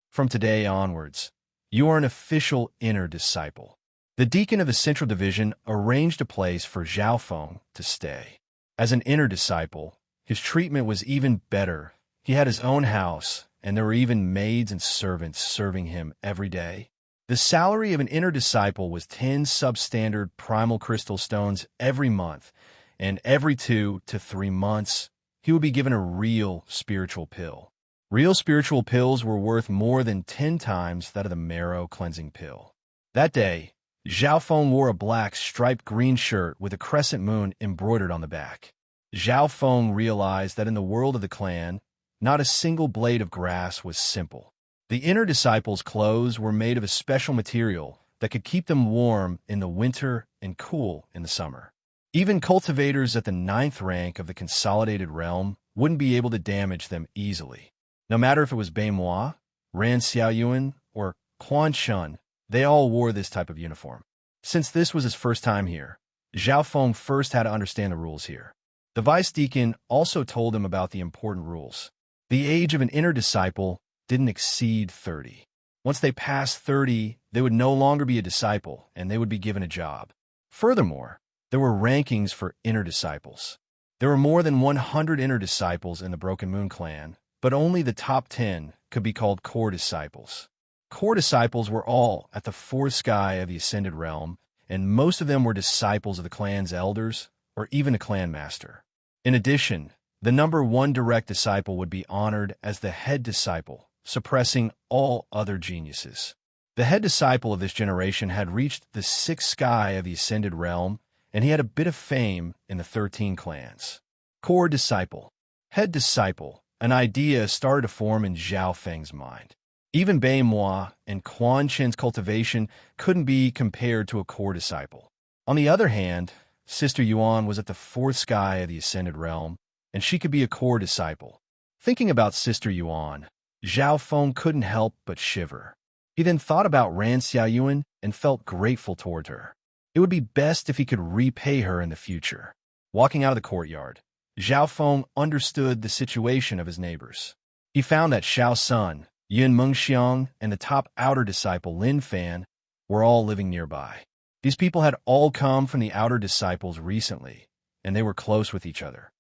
From today onwards, you are an official inner disciple. The deacon of the Central Division arranged a place for Zhao Feng to stay. As an inner disciple, his treatment was even better. He had his own house, and there were even maids and servants serving him every day. The salary of an inner disciple was 10 substandard primal crystal stones every month, and every 2 to 3 months, he would be given a real spiritual pill. Real spiritual pills were worth more than 10 times that of the marrow cleansing pill. That day, Zhao Feng wore a black striped green shirt with a crescent moon embroidered on the back. Zhao Feng realized that in the world of the clan, not a single blade of grass was simple. The inner disciples' clothes were made of a special material that could keep them warm in the winter and cool in the summer. Even cultivators at the 9th rank of the Consolidated Realm wouldn't be able to damage them easily. No matter if it was Beimoi, Ran Xiaoyuan, or Quan Shun, they all wore this type of uniform. Since this was his first time here, Zhao Feng first had to understand the rules here. The vice deacon also told him about the important rules. The age of an inner disciple didn't exceed 30. Once they passed 30, they would no longer be a disciple, and they would be given a job. Furthermore, there were rankings for inner disciples. There were more than 100 inner disciples in the Broken Moon clan, but only the top 10 could be called core disciples. Core disciples were all at the fourth sky of the Ascended Realm, and most of them were disciples of the clan's elders, or even a clan master. In addition, the number 1 direct disciple would be honored as the head disciple, suppressing all other geniuses. The head disciple of this generation had reached the 6th sky of the Ascended Realm, and he had a bit of fame in the 13 clans. Core disciple. Head disciple. An idea started to form in Zhao Feng's mind. Even Bei Moi and Quan Chen's cultivation couldn't be compared to a core disciple. On the other hand, Sister Yuan was at the 4th sky of the Ascended Realm, and she could be a core disciple. Thinking about Sister Yuan, Zhao Feng couldn't help but shiver. He then thought about Ran Xiaoyuan and felt grateful toward her. It would be best if he could repay her in the future. Walking out of the courtyard, Zhao Feng understood the situation of his neighbors. He found that Xiao Sun, Yun Mengxiang, and the top outer disciple Lin Fan were all living nearby. These people had all come from the outer disciples recently, and they were close with each other.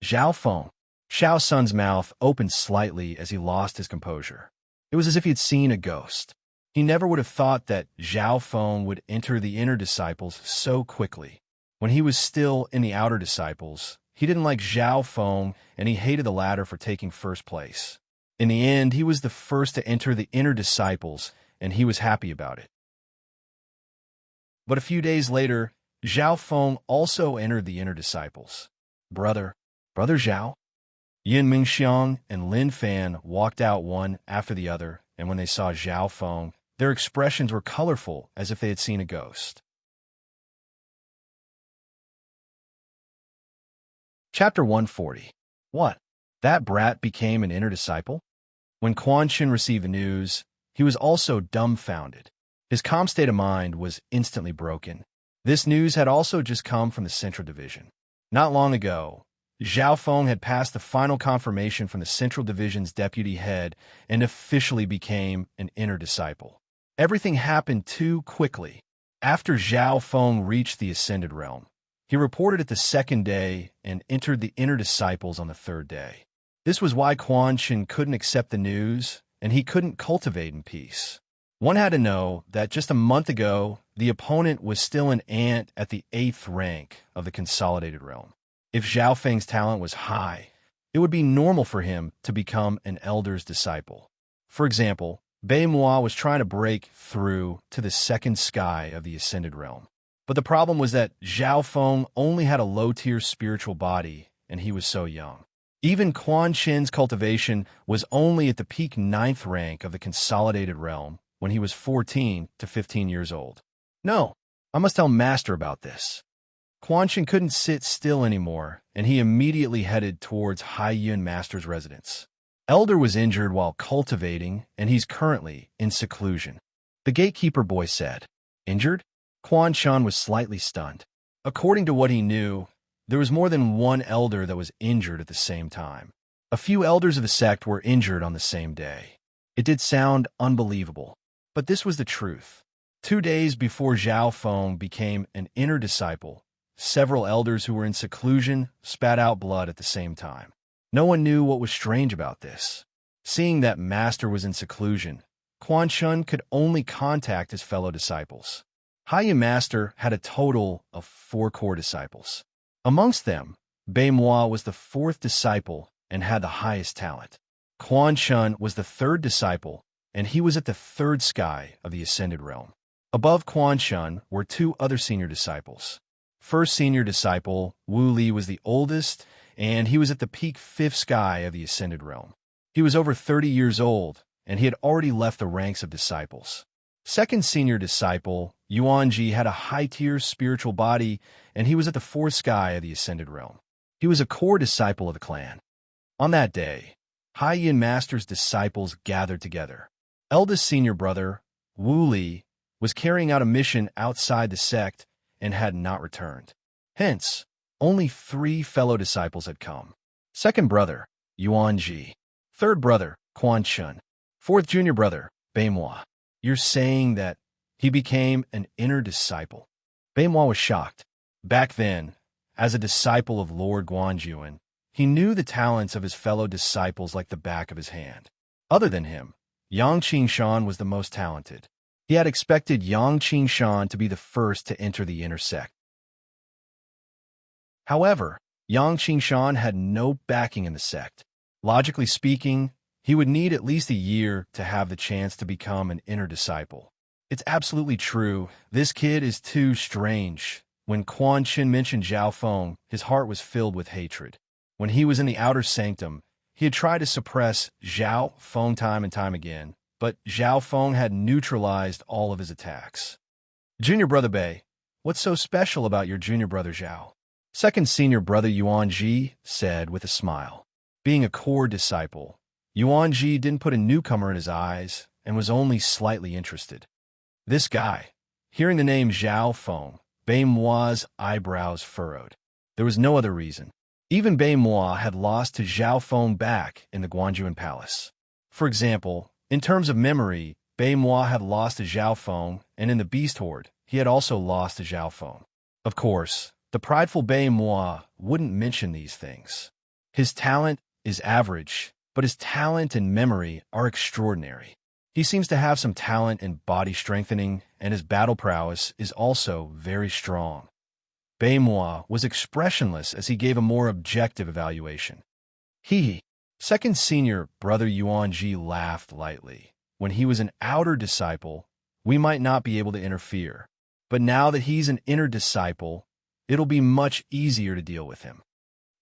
Zhao Feng. Xiao Sun's mouth opened slightly as he lost his composure. It was as if he had seen a ghost. He never would have thought that Zhao Feng would enter the inner disciples so quickly. When he was still in the outer disciples, he didn't like Zhao Feng, and he hated the latter for taking first place. In the end, he was the first to enter the inner disciples, and he was happy about it. But a few days later, Zhao Feng also entered the inner disciples. Brother Zhao? Yin Mingxiang and Lin Fan walked out one after the other, and when they saw Zhao Feng, their expressions were colorful as if they had seen a ghost. Chapter 140. What? That brat became an inner disciple? When Quan Chen received the news, he was also dumbfounded. His calm state of mind was instantly broken. This news had also just come from the Central Division. Not long ago, Zhao Feng had passed the final confirmation from the Central Division's deputy head and officially became an inner disciple. Everything happened too quickly. After Zhao Feng reached the Ascended Realm, he reported it the 2nd day and entered the inner disciples on the 3rd day. This was why Quan Chen couldn't accept the news, and he couldn't cultivate in peace. One had to know that just a month ago, the opponent was still an ant at the 8th rank of the Consolidated Realm. If Zhao Feng's talent was high, it would be normal for him to become an elder's disciple. For example, Bei Moi was trying to break through to the 2nd sky of the Ascended Realm. But the problem was that Zhao Feng only had a low-tier spiritual body, and he was so young. Even Quan Chen's cultivation was only at the peak 9th rank of the Consolidated Realm when he was 14 to 15 years old. No, I must tell Master about this. Quan Chen couldn't sit still anymore, and he immediately headed towards Hai Yun Master's residence. Elder was injured while cultivating, and he's currently in seclusion. The gatekeeper boy said. Injured? Quan Chen was slightly stunned. According to what he knew, there was more than one elder that was injured at the same time. A few elders of the sect were injured on the same day. It did sound unbelievable, but this was the truth. 2 days before Zhao Feng became an inner disciple, several elders who were in seclusion spat out blood at the same time. No one knew what was strange about this. Seeing that Master was in seclusion, Quan Chen could only contact his fellow disciples. Hai Yun Master had a total of 4 core disciples. Amongst them, Bei Moi was the 4th disciple and had the highest talent. Quan Chen was the 3rd disciple, and he was at the 3rd sky of the Ascended Realm. Above Quan Chen were 2 other senior disciples. First senior disciple, Wu Li, was the oldest, and he was at the peak 5th sky of the Ascended Realm. He was over 30 years old, and he had already left the ranks of disciples. Second senior disciple, Yuanji, had a high-tier spiritual body, and he was at the 4th sky of the Ascended Realm. He was a core disciple of the clan. On that day, Hai Yun Master's disciples gathered together. Eldest senior brother, Wu Li, was carrying out a mission outside the sect and had not returned. Hence, only 3 fellow disciples had come. Second brother, Yuanji. Third brother, Quan Chun. Fourth junior brother, Baimwa. You're saying that he became an inner disciple? Baimwa was shocked. Back then, as a disciple of Lord Guanjuan, he knew the talents of his fellow disciples like the back of his hand. Other than him, Yang Qingshan was the most talented. He had expected Yang Qingshan to be the first to enter the inner sect. However, Yang Qingshan had no backing in the sect. Logically speaking, he would need at least a year to have the chance to become an inner disciple. It's absolutely true. This kid is too strange. When Quan Chin mentioned Zhao Feng, his heart was filled with hatred. When he was in the outer sanctum, he had tried to suppress Zhao Feng time and time again, but Zhao Feng had neutralized all of his attacks. Junior brother Bei, what's so special about your junior brother Zhao? Second senior brother Yuan Ji said with a smile. Being a core disciple, Yuan Ji didn't put a newcomer in his eyes and was only slightly interested. This guy. Hearing the name Zhao Feng, Baimwa's eyebrows furrowed. There was no other reason. Even Baimwa had lost to Zhao Feng back in the Guanjuan Palace. For example, in terms of memory, Baimwa had lost to Zhao Feng, and in the Beast Horde, he had also lost to Zhao Feng. Of course, the prideful Baimwa wouldn't mention these things. His talent is average, but his talent and memory are extraordinary. He seems to have some talent in body strengthening, and his battle prowess is also very strong. Baimwa was expressionless as he gave a more objective evaluation. Second senior brother Yuan Ji laughed lightly. When he was an outer disciple, we might not be able to interfere. But now that he's an inner disciple, it'll be much easier to deal with him.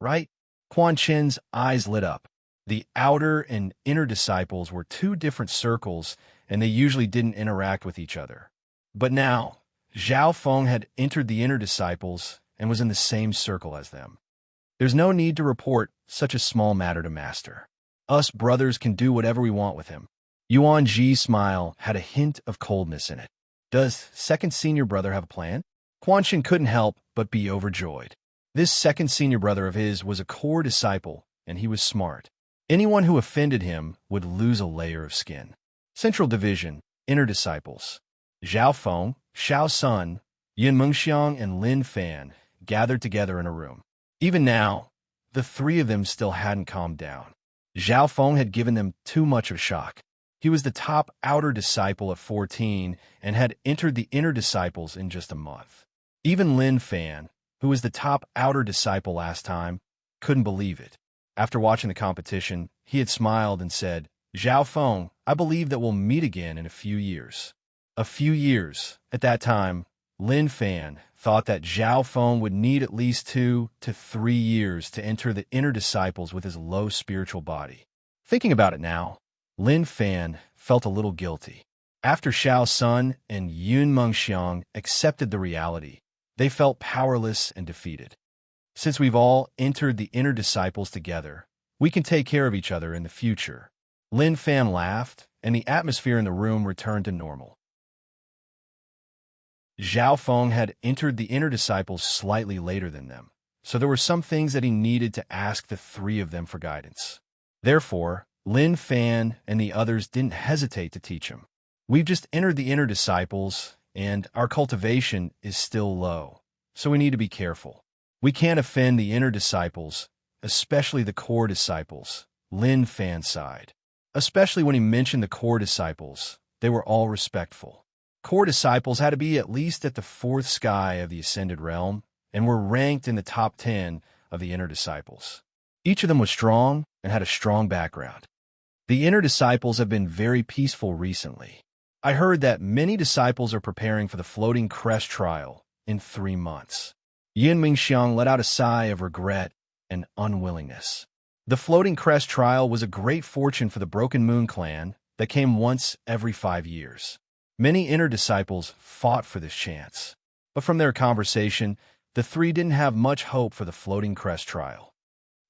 Right? Quan Chin's eyes lit up. The outer and inner disciples were two different circles, and they usually didn't interact with each other. But now, Zhao Feng had entered the inner disciples and was in the same circle as them. There's no need to report such a small matter to Master. Us brothers can do whatever we want with him. Yuan Ji's smile had a hint of coldness in it. Does second senior brother have a plan? Quan Chin couldn't help but be overjoyed. This second senior brother of his was a core disciple, and he was smart. Anyone who offended him would lose a layer of skin. Central Division, Inner Disciples. Zhao Feng, Xiao Sun, Yin Mengxiang, and Lin Fan gathered together in a room. Even now, the three of them still hadn't calmed down. Zhao Feng had given them too much of a shock. He was the top outer disciple at 14 and had entered the inner disciples in just a month. Even Lin Fan, who was the top outer disciple last time, couldn't believe it. After watching the competition, he had smiled and said, Zhao Feng, I believe that we'll meet again in a few years. A few years. At that time, Lin Fan thought that Zhao Feng would need at least 2 to 3 years to enter the inner disciples with his low spiritual body. Thinking about it now, Lin Fan felt a little guilty. After Xiao Sun and Yun Mengxiang accepted the reality, they felt powerless and defeated. Since we've all entered the inner disciples together, we can take care of each other in the future. Lin Fan laughed, and the atmosphere in the room returned to normal. Zhao Feng had entered the inner disciples slightly later than them, so there were some things that he needed to ask the three of them for guidance. Therefore, Lin Fan and the others didn't hesitate to teach him. We've just entered the inner disciples, and our cultivation is still low, so we need to be careful. We can't offend the inner disciples, especially the core disciples, Lin Fan sighed. Especially when he mentioned the core disciples, they were all respectful. Core disciples had to be at least at the 4th sky of the Ascended Realm, and were ranked in the top 10 of the inner disciples. Each of them was strong and had a strong background. The inner disciples have been very peaceful recently. I heard that many disciples are preparing for the Floating Crest trial in 3 months. Yin Mengxiang let out a sigh of regret and unwillingness. The Floating Crest trial was a great fortune for the Broken Moon clan that came once every 5 years. Many inner disciples fought for this chance, but from their conversation, the three didn't have much hope for the Floating Crest trial.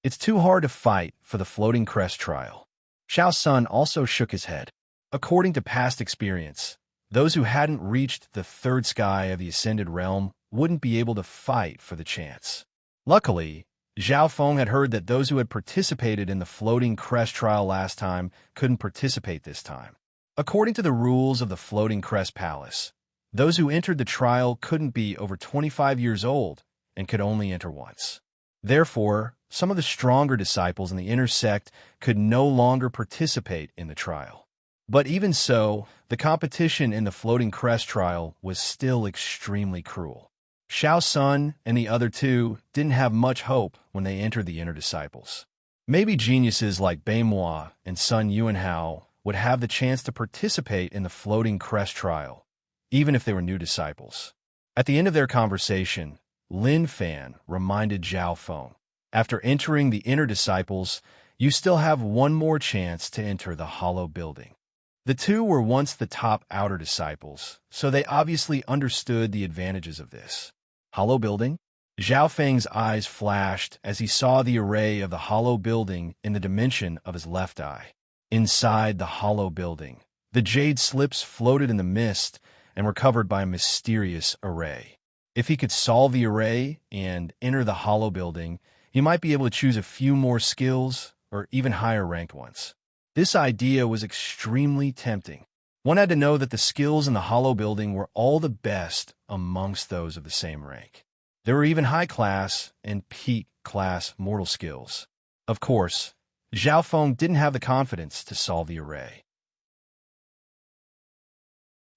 It's too hard to fight for the Floating Crest trial. Xiao Sun also shook his head. According to past experience, those who hadn't reached the 3rd sky of the Ascended Realm wouldn't be able to fight for the chance. Luckily, Zhao Feng had heard that those who had participated in the floating crest trial last time couldn't participate this time. According to the rules of the Floating Crest Palace, those who entered the trial couldn't be over 25 years old and could only enter once. Therefore, some of the stronger disciples in the inner sect could no longer participate in the trial. But even so, the competition in the Floating Crest trial was still extremely cruel. Xiao Sun and the other two didn't have much hope when they entered the inner disciples. Maybe geniuses like Bai Moi and Sun Yuanhao would have the chance to participate in the Floating Crest trial, even if they were new disciples. At the end of their conversation, Lin Fan reminded Zhao Feng, after entering the inner disciples, you still have one more chance to enter the hollow building. The two were once the top outer disciples, so they obviously understood the advantages of this. Hollow building? Zhao Feng's eyes flashed as he saw the array of the hollow building in the dimension of his left eye. Inside the hollow building, the jade slips floated in the mist and were covered by a mysterious array. If he could solve the array and enter the hollow building, he might be able to choose a few more skills or even higher ranked ones. This idea was extremely tempting. One had to know that the skills in the hollow building were all the best amongst those of the same rank. There were even high-class and peak-class mortal skills. Of course, Zhao Feng didn't have the confidence to solve the array.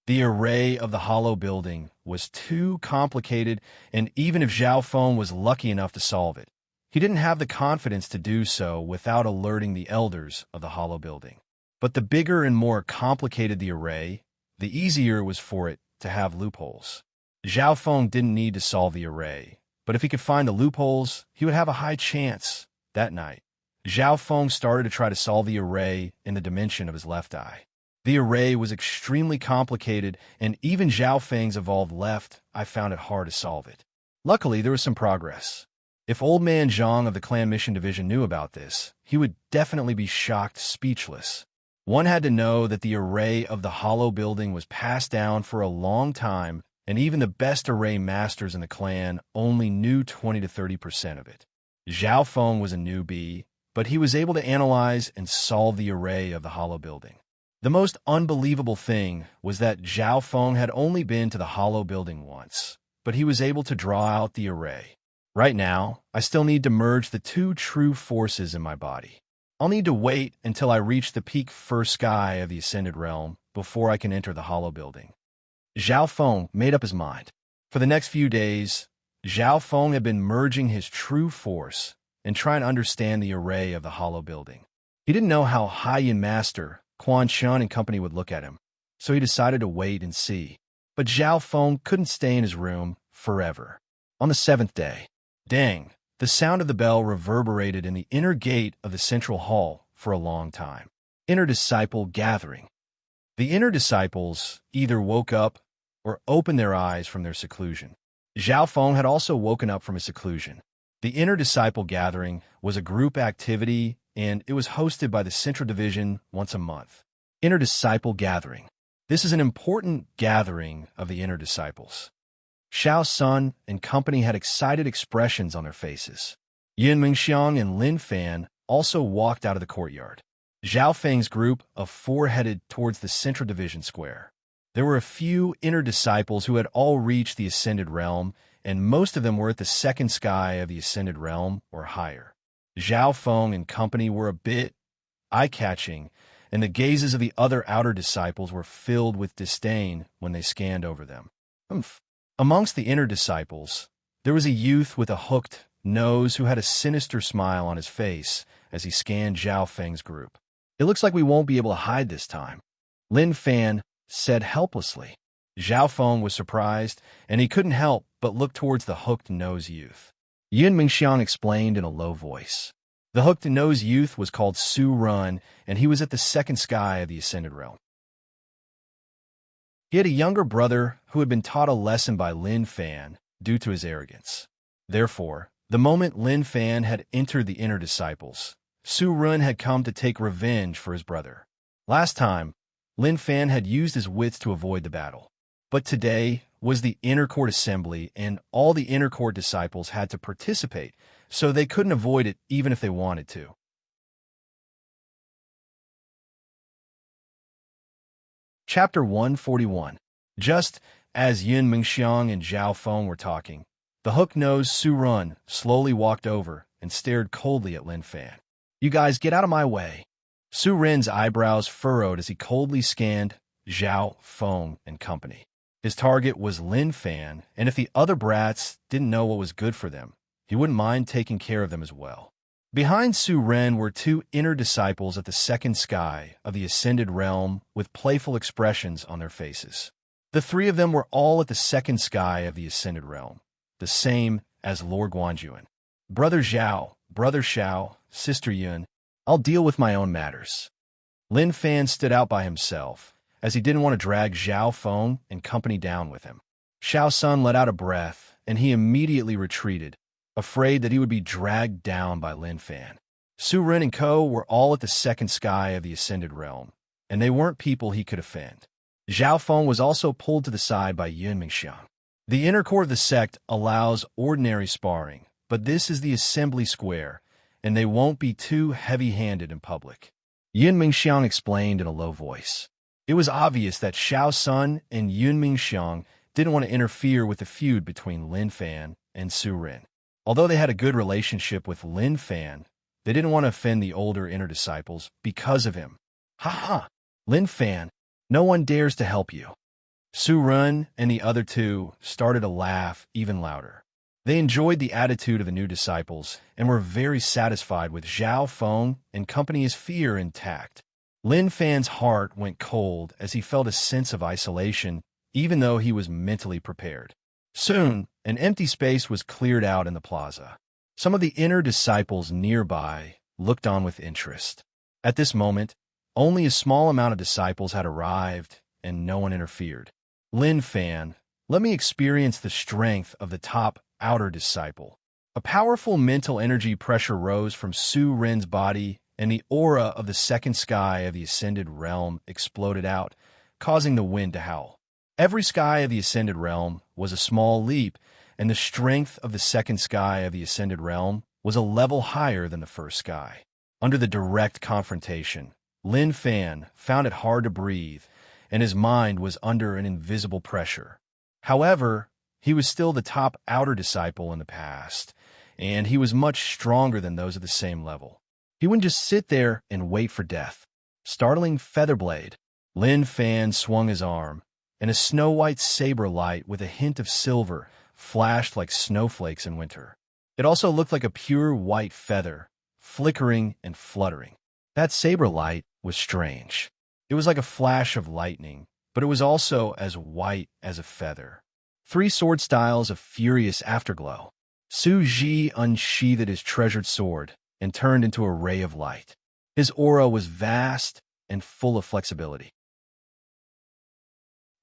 The array of the hollow building was too complicated, and even if Zhao Feng was lucky enough to solve it, he didn't have the confidence to do so without alerting the elders of the hollow building. But the bigger and more complicated the array, the easier it was for it to have loopholes. Zhao Feng didn't need to solve the array, but if he could find the loopholes, he would have a high chance. That night, Zhao Feng started to try to solve the array in the dimension of his left eye. The array was extremely complicated, and even Zhao Feng's evolved left eye found it hard to solve it. Luckily, there was some progress. If Old Man Zhang of the Clan Mission Division knew about this, he would definitely be shocked speechless. One had to know that the array of the hollow building was passed down for a long time, and even the best array masters in the clan only knew 20 to 30% of it. Zhao Feng was a newbie, but he was able to analyze and solve the array of the hollow building. The most unbelievable thing was that Zhao Feng had only been to the hollow building once, but he was able to draw out the array. Right now, I still need to merge the two true forces in my body. I'll need to wait until I reach the peak first sky of the Ascended Realm before I can enter the hollow building. Zhao Feng made up his mind. For the next few days, Zhao Feng had been merging his true force and trying to understand the array of the hollow building. He didn't know how High-Yin Master, Quan Chun and company would look at him, so he decided to wait and see. But Zhao Feng couldn't stay in his room forever. On the 7th day, dang, the sound of the bell reverberated in the inner gate of the central hall for a long time. Inner disciple gathering. The inner disciples either woke up or opened their eyes from their seclusion. Zhao Feng had also woken up from his seclusion. The inner disciple gathering was a group activity, and it was hosted by the Central Division once a month. Inner disciple gathering. This is an important gathering of the inner disciples. Xiao Sun and company had excited expressions on their faces. Yin Mingxiang and Lin Fan also walked out of the courtyard. Zhao Feng's group of four headed towards the Central Division Square. There were a few inner disciples who had all reached the Ascended Realm, and most of them were at the second sky of the Ascended Realm or higher. Zhao Feng and company were a bit eye-catching, and the gazes of the other outer disciples were filled with disdain when they scanned over them. Amongst the inner disciples, there was a youth with a hooked nose who had a sinister smile on his face as he scanned Zhao Feng's group. It looks like we won't be able to hide this time, Lin Fan said helplessly. Zhao Feng was surprised, and he couldn't help but look towards the hooked-nose youth. Yin Mingxiang explained in a low voice. The hooked-nose youth was called Su Run, and he was at the second sky of the Ascended Realm. He had a younger brother who had been taught a lesson by Lin Fan due to his arrogance. Therefore, the moment Lin Fan had entered the inner disciples, Su Run had come to take revenge for his brother. Last time, Lin Fan had used his wits to avoid the battle. But today was the inner court assembly, and all the inner court disciples had to participate, so they couldn't avoid it even if they wanted to. Chapter 141. Just as Yun Mingxiang and Zhao Feng were talking, the hook-nosed Su Run slowly walked over and stared coldly at Lin Fan. "You guys get out of my way." Su Rin's eyebrows furrowed as he coldly scanned Zhao Feng and company. His target was Lin Fan, and if the other brats didn't know what was good for them, he wouldn't mind taking care of them as well. Behind Su Ren were two inner disciples at the second sky of the ascended realm with playful expressions on their faces. The three of them were all at the second sky of the ascended realm, the same as Lord Guanjuan. "Brother Zhao, Brother Xiao, Sister Yun, I'll deal with my own matters." Lin Fan stood out by himself, as he didn't want to drag Zhao Feng and company down with him. Xiao Sun let out a breath, and he immediately retreated, afraid that he would be dragged down by Lin Fan. Su Ren and Co. were all at the second sky of the ascended realm, and they weren't people he could offend. Zhao Feng was also pulled to the side by Yun Mingxiang. The inner core of the sect allows ordinary sparring, but this is the assembly square, and they won't be too heavy-handed in public. Yun Mingxiang explained in a low voice. It was obvious that Xiao Sun and Yun Mingxiang didn't want to interfere with the feud between Lin Fan and Su Ren. Although they had a good relationship with Lin Fan, they didn't want to offend the older inner disciples because of him. "Ha ha! Lin Fan, no one dares to help you." Su Ren and the other two started to laugh even louder. They enjoyed the attitude of the new disciples and were very satisfied with Zhao Feng and company's fear intact. Lin Fan's heart went cold as he felt a sense of isolation, even though he was mentally prepared. Soon, an empty space was cleared out in the plaza. Some of the inner disciples nearby looked on with interest. At this moment, only a small amount of disciples had arrived, and no one interfered. "Lin Fan, let me experience the strength of the top outer disciple." A powerful mental energy pressure rose from Su Ren's body, and the aura of the second sky of the ascended realm exploded out, causing the wind to howl. Every sky of the ascended realm was a small leap, and the strength of the second sky of the ascended realm was a level higher than the first sky. Under the direct confrontation, Lin Fan found it hard to breathe, and his mind was under an invisible pressure. However, he was still the top outer disciple in the past, and he was much stronger than those at the same level. He wouldn't just sit there and wait for death. Startling Featherblade, Lin Fan swung his arm, and a snow-white saber light with a hint of silver flashed like snowflakes in winter. It also looked like a pure white feather, flickering and fluttering. That saber light was strange. It was like a flash of lightning, but it was also as white as a feather. Three sword styles of furious afterglow. Su Ji unsheathed his treasured sword and turned into a ray of light. His aura was vast and full of flexibility.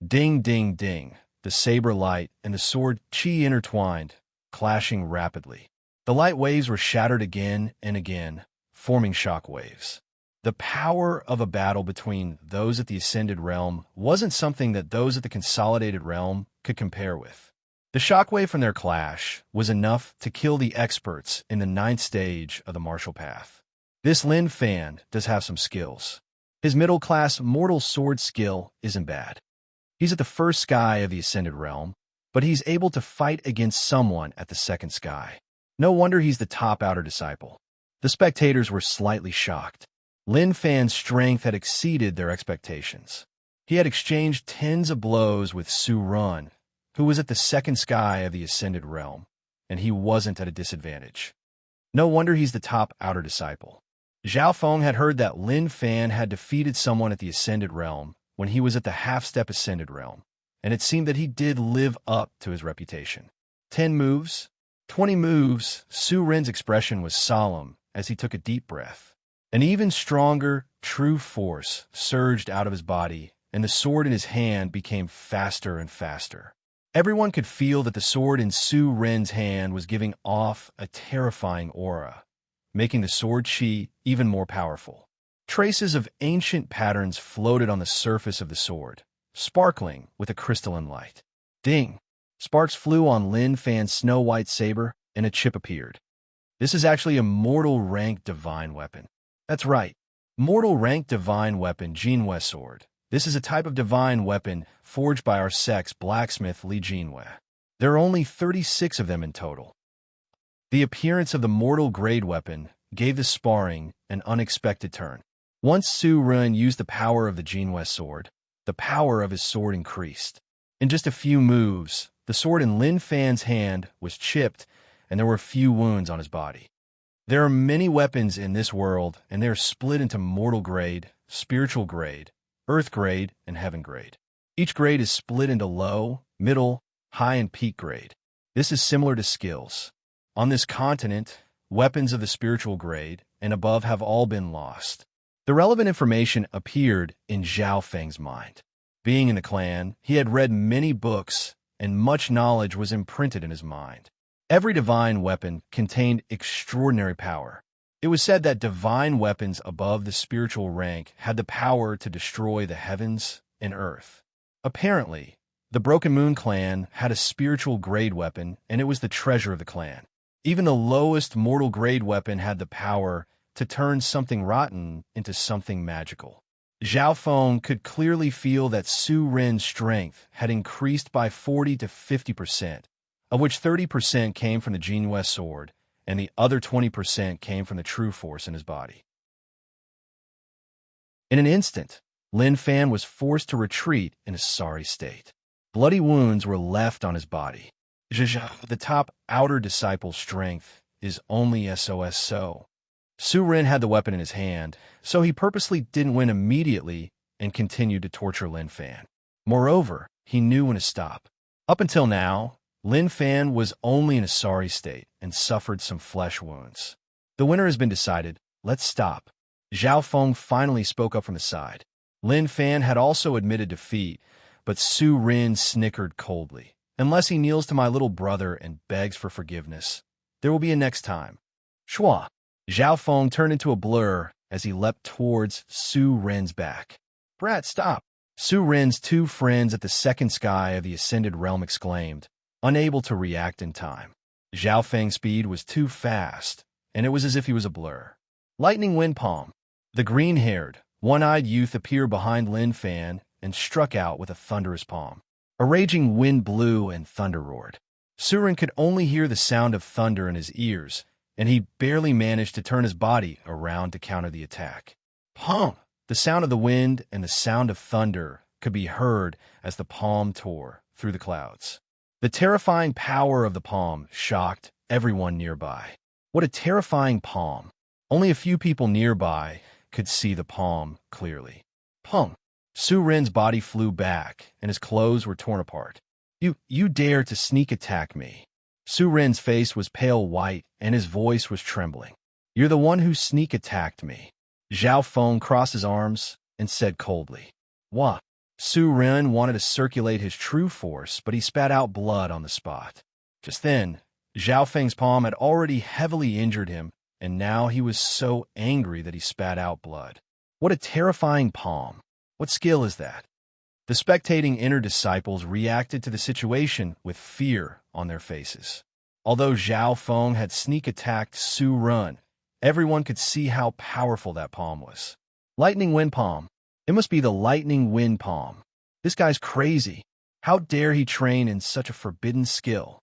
Ding, ding, ding. The saber light and the sword chi intertwined, clashing rapidly. The light waves were shattered again and again, forming shock waves. The power of a battle between those at the Ascended Realm wasn't something that those at the Consolidated Realm could compare with. The shockwave from their clash was enough to kill the experts in the 9th stage of the martial path. This Lin Fan does have some skills. His middle-class mortal sword skill isn't bad. He's at the first sky of the Ascended Realm, but he's able to fight against someone at the second sky. No wonder he's the top outer disciple. The spectators were slightly shocked. Lin Fan's strength had exceeded their expectations. He had exchanged tens of blows with Su Run, who was at the second sky of the Ascended Realm, and he wasn't at a disadvantage. No wonder he's the top outer disciple. Zhao Feng had heard that Lin Fan had defeated someone at the Ascended Realm when he was at the half-step Ascended Realm, and it seemed that he did live up to his reputation. 10 moves, 20 moves. Su Ren's expression was solemn as he took a deep breath. An even stronger, true force surged out of his body, and the sword in his hand became faster and faster. Everyone could feel that the sword in Su Ren's hand was giving off a terrifying aura, making the sword chi even more powerful. Traces of ancient patterns floated on the surface of the sword, sparkling with a crystalline light. Ding! Sparks flew on Lin Fan's snow-white saber, and a chip appeared. This is actually a mortal rank divine weapon. That's right. Mortal rank divine weapon, Jinwe sword. This is a type of divine weapon forged by our sex blacksmith Li Jinwe. There are only 36 of them in total. The appearance of the mortal grade weapon gave the sparring an unexpected turn. Once Su Ren used the power of the Jinwe sword, the power of his sword increased. In just a few moves, the sword in Lin Fan's hand was chipped, and there were few wounds on his body. There are many weapons in this world, and they are split into mortal grade, spiritual grade, earth grade, and heaven grade. Each grade is split into low, middle, high, and peak grade. This is similar to skills. On this continent, weapons of the spiritual grade and above have all been lost. The relevant information appeared in Zhao Feng's mind. Being in the clan, he had read many books, and much knowledge was imprinted in his mind. Every divine weapon contained extraordinary power. It was said that divine weapons above the spiritual rank had the power to destroy the heavens and earth. Apparently, the Broken Moon clan had a spiritual grade weapon, and it was the treasure of the clan. Even the lowest mortal grade weapon had the power to turn something rotten into something magical. Zhao Feng could clearly feel that Su Ren's strength had increased by 40 to 50%, of which 30% came from the Jinwe sword, and the other 20% came from the true force in his body. In an instant, Lin Fan was forced to retreat in a sorry state. Bloody wounds were left on his body. The top outer disciple's strength is only SOS so. Su Ren had the weapon in his hand, so he purposely didn't win immediately and continued to torture Lin Fan. Moreover, he knew when to stop. Up until now, Lin Fan was only in a sorry state and suffered some flesh wounds. The winner has been decided. Let's stop. Zhao Feng finally spoke up from the side. Lin Fan had also admitted defeat, but Su Ren snickered coldly. Unless he kneels to my little brother and begs for forgiveness, there will be a next time. Shua. Zhao Feng turned into a blur as he leapt towards Su Ren's back. Brat, stop! Su Ren's two friends at the second sky of the Ascended Realm exclaimed, unable to react in time. Zhao Feng's speed was too fast, and it was as if he was a blur. Lightning Wind Palm. The green-haired, one-eyed youth appeared behind Lin Fan and struck out with a thunderous palm. A raging wind blew and thunder roared. Su Ren could only hear the sound of thunder in his ears, and he barely managed to turn his body around to counter the attack. Palm! The sound of the wind and the sound of thunder could be heard as the palm tore through the clouds. The terrifying power of the palm shocked everyone nearby. What a terrifying palm! Only a few people nearby could see the palm clearly. Palm! Su Ren's body flew back, and his clothes were torn apart. You dare to sneak attack me. Su Ren's face was pale white, and his voice was trembling. You're the one who sneak attacked me. Zhao Feng crossed his arms and said coldly. What? Su Ren wanted to circulate his true force, but he spat out blood on the spot. Just then, Zhao Feng's palm had already heavily injured him, and now he was so angry that he spat out blood. What a terrifying palm. What skill is that? The spectating inner disciples reacted to the situation with fear on their faces. Although Zhao Feng had sneak attacked Su Ren, everyone could see how powerful that palm was. Lightning Wind Palm. It must be the Lightning Wind Palm. This guy's crazy. How dare he train in such a forbidden skill?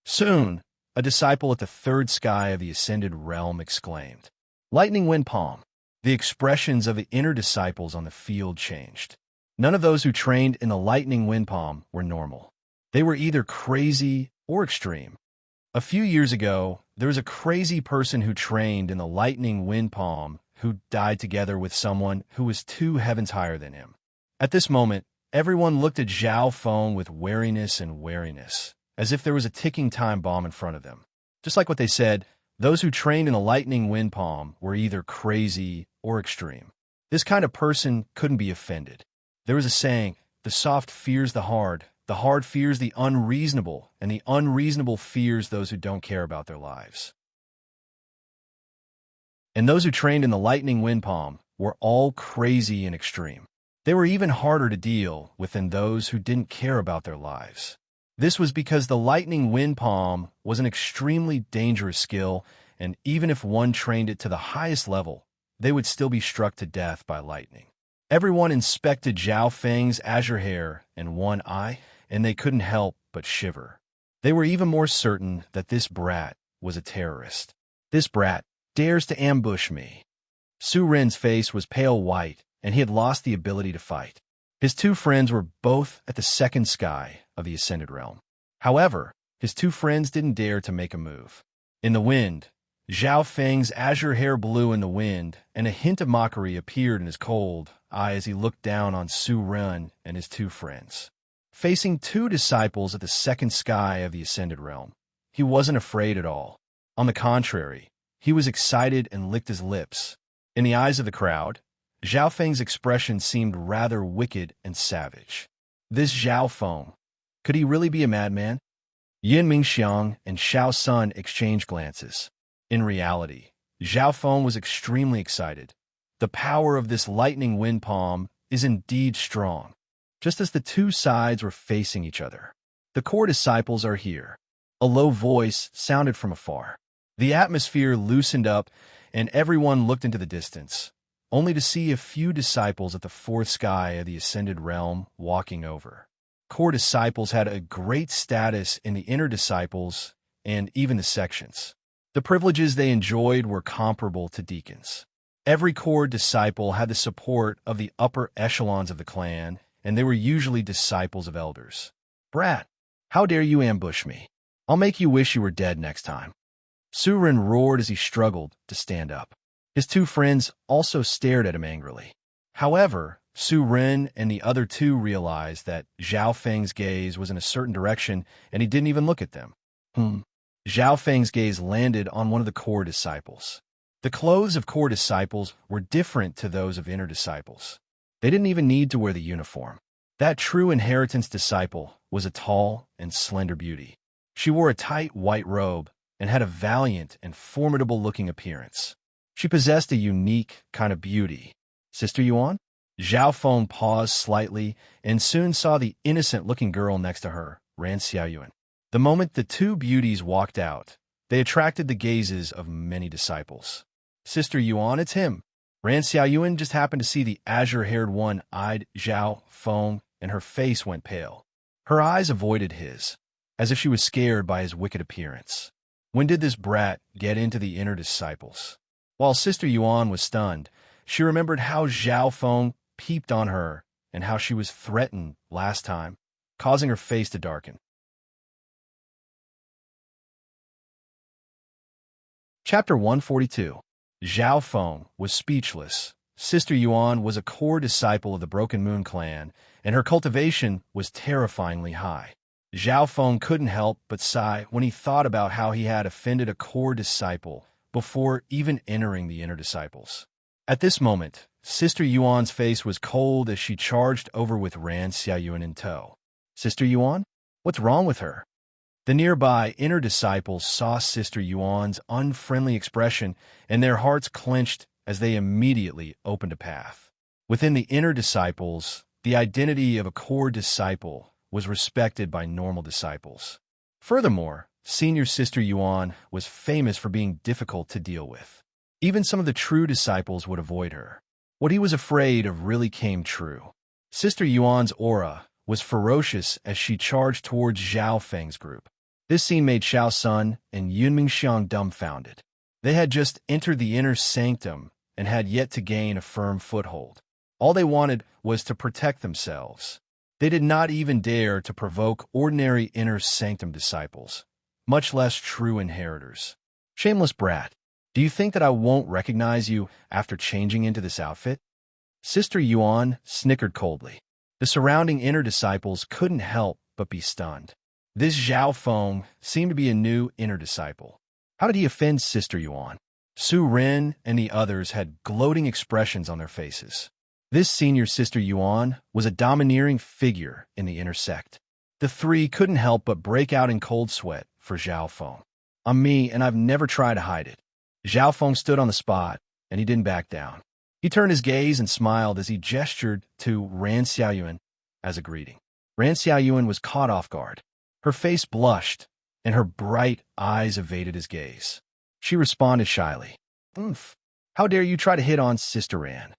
Soon, a disciple at the third sky of the Ascended Realm exclaimed, Lightning Wind Palm. The expressions of the inner disciples on the field changed. None of those who trained in the Lightning Wind Palm were normal. They were either crazy or extreme. A few years ago, there was a crazy person who trained in the Lightning Wind Palm who died together with someone who was 2 heavens higher than him. At this moment, everyone looked at Zhao Feng with wariness, as if there was a ticking time bomb in front of them. Just like what they said, those who trained in the Lightning Wind Palm were either crazy or extreme. This kind of person couldn't be offended. There was a saying, the soft fears the hard fears the unreasonable, and the unreasonable fears those who don't care about their lives. And those who trained in the Lightning Wind Palm were all crazy and extreme. They were even harder to deal with than those who didn't care about their lives. This was because the Lightning Wind Palm was an extremely dangerous skill, and even if one trained it to the highest level, they would still be struck to death by lightning. Everyone inspected Zhao Feng's azure hair and one eye, and they couldn't help but shiver. They were even more certain that this brat was a terrorist. This brat dares to ambush me. Su Ren's face was pale white, and he had lost the ability to fight. His two friends were both at the second sky of the Ascended Realm. However, his two friends didn't dare to make a move. In the wind, Zhao Feng's azure hair blew in the wind, and a hint of mockery appeared in his cold eye as he looked down on Su Ren and his two friends. Facing two disciples at the second sky of the Ascended Realm, he wasn't afraid at all. On the contrary, he was excited and licked his lips. In the eyes of the crowd, Zhao Feng's expression seemed rather wicked and savage. This Zhao Feng, could he really be a madman? Yin Mingxiang and Xiao Sun exchanged glances. In reality, Zhao Feng was extremely excited. The power of this lightning wind palm is indeed strong. Just as the two sides were facing each other, the core disciples are here. A low voice sounded from afar. The atmosphere loosened up, and everyone looked into the distance, only to see a few disciples at the fourth sky of the Ascended Realm walking over. Core disciples had a great status in the inner disciples and even the sections. The privileges they enjoyed were comparable to deacons. Every core disciple had the support of the upper echelons of the clan, and they were usually disciples of elders. Brat, how dare you ambush me? I'll make you wish you were dead next time. Su Ren roared as he struggled to stand up. His two friends also stared at him angrily. However, Su Ren and the other two realized that Zhao Feng's gaze was in a certain direction, and he didn't even look at them. Zhao Feng's gaze landed on one of the core disciples. The clothes of core disciples were different to those of inner disciples. They didn't even need to wear the uniform. That true inheritance disciple was a tall and slender beauty. She wore a tight white robe and had a valiant and formidable-looking appearance. She possessed a unique kind of beauty. Sister Yuan? Zhao Feng paused slightly and soon saw the innocent-looking girl next to her, Ran Xiaoyuan. The moment the two beauties walked out, they attracted the gazes of many disciples. Sister Yuan, it's him. Ran Xiaoyuan just happened to see the azure-haired one-eyed Zhao Feng, and her face went pale. Her eyes avoided his, as if she was scared by his wicked appearance. When did this brat get into the inner disciples? While Sister Yuan was stunned, she remembered how Zhao Feng peeped on her and how she was threatened last time, causing her face to darken. Chapter 142. Zhao Feng was speechless. Sister Yuan was a core disciple of the Broken Moon clan, and her cultivation was terrifyingly high. Zhao Feng couldn't help but sigh when he thought about how he had offended a core disciple before even entering the inner disciples. At this moment, Sister Yuan's face was cold as she charged over with Ran Xiaoyuan in tow. Sister Yuan? What's wrong with her? The nearby inner disciples saw Sister Yuan's unfriendly expression, and their hearts clenched as they immediately opened a path. Within the inner disciples, the identity of a core disciple was respected by normal disciples. Furthermore, Senior Sister Yuan was famous for being difficult to deal with. Even some of the true disciples would avoid her. What he was afraid of really came true. Sister Yuan's aura was ferocious as she charged towards Zhao Feng's group. This scene made Xiao Sun and Yun Mingxiang dumbfounded. They had just entered the inner sanctum and had yet to gain a firm foothold. All they wanted was to protect themselves. They did not even dare to provoke ordinary inner sanctum disciples, much less true inheritors. Shameless brat, do you think that I won't recognize you after changing into this outfit? Sister Yuan snickered coldly. The surrounding inner disciples couldn't help but be stunned. This Zhao Feng seemed to be a new inner disciple. How did he offend Sister Yuan? Su Ren and the others had gloating expressions on their faces. This senior Sister Yuan was a domineering figure in the inner sect. The three couldn't help but break out in cold sweat for Zhao Feng. I'm me, and I've never tried to hide it. Zhao Feng stood on the spot, and he didn't back down. He turned his gaze and smiled as he gestured to Ran Xiaoyuan as a greeting. Ran Xiaoyuan was caught off guard. Her face blushed, and her bright eyes evaded his gaze. She responded shyly. Oomph. How dare you try to hit on Sister Anne?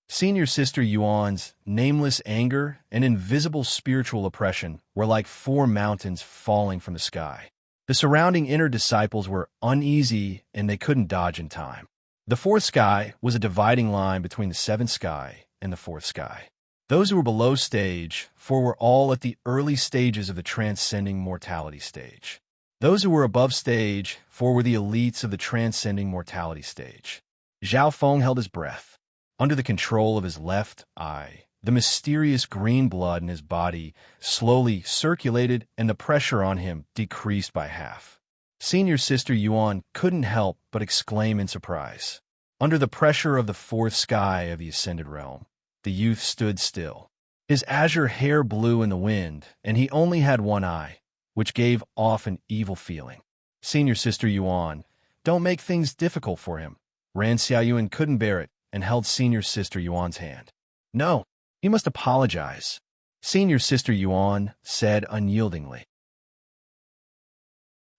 Senior Sister Yuan's nameless anger and invisible spiritual oppression were like 4 mountains falling from the sky. The surrounding inner disciples were uneasy and they couldn't dodge in time. The fourth sky was a dividing line between the seventh sky and the fourth sky. Those who were below stage 4 were all at the early stages of the transcending mortality stage. Those who were above stage 4 were the elites of the transcending mortality stage. Zhao Feng held his breath. Under the control of his left eye, the mysterious green blood in his body slowly circulated and the pressure on him decreased by half. Senior Sister Yuan couldn't help but exclaim in surprise. Under the pressure of the fourth sky of the ascended realm, the youth stood still. His azure hair blew in the wind, and he only had one eye, which gave off an evil feeling. Senior Sister Yuan, don't make things difficult for him. Ran Xiaoyuan couldn't bear it and held Senior Sister Yuan's hand. No, he must apologize, Senior Sister Yuan said unyieldingly.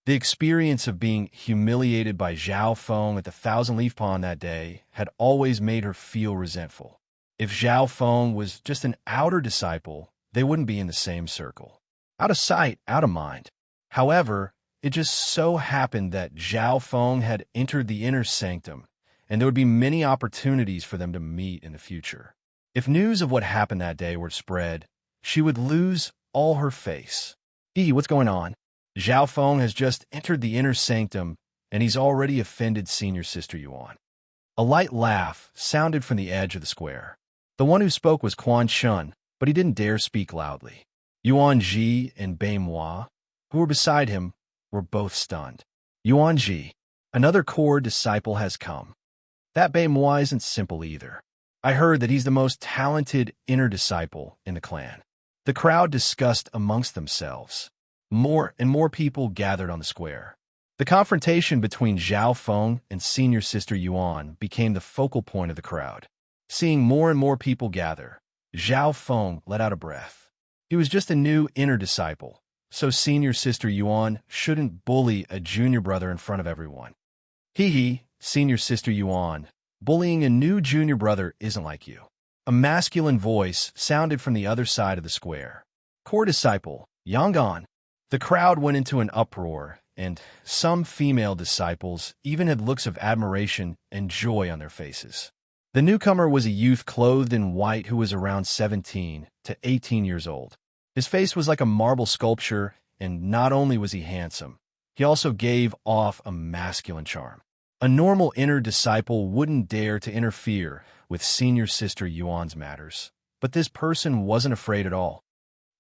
The experience of being humiliated by Zhao Feng at the Thousand-Leaf Pond that day had always made her feel resentful. If Zhao Feng was just an outer disciple, they wouldn't be in the same circle. Out of sight, out of mind. However, it just so happened that Zhao Feng had entered the inner sanctum, and there would be many opportunities for them to meet in the future. If news of what happened that day were spread, she would lose all her face. What's going on? Zhao Feng has just entered the inner sanctum, and he's already offended Senior Sister Yuan. A light laugh sounded from the edge of the square. The one who spoke was Quan Shun, but he didn't dare speak loudly. Yuan Ji and Bei Moi, who were beside him, were both stunned. Yuan Ji, another core disciple has come. That Bei Moi isn't simple either. I heard that he's the most talented inner disciple in the clan. The crowd discussed amongst themselves. More and more people gathered on the square. The confrontation between Zhao Feng and Senior Sister Yuan became the focal point of the crowd. Seeing more and more people gather, Zhao Feng let out a breath. He was just a new inner disciple, so Senior Sister Yuan shouldn't bully a junior brother in front of everyone. Senior Sister Yuan, bullying a new junior brother isn't like you. A masculine voice sounded from the other side of the square. Core disciple, Yanggan. The crowd went into an uproar, and some female disciples even had looks of admiration and joy on their faces. The newcomer was a youth clothed in white who was around 17 to 18 years old. His face was like a marble sculpture, and not only was he handsome, he also gave off a masculine charm. A normal inner disciple wouldn't dare to interfere with Senior Sister Yuan's matters, but this person wasn't afraid at all.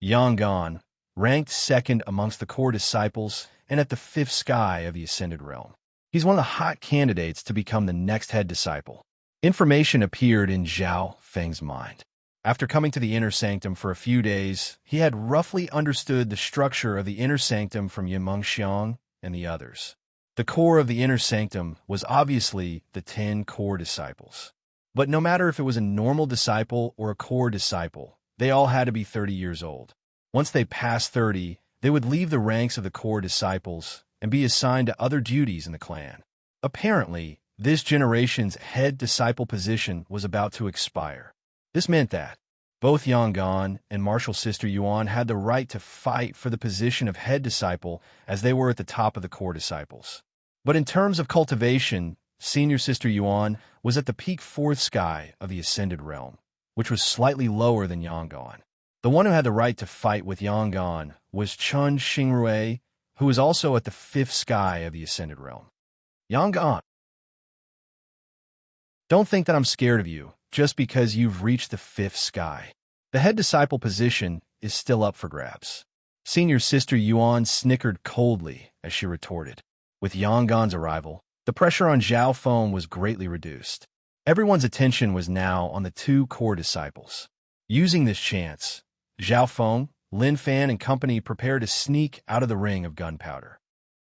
Yanggan ranked second amongst the core disciples and at the fifth sky of the Ascended Realm. He's one of the hot candidates to become the next head disciple. Information appeared in Zhao Feng's mind. After coming to the inner sanctum for a few days, he had roughly understood the structure of the inner sanctum from Yimeng Xiang and the others. The core of the inner sanctum was obviously the 10 core disciples. But no matter if it was a normal disciple or a core disciple, they all had to be 30 years old. Once they passed 30, they would leave the ranks of the core disciples and be assigned to other duties in the clan. Apparently, this generation's head disciple position was about to expire. This meant that both Yanggan and Martial Sister Yuan had the right to fight for the position of head disciple as they were at the top of the core disciples. But in terms of cultivation, Senior Sister Yuan was at the peak fourth sky of the Ascended Realm, which was slightly lower than Yanggan. The one who had the right to fight with Yanggan was Chun Xingrui, who was also at the fifth sky of the Ascended Realm. Yanggan, don't think that I'm scared of you just because you've reached the fifth sky. The head disciple position is still up for grabs. Senior Sister Yuan snickered coldly as she retorted. With Yanggan's arrival, the pressure on Zhao Feng was greatly reduced. Everyone's attention was now on the 2 core disciples. Using this chance, Zhao Feng, Lin Fan, and company prepared to sneak out of the ring of gunpowder.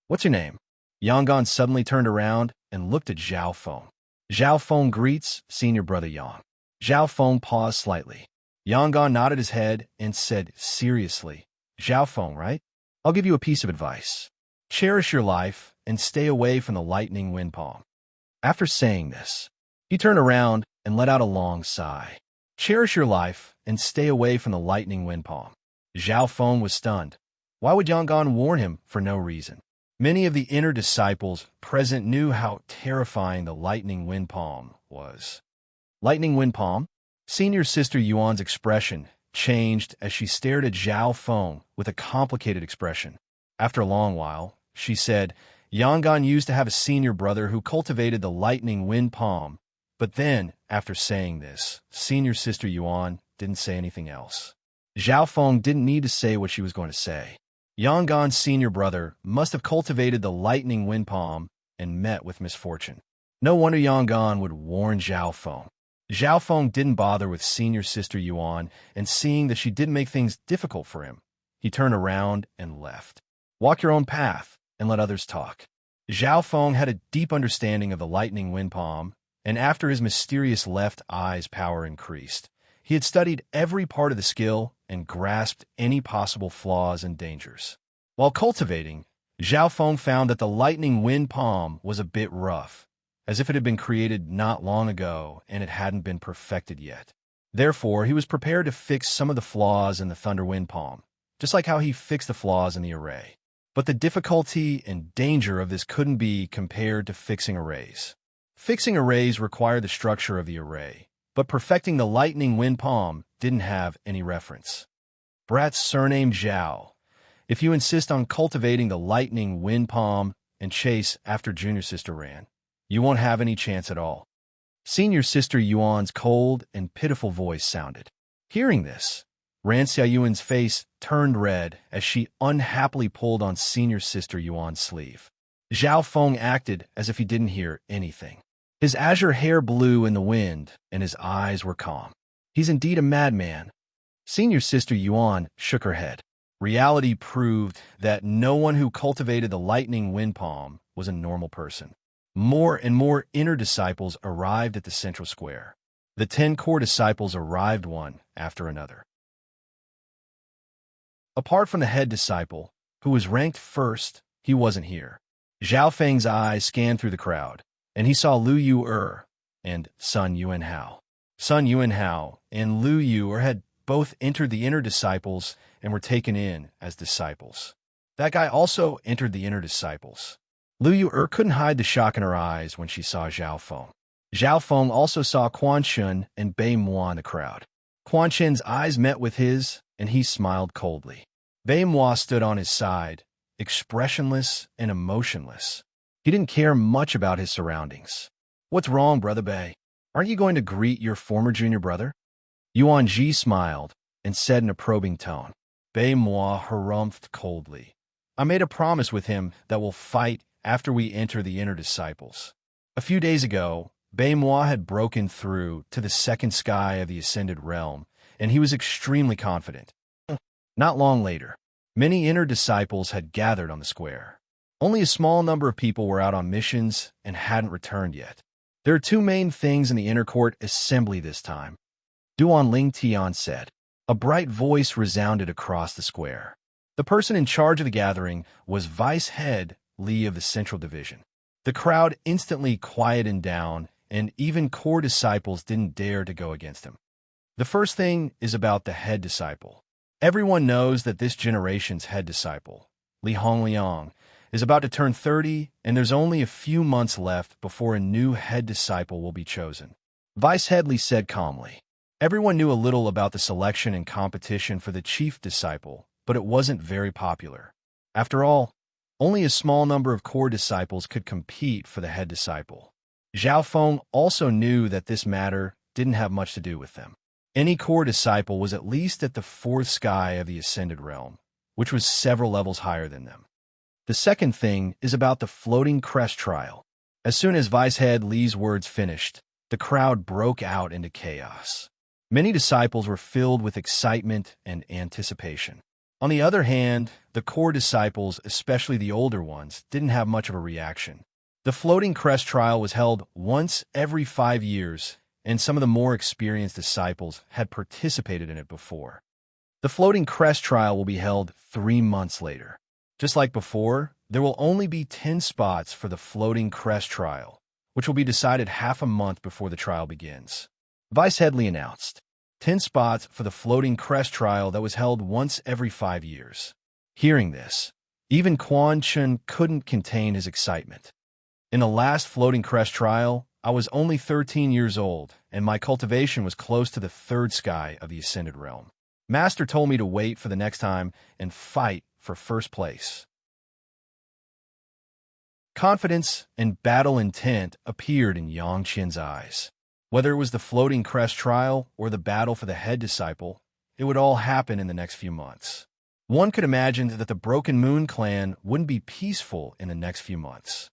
What's your name? Yanggan suddenly turned around and looked at Zhao Feng. Zhao Feng greets Senior Brother Yang. Zhao Feng paused slightly. Yanggan nodded his head and said seriously, Zhao Feng, right? I'll give you a piece of advice. Cherish your life and stay away from the lightning wind palm. After saying this, he turned around and let out a long sigh. Cherish your life and stay away from the lightning wind palm. Zhao Feng was stunned. Why would Yangon warn him for no reason? Many of the inner disciples present knew how terrifying the lightning wind palm was. Lightning wind palm? Senior Sister Yuan's expression changed as she stared at Zhao Feng with a complicated expression. After a long while, she said, Yangon used to have a senior brother who cultivated the lightning wind palm, but then, after saying this, Senior Sister Yuan didn't say anything else. Zhao Feng didn't need to say what she was going to say. Yangon's senior brother must have cultivated the lightning wind palm and met with misfortune. No wonder Yangon would warn Zhao Feng. Zhao Feng didn't bother with Senior Sister Yuan, and seeing that she didn't make things difficult for him, he turned around and left. Walk your own path and let others talk. Zhao Feng had a deep understanding of the lightning wind palm, and after his mysterious left eye's power increased, he had studied every part of the skill and grasped any possible flaws and dangers. While cultivating, Zhao Feng found that the lightning wind palm was a bit rough, as if it had been created not long ago and it hadn't been perfected yet. Therefore, he was prepared to fix some of the flaws in the thunder wind palm, just like how he fixed the flaws in the array. But the difficulty and danger of this couldn't be compared to fixing arrays. Fixing arrays required the structure of the array, but perfecting the lightning wind palm didn't have any reference. Brat's surname Zhao. If you insist on cultivating the lightning wind palm and chase after Junior Sister Ran, you won't have any chance at all. Senior Sister Yuan's cold and pitiful voice sounded. Hearing this, Ran Xiaoyuan's face turned red as she unhappily pulled on Senior Sister Yuan's sleeve. Zhao Feng acted as if he didn't hear anything. His azure hair blew in the wind, and his eyes were calm. He's indeed a madman. Senior Sister Yuan shook her head. Reality proved that no one who cultivated the lightning wind palm was a normal person. More and more inner disciples arrived at the central square. The 10 core disciples arrived one after another. Apart from the head disciple, who was ranked first, he wasn't here. Zhao Feng's eyes scanned through the crowd, and he saw Lu Yu and Sun Yuanhao. Sun Yuanhao and Lu Yu had both entered the inner disciples and were taken in as disciples. That guy also entered the inner disciples. Lu Yu couldn't hide the shock in her eyes when she saw Zhao Feng. Zhao Feng also saw Quan Shun and Bei Moi in the crowd. Quan Shen's eyes met with his, and he smiled coldly. Bei Moi stood on his side, expressionless and emotionless. He didn't care much about his surroundings. What's wrong, Brother Bei? Aren't you going to greet your former junior brother? Yuan Ji smiled and said in a probing tone. Bei Moi harumphed coldly. I made a promise with him that we'll fight after we enter the inner disciples. A few days ago, Bei Moi had broken through to the second sky of the ascended realm, and he was extremely confident. Not long later, many inner disciples had gathered on the square. Only a small number of people were out on missions and hadn't returned yet. There are 2 main things in the inner court assembly this time, Duan Ling Tian said. A bright voice resounded across the square. The person in charge of the gathering was Vice Head Li of the Central Division. The crowd instantly quieted down, and even core disciples didn't dare to go against him. The first thing is about the head disciple. Everyone knows that this generation's head disciple, Li Hongliang, is about to turn 30, and there's only a few months left before a new head disciple will be chosen. Vice Headley said calmly. Everyone knew a little about the selection and competition for the chief disciple, but it wasn't very popular. After all, only a small number of core disciples could compete for the head disciple. Zhao Feng also knew that this matter didn't have much to do with them. Any core disciple was at least at the 4th sky of the ascended realm, which was several levels higher than them. The second thing is about the floating crest trial. As soon as Vice Head Li's words finished, the crowd broke out into chaos. Many disciples were filled with excitement and anticipation. On the other hand, the core disciples, especially the older ones, didn't have much of a reaction. The floating crest trial was held once every 5 years, and some of the more experienced disciples had participated in it before. The floating crest trial will be held 3 months later. Just like before, there will only be 10 spots for the floating crest trial, which will be decided half a month before the trial begins. Vice Headley announced 10 spots for the floating crest trial that was held once every 5 years. Hearing this, even Quan Chun couldn't contain his excitement. In the last floating crest trial, I was only 13 years old, and my cultivation was close to the third sky of the Ascended Realm. Master told me to wait for the next time and fight for first place. Confidence and battle intent appeared in Yang Qin's eyes. Whether it was the floating crest trial or the battle for the head disciple, it would all happen in the next few months. One could imagine that the Broken Moon clan wouldn't be peaceful in the next few months.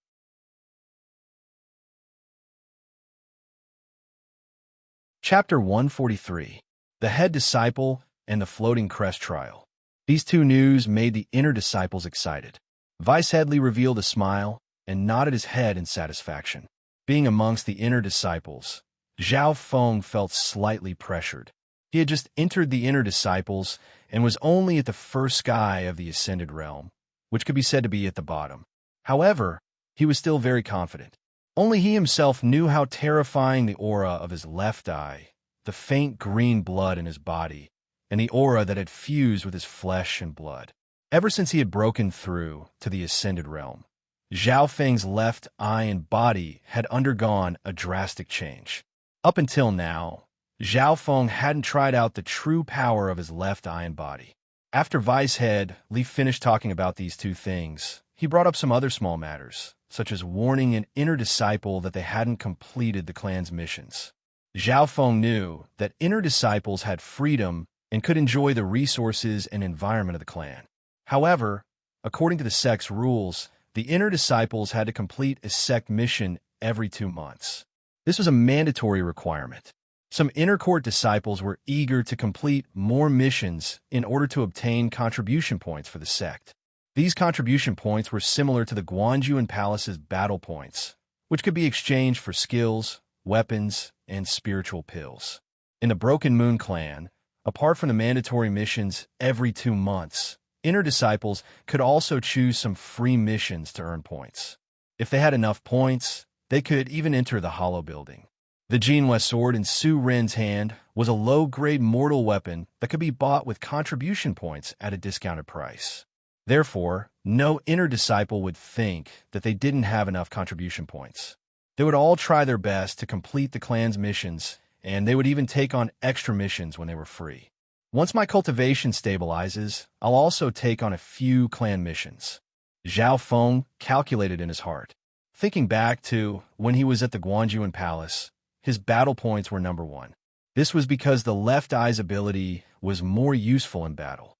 Chapter 143. The Head Disciple and the Floating Crest Trial. These two news made the inner disciples excited. Vice Headley revealed a smile and nodded his head in satisfaction. Being amongst the inner disciples, Zhao Feng felt slightly pressured. He had just entered the inner disciples and was only at the first sky of the Ascended Realm, which could be said to be at the bottom. However, he was still very confident. Only he himself knew how terrifying the aura of his left eye, the faint green blood in his body, and the aura that had fused with his flesh and blood. Ever since he had broken through to the Ascended Realm, Zhao Feng's left eye and body had undergone a drastic change. Up until now, Zhao Feng hadn't tried out the true power of his left eye and body. After Vice Headley finished talking about these two things, he brought up some other small matters, such as warning an inner disciple that they hadn't completed the clan's missions. Zhao Feng knew that inner disciples had freedom and could enjoy the resources and environment of the clan. However, according to the sect's rules, the inner disciples had to complete a sect mission every 2 months. This was a mandatory requirement. Some inner court disciples were eager to complete more missions in order to obtain contribution points for the sect. These contribution points were similar to the Guanjuan Palace's battle points, which could be exchanged for skills, weapons, and spiritual pills. In the Broken Moon clan, apart from the mandatory missions every 2 months, inner disciples could also choose some free missions to earn points. If they had enough points, they could even enter the Hollow Building. The Jinhua sword in Su Ren's hand was a low-grade mortal weapon that could be bought with contribution points at a discounted price. Therefore, no inner disciple would think that they didn't have enough contribution points. They would all try their best to complete the clan's missions, and they would even take on extra missions when they were free. Once my cultivation stabilizes, I'll also take on a few clan missions. Zhao Feng calculated in his heart. Thinking back to when he was at the Guanjuan Palace, his battle points were number 1. This was because the left eye's ability was more useful in battle.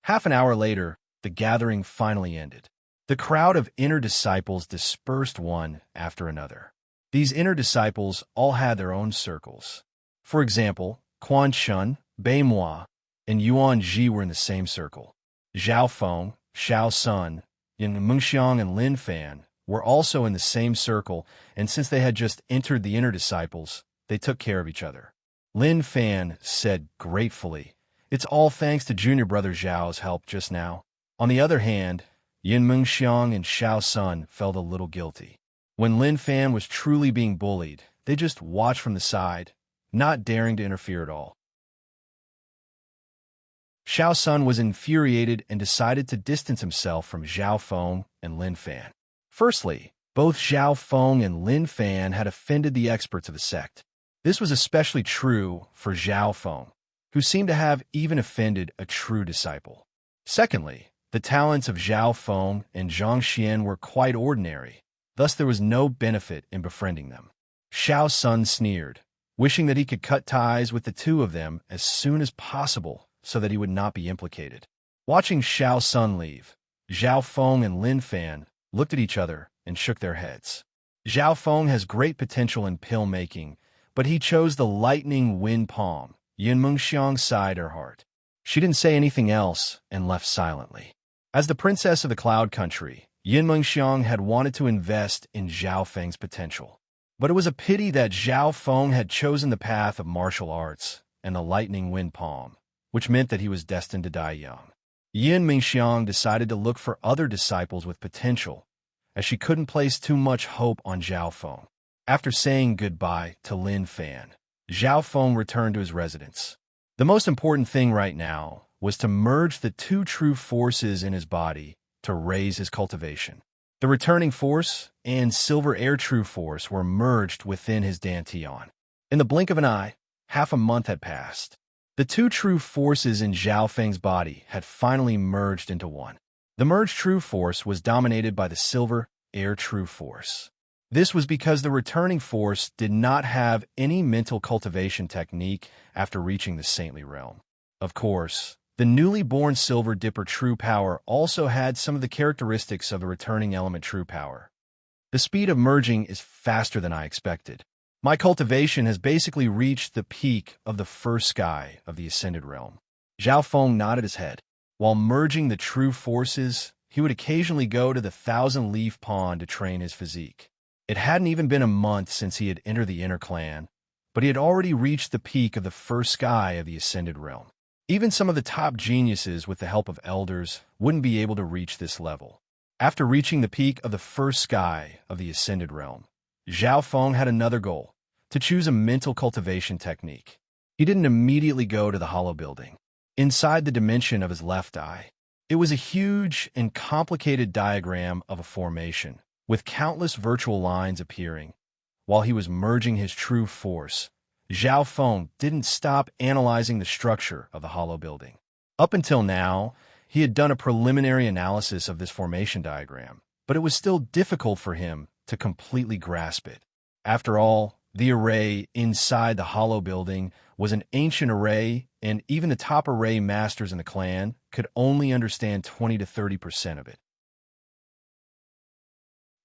Half an hour later, the gathering finally ended. The crowd of inner disciples dispersed one after another. These inner disciples all had their own circles. For example, Quan Chun, Bei Moi, and Yuan Ji were in the same circle. Zhao Feng, Xiao Sun, Yin Mengxiang, and Lin Fan were also in the same circle, and since they had just entered the inner disciples, they took care of each other. Lin Fan said gratefully, "It's all thanks to junior brother Zhao's help just now." On the other hand, Yin Mengxiang and Xiao Sun felt a little guilty. When Lin Fan was truly being bullied, they just watched from the side, not daring to interfere at all. Xiao Sun was infuriated and decided to distance himself from Zhao Feng and Lin Fan. Firstly, both Zhao Feng and Lin Fan had offended the experts of the sect. This was especially true for Zhao Feng, who seemed to have even offended a true disciple. Secondly, the talents of Zhao Feng and Zhang Xian were quite ordinary, thus there was no benefit in befriending them. Xiao Sun sneered, wishing that he could cut ties with the two of them as soon as possible so that he would not be implicated. Watching Xiao Sun leave, Zhao Feng and Lin Fan looked at each other and shook their heads. Zhao Feng has great potential in pill making, but he chose the lightning wind palm. Yin Mengxiang sighed her heart. She didn't say anything else and left silently. As the princess of the Cloud Country, Yin Mengxiang had wanted to invest in Zhao Feng's potential. But it was a pity that Zhao Feng had chosen the path of martial arts and the lightning wind palm, which meant that he was destined to die young. Yin Mingxiang decided to look for other disciples with potential, as she couldn't place too much hope on Zhao Feng. After saying goodbye to Lin Fan, Zhao Feng returned to his residence. The most important thing right now was to merge the two true forces in his body to raise his cultivation. The returning force and silver air true force were merged within his dantian. In the blink of an eye, half a month had passed. The two true forces in Zhao Feng's body had finally merged into one. The merged true force was dominated by the silver air true force. This was because the returning force did not have any mental cultivation technique after reaching the saintly realm. Of course, the newly born Silver Dipper true power also had some of the characteristics of the returning element true power. The speed of merging is faster than I expected. My cultivation has basically reached the peak of the first sky of the ascended realm. Zhao Feng nodded his head. While merging the true forces, he would occasionally go to the thousand-leaf pond to train his physique. It hadn't even been a month since he had entered the inner clan, but he had already reached the peak of the first sky of the ascended realm. Even some of the top geniuses, with the help of elders, wouldn't be able to reach this level. After reaching the peak of the first sky of the ascended realm, Zhao Feng had another goal: to choose a mental cultivation technique. He didn't immediately go to the hollow building. Inside the dimension of his left eye, it was a huge and complicated diagram of a formation, with countless virtual lines appearing. While he was merging his true force, Zhao Feng didn't stop analyzing the structure of the hollow building. Up until now, he had done a preliminary analysis of this formation diagram, but it was still difficult for him to completely grasp it. After all, the array inside the hollow building was an ancient array, and even the top array masters in the clan could only understand 20 to 30% of it.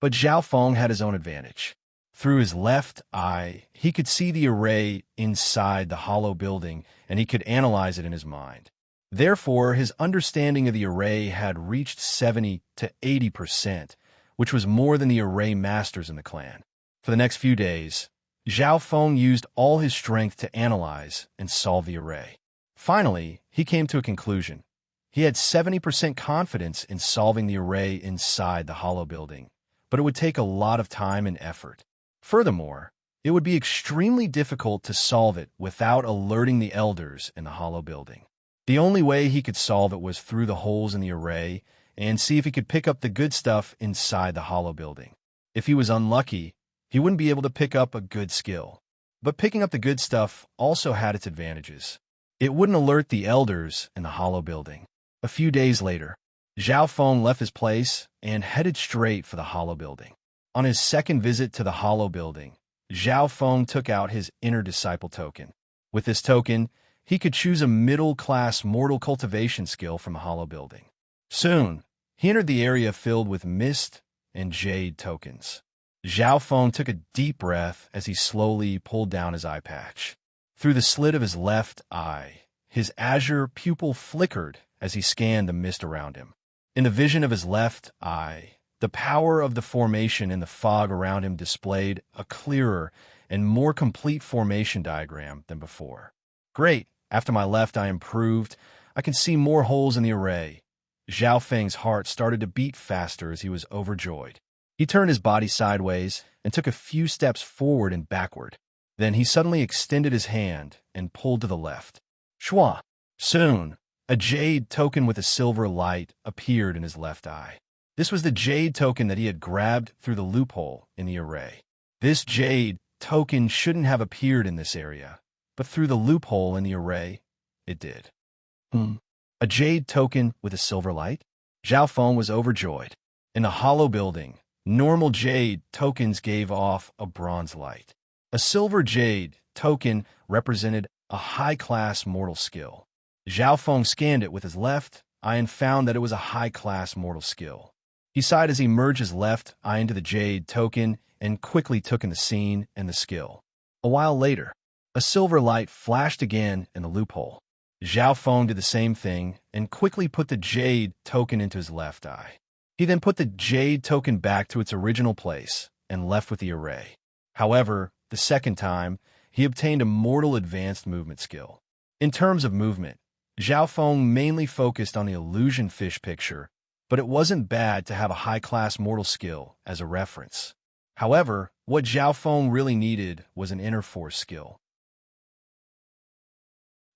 But Zhao Feng had his own advantage. Through his left eye, he could see the array inside the hollow building, and he could analyze it in his mind. Therefore, his understanding of the array had reached 70 to 80%, which was more than the array masters in the clan. For the next few days, Zhao Feng used all his strength to analyze and solve the array. Finally, he came to a conclusion. He had 70% confidence in solving the array inside the hollow building, but it would take a lot of time and effort. Furthermore, it would be extremely difficult to solve it without alerting the elders in the hollow building. The only way he could solve it was through the holes in the array and see if he could pick up the good stuff inside the hollow building. If he was unlucky, he wouldn't be able to pick up a good skill. But picking up the good stuff also had its advantages. It wouldn't alert the elders in the hollow building. A few days later, Zhao Feng left his place and headed straight for the hollow building. On his second visit to the hollow building, Zhao Feng took out his inner disciple token. With this token, he could choose a middle-class mortal cultivation skill from the hollow building. Soon, he entered the area filled with mist and jade tokens. Zhao Feng took a deep breath as he slowly pulled down his eye patch. Through the slit of his left eye, his azure pupil flickered as he scanned the mist around him. In the vision of his left eye, the power of the formation in the fog around him displayed a clearer and more complete formation diagram than before. Great! After my left eye improved, I can see more holes in the array. Zhao Feng's heart started to beat faster as he was overjoyed. He turned his body sideways and took a few steps forward and backward. Then he suddenly extended his hand and pulled to the left. Shwa! Soon, a jade token with a silver light appeared in his left eye. This was the jade token that he had grabbed through the loophole in the array. This jade token shouldn't have appeared in this area, but through the loophole in the array, it did. A jade token with a silver light? Zhao Feng was overjoyed. In the hollow building, normal jade tokens gave off a bronze light. A silver jade token represented a high-class mortal skill. Zhao Feng scanned it with his left eye and found that it was a high-class mortal skill. He sighed as he merged his left eye into the jade token and quickly took in the scene and the skill. A while later, a silver light flashed again in the loophole. Zhao Feng did the same thing and quickly put the jade token into his left eye. He then put the jade token back to its original place and left with the array. However, the second time, he obtained a mortal advanced movement skill. In terms of movement, Zhao Feng mainly focused on the illusion fish picture, but it wasn't bad to have a high-class mortal skill as a reference. However, what Zhao Feng really needed was an inner force skill.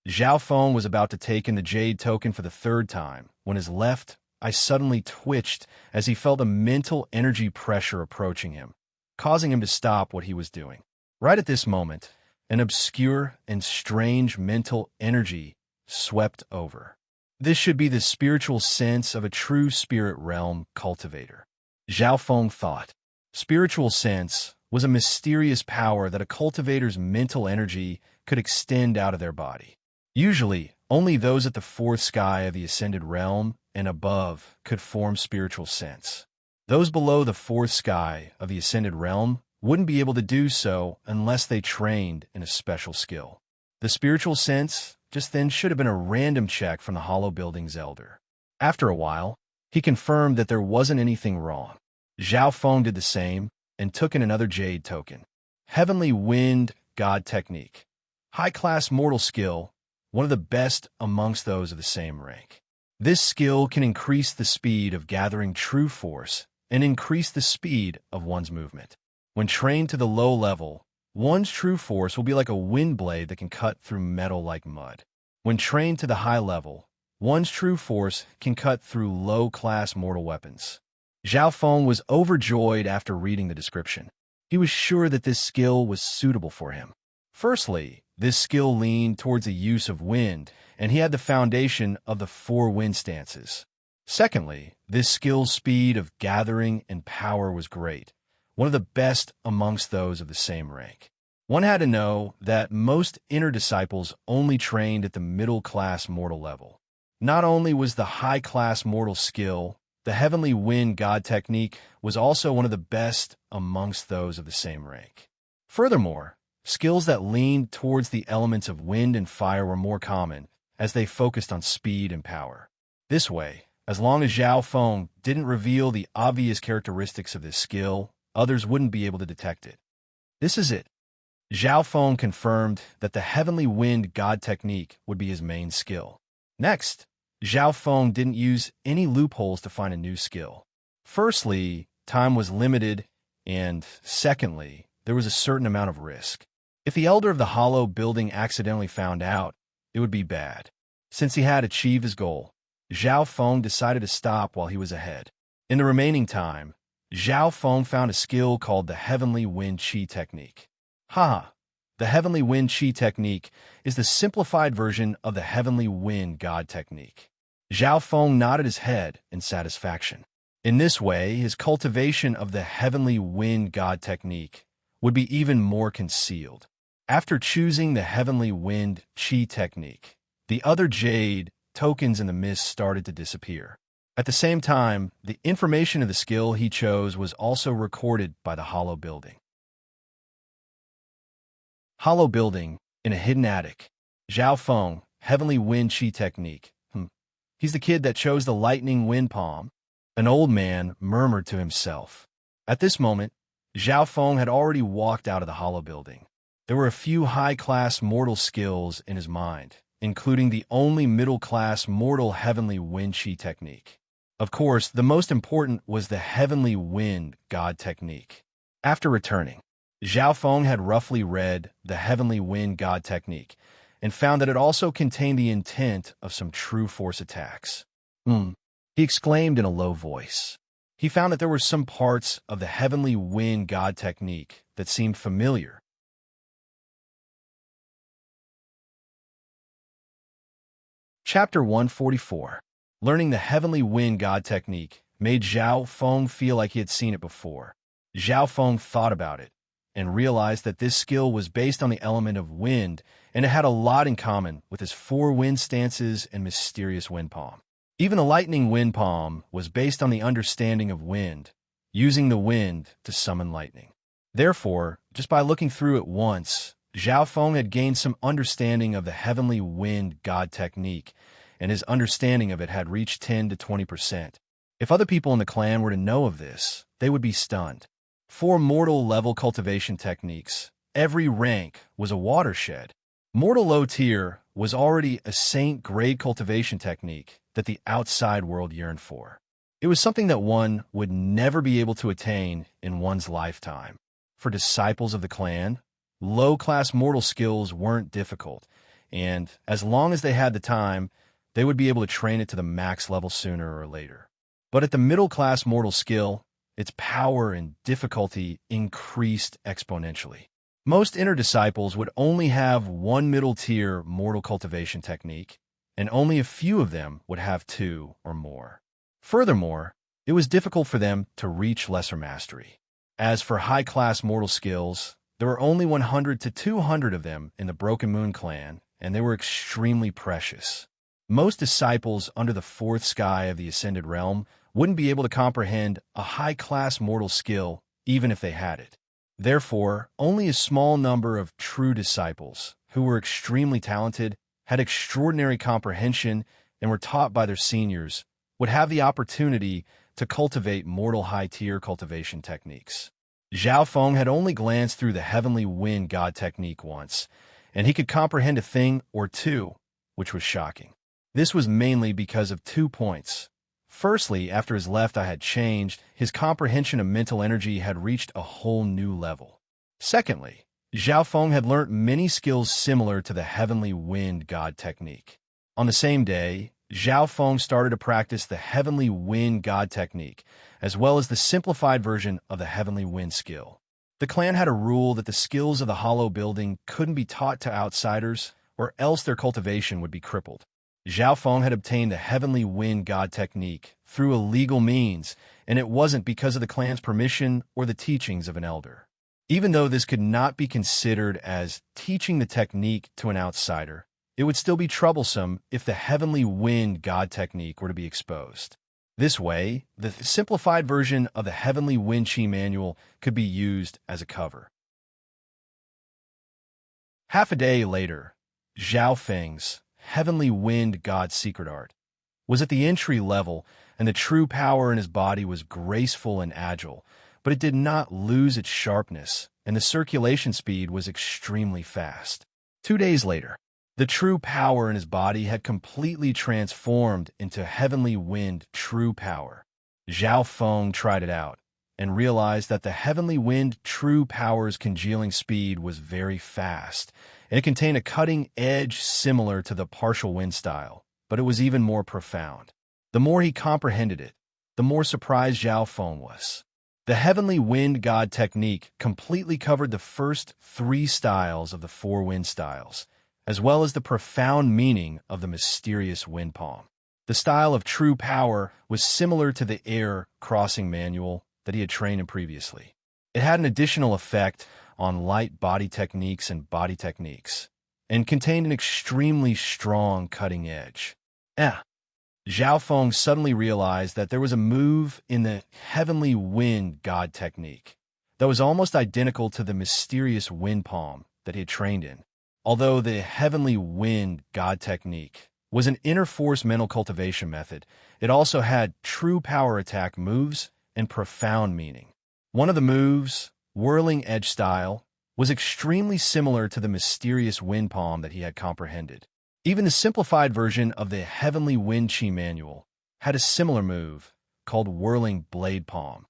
Zhao Feng was about to take in the Jade token for the third time when his left eye suddenly twitched as he felt a mental energy pressure approaching him, causing him to stop what he was doing. Right at this moment, an obscure and strange mental energy swept over. This should be the spiritual sense of a true spirit realm cultivator. Zhao Feng thought. Spiritual sense was a mysterious power that a cultivator's mental energy could extend out of their body. Usually, only those at the fourth sky of the ascended realm and above could form spiritual sense. Those below the fourth sky of the ascended realm wouldn't be able to do so unless they trained in a special skill. The spiritual sense just then should have been a random check from the Hollow Building's elder. After a while, he confirmed that there wasn't anything wrong. Zhao Feng did the same and took in another Jade token. Heavenly Wind God Technique. High-class mortal skill, one of the best amongst those of the same rank. This skill can increase the speed of gathering true force and increase the speed of one's movement. When trained to the low level, one's true force will be like a wind blade that can cut through metal like mud. When trained to the high level, one's true force can cut through low-class mortal weapons. Zhao Feng was overjoyed after reading the description. He was sure that this skill was suitable for him. Firstly, this skill leaned towards the use of wind, and he had the foundation of the 4 wind stances. Secondly, this skill's speed of gathering and power was great, one of the best amongst those of the same rank. One had to know that most inner disciples only trained at the middle-class mortal level. Not only was the high-class mortal skill, the Heavenly Wind God Technique was also one of the best amongst those of the same rank. Furthermore, skills that leaned towards the elements of wind and fire were more common, as they focused on speed and power. This way, as long as Zhao Feng didn't reveal the obvious characteristics of this skill, others wouldn't be able to detect it. This is it. Zhao Feng confirmed that the Heavenly Wind God Technique would be his main skill. Next, Zhao Feng didn't use any loopholes to find a new skill. Firstly, time was limited, and secondly, there was a certain amount of risk. If the Elder of the Hollow Building accidentally found out, it would be bad. Since he had achieved his goal, Zhao Feng decided to stop while he was ahead. In the remaining time, Zhao Feng found a skill called the Heavenly Wind Qi Technique. The Heavenly Wind Qi Technique is the simplified version of the Heavenly Wind God Technique. Zhao Feng nodded his head in satisfaction. In this way, his cultivation of the Heavenly Wind God Technique would be even more concealed. After choosing the Heavenly Wind Qi Technique, the other Jade tokens in the mist started to disappear. At the same time, the information of the skill he chose was also recorded by the Hollow Building. Hollow Building, in a hidden attic. Zhao Feng, Heavenly Wind Qi Technique. He's the kid that chose the lightning wind palm. An old man murmured to himself. At this moment, Zhao Feng had already walked out of the Hollow Building. There were a few high-class mortal skills in his mind, including the only middle-class mortal Heavenly Wind Qi Technique. Of course, the most important was the Heavenly Wind God Technique. After returning, Zhao Feng had roughly read the Heavenly Wind God Technique and found that it also contained the intent of some true force attacks. He exclaimed in a low voice. He found that there were some parts of the Heavenly Wind God Technique that seemed familiar. Chapter 144. Learning the Heavenly Wind God Technique made Zhao Feng feel like he had seen it before. Zhao Feng thought about it and realized that this skill was based on the element of wind, and it had a lot in common with his 4 wind stances and mysterious wind palm. Even the lightning wind palm was based on the understanding of wind, using the wind to summon lightning. Therefore, just by looking through it once, Zhao Feng had gained some understanding of the Heavenly Wind God Technique, and his understanding of it had reached 10 to 20%. If other people in the clan were to know of this, they would be stunned. 4 mortal level cultivation techniques. Every rank was a watershed. Mortal low tier was already a saint-grade cultivation technique that the outside world yearned for. It was something that one would never be able to attain in one's lifetime. For disciples of the clan, low-class mortal skills weren't difficult, and as long as they had the time, they would be able to train it to the max level sooner or later. But at the middle-class mortal skill, its power and difficulty increased exponentially. Most inner disciples would only have one middle-tier mortal cultivation technique, and only a few of them would have two or more. Furthermore, it was difficult for them to reach lesser mastery. As for high-class mortal skills, there were only 100 to 200 of them in the Broken Moon clan, and they were extremely precious. Most disciples under the fourth sky of the Ascended Realm wouldn't be able to comprehend a high-class mortal skill even if they had it. Therefore, only a small number of true disciples, who were extremely talented, had extraordinary comprehension, and were taught by their seniors, would have the opportunity to cultivate mortal high-tier cultivation techniques. Zhao Feng had only glanced through the Heavenly Wind God technique once, and he could comprehend a thing or two, which was shocking. This was mainly because of 2 points. Firstly, after his left eye had changed, his comprehension of mental energy had reached a whole new level. Secondly, Zhao Feng had learnt many skills similar to the Heavenly Wind God technique. On the same day, Zhao Feng started to practice the Heavenly Wind God technique, as well as the simplified version of the Heavenly Wind skill. The clan had a rule that the skills of the hollow building couldn't be taught to outsiders, or else their cultivation would be crippled. Zhao Feng had obtained the Heavenly Wind God technique through illegal means, and it wasn't because of the clan's permission or the teachings of an elder. Even though this could not be considered as teaching the technique to an outsider, it would still be troublesome if the Heavenly Wind God technique were to be exposed. This way, the simplified version of the Heavenly Wind Chi manual could be used as a cover. Half a day later, Zhao Feng's Heavenly Wind God's secret art was at the entry level, and the true power in his body was graceful and agile, but it did not lose its sharpness, and the circulation speed was extremely fast. 2 days later, the true power in his body had completely transformed into Heavenly Wind True Power. Zhao Feng tried it out, and realized that the Heavenly Wind True Power's congealing speed was very fast, and it contained a cutting edge similar to the partial wind style, but it was even more profound. The more he comprehended it, the more surprised Zhao Feng was. The Heavenly Wind God technique completely covered the first 3 styles of the 4 wind styles, as well as the profound meaning of the mysterious wind palm. The style of true power was similar to the air crossing manual that he had trained in previously. It had an additional effect on light body techniques, and contained an extremely strong cutting edge. Zhao Feng suddenly realized that there was a move in the Heavenly Wind God technique that was almost identical to the mysterious wind palm that he had trained in. Although the Heavenly Wind God technique was an inner force mental cultivation method, it also had true power attack moves and profound meaning. One of the moves, Whirling Edge Style, was extremely similar to the mysterious wind palm that he had comprehended. Even the simplified version of the Heavenly Wind Chi manual had a similar move, called Whirling Blade Palm.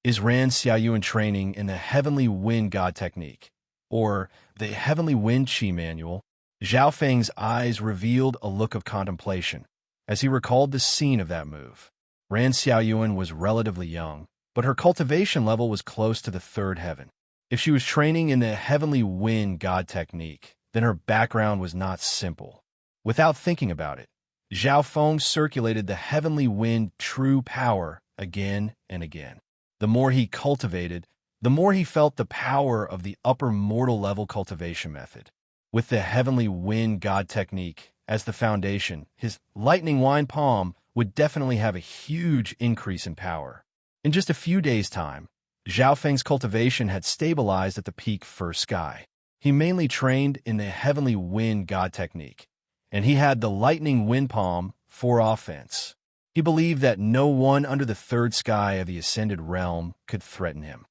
Is Ran Xiaoyuan training in the Heavenly Wind God technique, or the Heavenly Wind Chi manual? Zhao Feng's eyes revealed a look of contemplation as he recalled the scene of that move. Ran Xiaoyuan was relatively young, but her cultivation level was close to the 3rd heaven. If she was training in the Heavenly Wind God technique, then her background was not simple. Without thinking about it, Zhao Feng circulated the Heavenly Wind True Power again and again. The more he cultivated, the more he felt the power of the upper mortal level cultivation method. With the Heavenly Wind God technique as the foundation, his lightning wind palm would definitely have a huge increase in power. In just a few days' time, Zhao Feng's cultivation had stabilized at the peak 1st sky. He mainly trained in the Heavenly Wind God technique, and he had the lightning wind palm for offense. He believed that no one under the 3rd sky of the Ascended Realm could threaten him.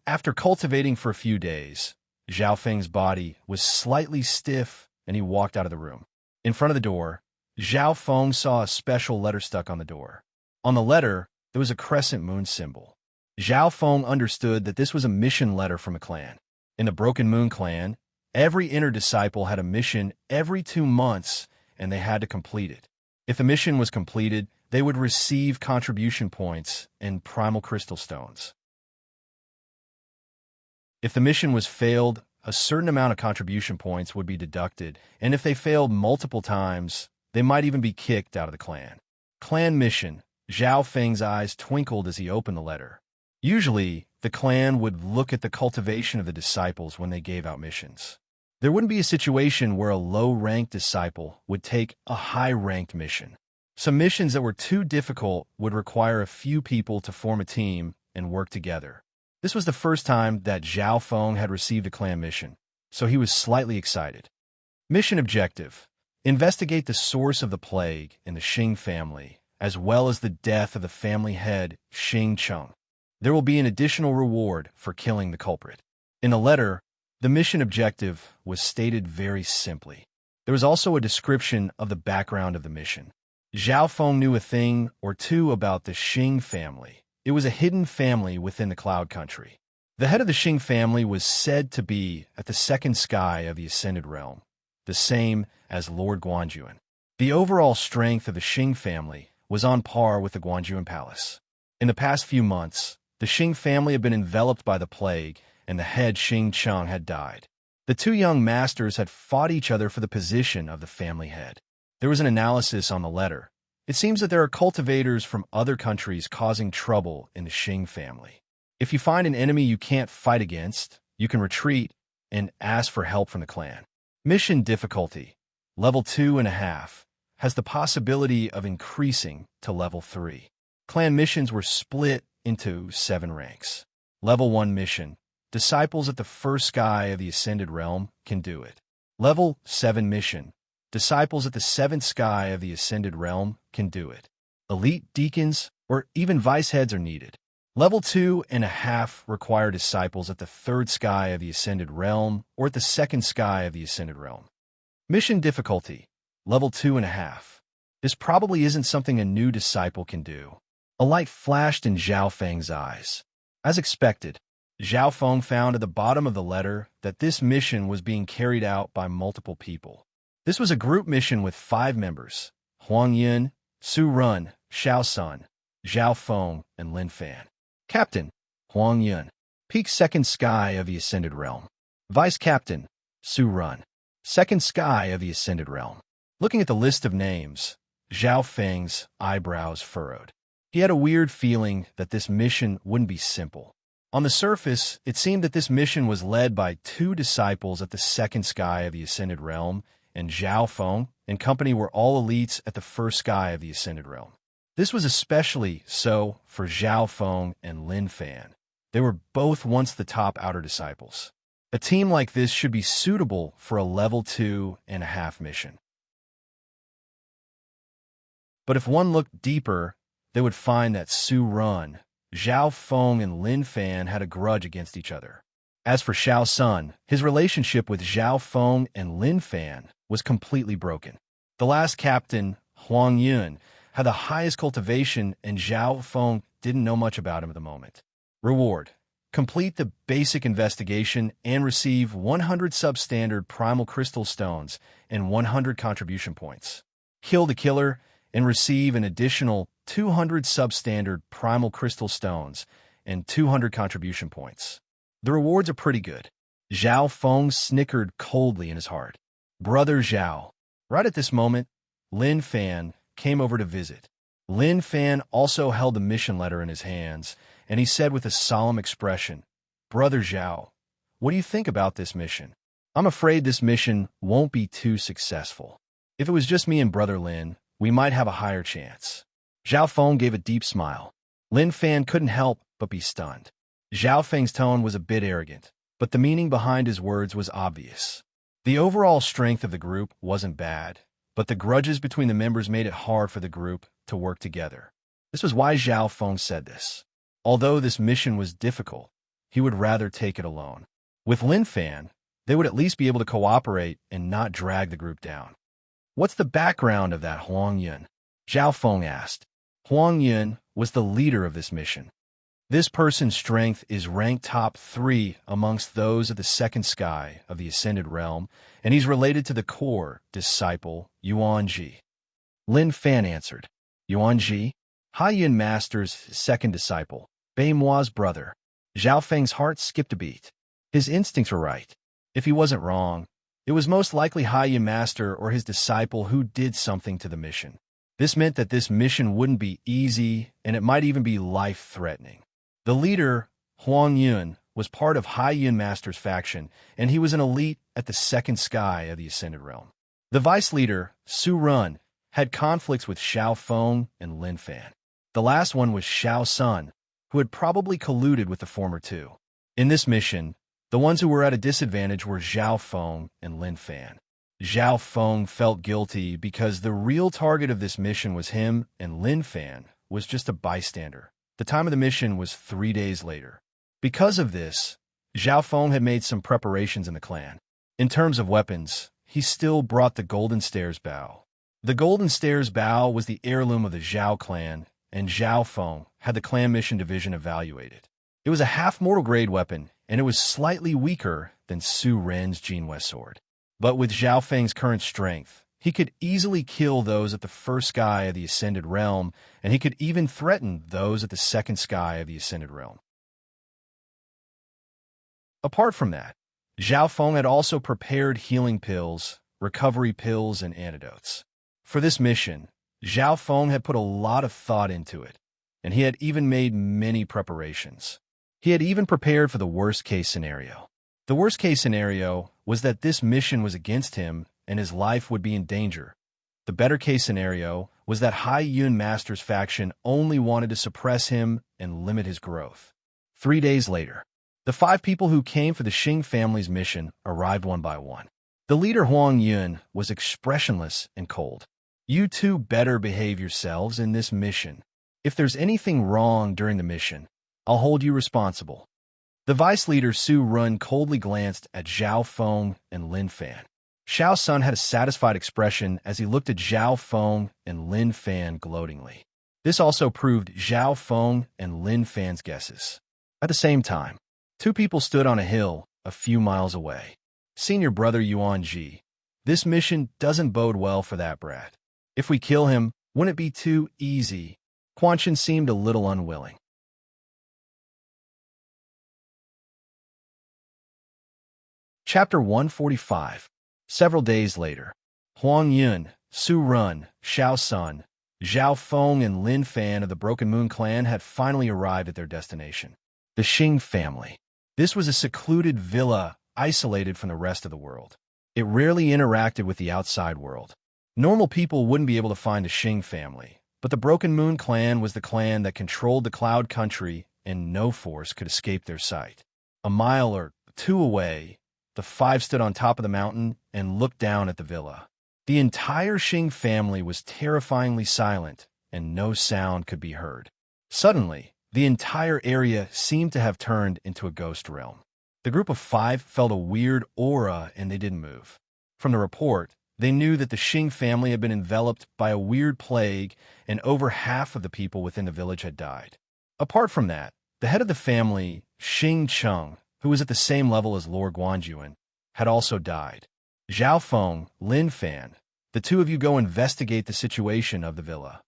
After cultivating for a few days, Zhao Feng's body was slightly stiff, and he walked out of the room. In front of the door, Zhao Feng saw a special letter stuck on the door. On the letter, there was a crescent moon symbol. Zhao Feng understood that this was a mission letter from a clan. In the Broken Moon clan, every inner disciple had a mission every 2 months, and they had to complete it. If the mission was completed, they would receive contribution points and primal crystal stones. If the mission was failed, a certain amount of contribution points would be deducted, and if they failed multiple times, they might even be kicked out of the clan. Clan mission. Zhao Feng's eyes twinkled as he opened the letter. Usually, the clan would look at the cultivation of the disciples when they gave out missions. There wouldn't be a situation where a low-ranked disciple would take a high-ranked mission. Some missions that were too difficult would require a few people to form a team and work together. This was the first time that Zhao Feng had received a clan mission, so he was slightly excited. Mission objective: investigate the source of the plague in the Xing family, as well as the death of the family head, Xing Cheng. There will be an additional reward for killing the culprit. In the letter, the mission objective was stated very simply. There was also a description of the background of the mission. Zhao Feng knew a thing or two about the Xing family. It was a hidden family within the Cloud Country. The head of the Xing family was said to be at the second sky of the Ascended Realm, the same as Lord Guanjuan. The overall strength of the Xing family was on par with the Guanjuan Palace. In the past few months, the Xing family had been enveloped by the plague, and the head Xing Cheng had died. The two young masters had fought each other for the position of the family head. There was an analysis on the letter. It seems that there are cultivators from other countries causing trouble in the Xing family. If you find an enemy you can't fight against, you can retreat and ask for help from the clan. Mission difficulty, level 2.5, has the possibility of increasing to level 3. Clan missions were split into 7 ranks. Level 1 mission, disciples at the first sky of the Ascended Realm can do it. Level 7 mission, disciples at the 7th sky of the Ascended Realm can do it. Elite deacons or even vice heads are needed. Level 2.5 require disciples at the 3rd sky of the Ascended Realm or at the 2nd sky of the Ascended Realm. Mission difficulty, level 2.5. This probably isn't something a new disciple can do. A light flashed in Zhao Feng's eyes. As expected, Zhao Feng found at the bottom of the letter that this mission was being carried out by multiple people. This was a group mission with 5 members: Huang Yun, Su Run, Xiao Sun, Zhao Feng, and Lin Fan. Captain, Huang Yun. Peak 2nd sky of the Ascended Realm. Vice Captain, Su Run. 2nd sky of the Ascended Realm. Looking at the list of names, Zhao Feng's eyebrows furrowed. He had a weird feeling that this mission wouldn't be simple. On the surface, it seemed that this mission was led by 2 disciples at the 2nd sky of the Ascended Realm, and Zhao Feng and company were all elites at the 1st sky of the Ascended Realm. This was especially so for Zhao Feng and Lin Fan. They were both once the top outer disciples. A team like this should be suitable for a level 2.5 mission. But if one looked deeper, they would find that Su Run, Zhao Feng, and Lin Fan had a grudge against each other. As for Xiao Sun, his relationship with Zhao Feng and Lin Fan was completely broken. The last captain, Huang Yun, had the highest cultivation, and Zhao Feng didn't know much about him at the moment. Reward: complete the basic investigation and receive 100 substandard primal crystal stones and 100 contribution points. Kill the killer and receive an additional 200 substandard primal crystal stones and 200 contribution points. The rewards are pretty good. Zhao Feng snickered coldly in his heart. Brother Zhao. Right at this moment, Lin Fan came over to visit. Lin Fan also held the mission letter in his hands, and he said with a solemn expression, "Brother Zhao, what do you think about this mission? I'm afraid this mission won't be too successful. If it was just me and Brother Lin, we might have a higher chance." Zhao Feng gave a deep smile. Lin Fan couldn't help but be stunned. Zhao Feng's tone was a bit arrogant, but the meaning behind his words was obvious. The overall strength of the group wasn't bad, but the grudges between the members made it hard for the group to work together. This was why Zhao Feng said this. Although this mission was difficult, he would rather take it alone. With Lin Fan, they would at least be able to cooperate and not drag the group down. What's the background of that Huang Yun? Zhao Feng asked. Huang Yun was the leader of this mission. This person's strength is ranked top 3 amongst those of the second sky of the Ascended Realm, and he's related to the core disciple, Yuanji. Lin Fan answered. Yuanji? Haiyun Master's second disciple, Bei Mua's brother. Zhao Feng's heart skipped a beat. His instincts were right. If he wasn't wrong, it was most likely Haiyun Master or his disciple who did something to the mission. This meant that this mission wouldn't be easy, and it might even be life-threatening. The leader, Huang Yun, was part of Haiyun Master's faction, and he was an elite at the second sky of the Ascended Realm. The vice leader, Su Run, had conflicts with Xiao Feng and Lin Fan. The last one was Xiao Sun, who had probably colluded with the former two. In this mission, the ones who were at a disadvantage were Xiao Feng and Lin Fan. Xiao Feng felt guilty because the real target of this mission was him, and Lin Fan was just a bystander. The time of the mission was 3 days later. Because of this, Xiao Feng had made some preparations in the clan. In terms of weapons, he still brought the Golden Stairs bow. The Golden Stairs bow was the heirloom of the Zhao clan, and Xiao Feng had the clan mission division evaluate it. It was a half-mortal grade weapon, and it was slightly weaker than Su Ren's Jinhua sword. But with Zhao Feng's current strength, he could easily kill those at the first sky of the Ascended Realm, and he could even threaten those at the second sky of the Ascended Realm. Apart from that, Zhao Feng had also prepared healing pills, recovery pills, and antidotes. For this mission, Zhao Feng had put a lot of thought into it, and he had even made many preparations. He had even prepared for the worst-case scenario. The worst-case scenario was that this mission was against him and his life would be in danger. The better-case scenario was that Haiyun Master's faction only wanted to suppress him and limit his growth. 3 days later, the 5 people who came for the Xing family's mission arrived one by one. The leader Huang Yun was expressionless and cold. You two better behave yourselves in this mission. If there's anything wrong during the mission, I'll hold you responsible. The vice leader Su Run coldly glanced at Zhao Feng and Lin Fan. Xiao Sun had a satisfied expression as he looked at Zhao Feng and Lin Fan gloatingly. This also proved Zhao Feng and Lin Fan's guesses. At the same time, 2 people stood on a hill a few miles away. Senior brother Yuanji, this mission doesn't bode well for that brat. If we kill him, wouldn't it be too easy? Quan Chen seemed a little unwilling. Chapter 145. Several days later, Huang Yun, Su Run, Xiao Sun, Zhao Feng, and Lin Fan of the Broken Moon clan had finally arrived at their destination, the Xing family. This was a secluded villa isolated from the rest of the world. It rarely interacted with the outside world. Normal people wouldn't be able to find the Xing family, but the Broken Moon clan was the clan that controlled the Cloud Country, and no force could escape their sight. A mile or 2 away, the 5 stood on top of the mountain and looked down at the villa. The entire Xing family was terrifyingly silent, and no sound could be heard. Suddenly, the entire area seemed to have turned into a ghost realm. The group of 5 felt a weird aura and they didn't move. From the report, they knew that the Xing family had been enveloped by a weird plague, and over half of the people within the village had died. Apart from that, the head of the family, Xing Cheng, who was at the same level as Lord Guanjuan, had also died. Zhao Feng, Lin Fan, the 2 of you go investigate the situation of the villa.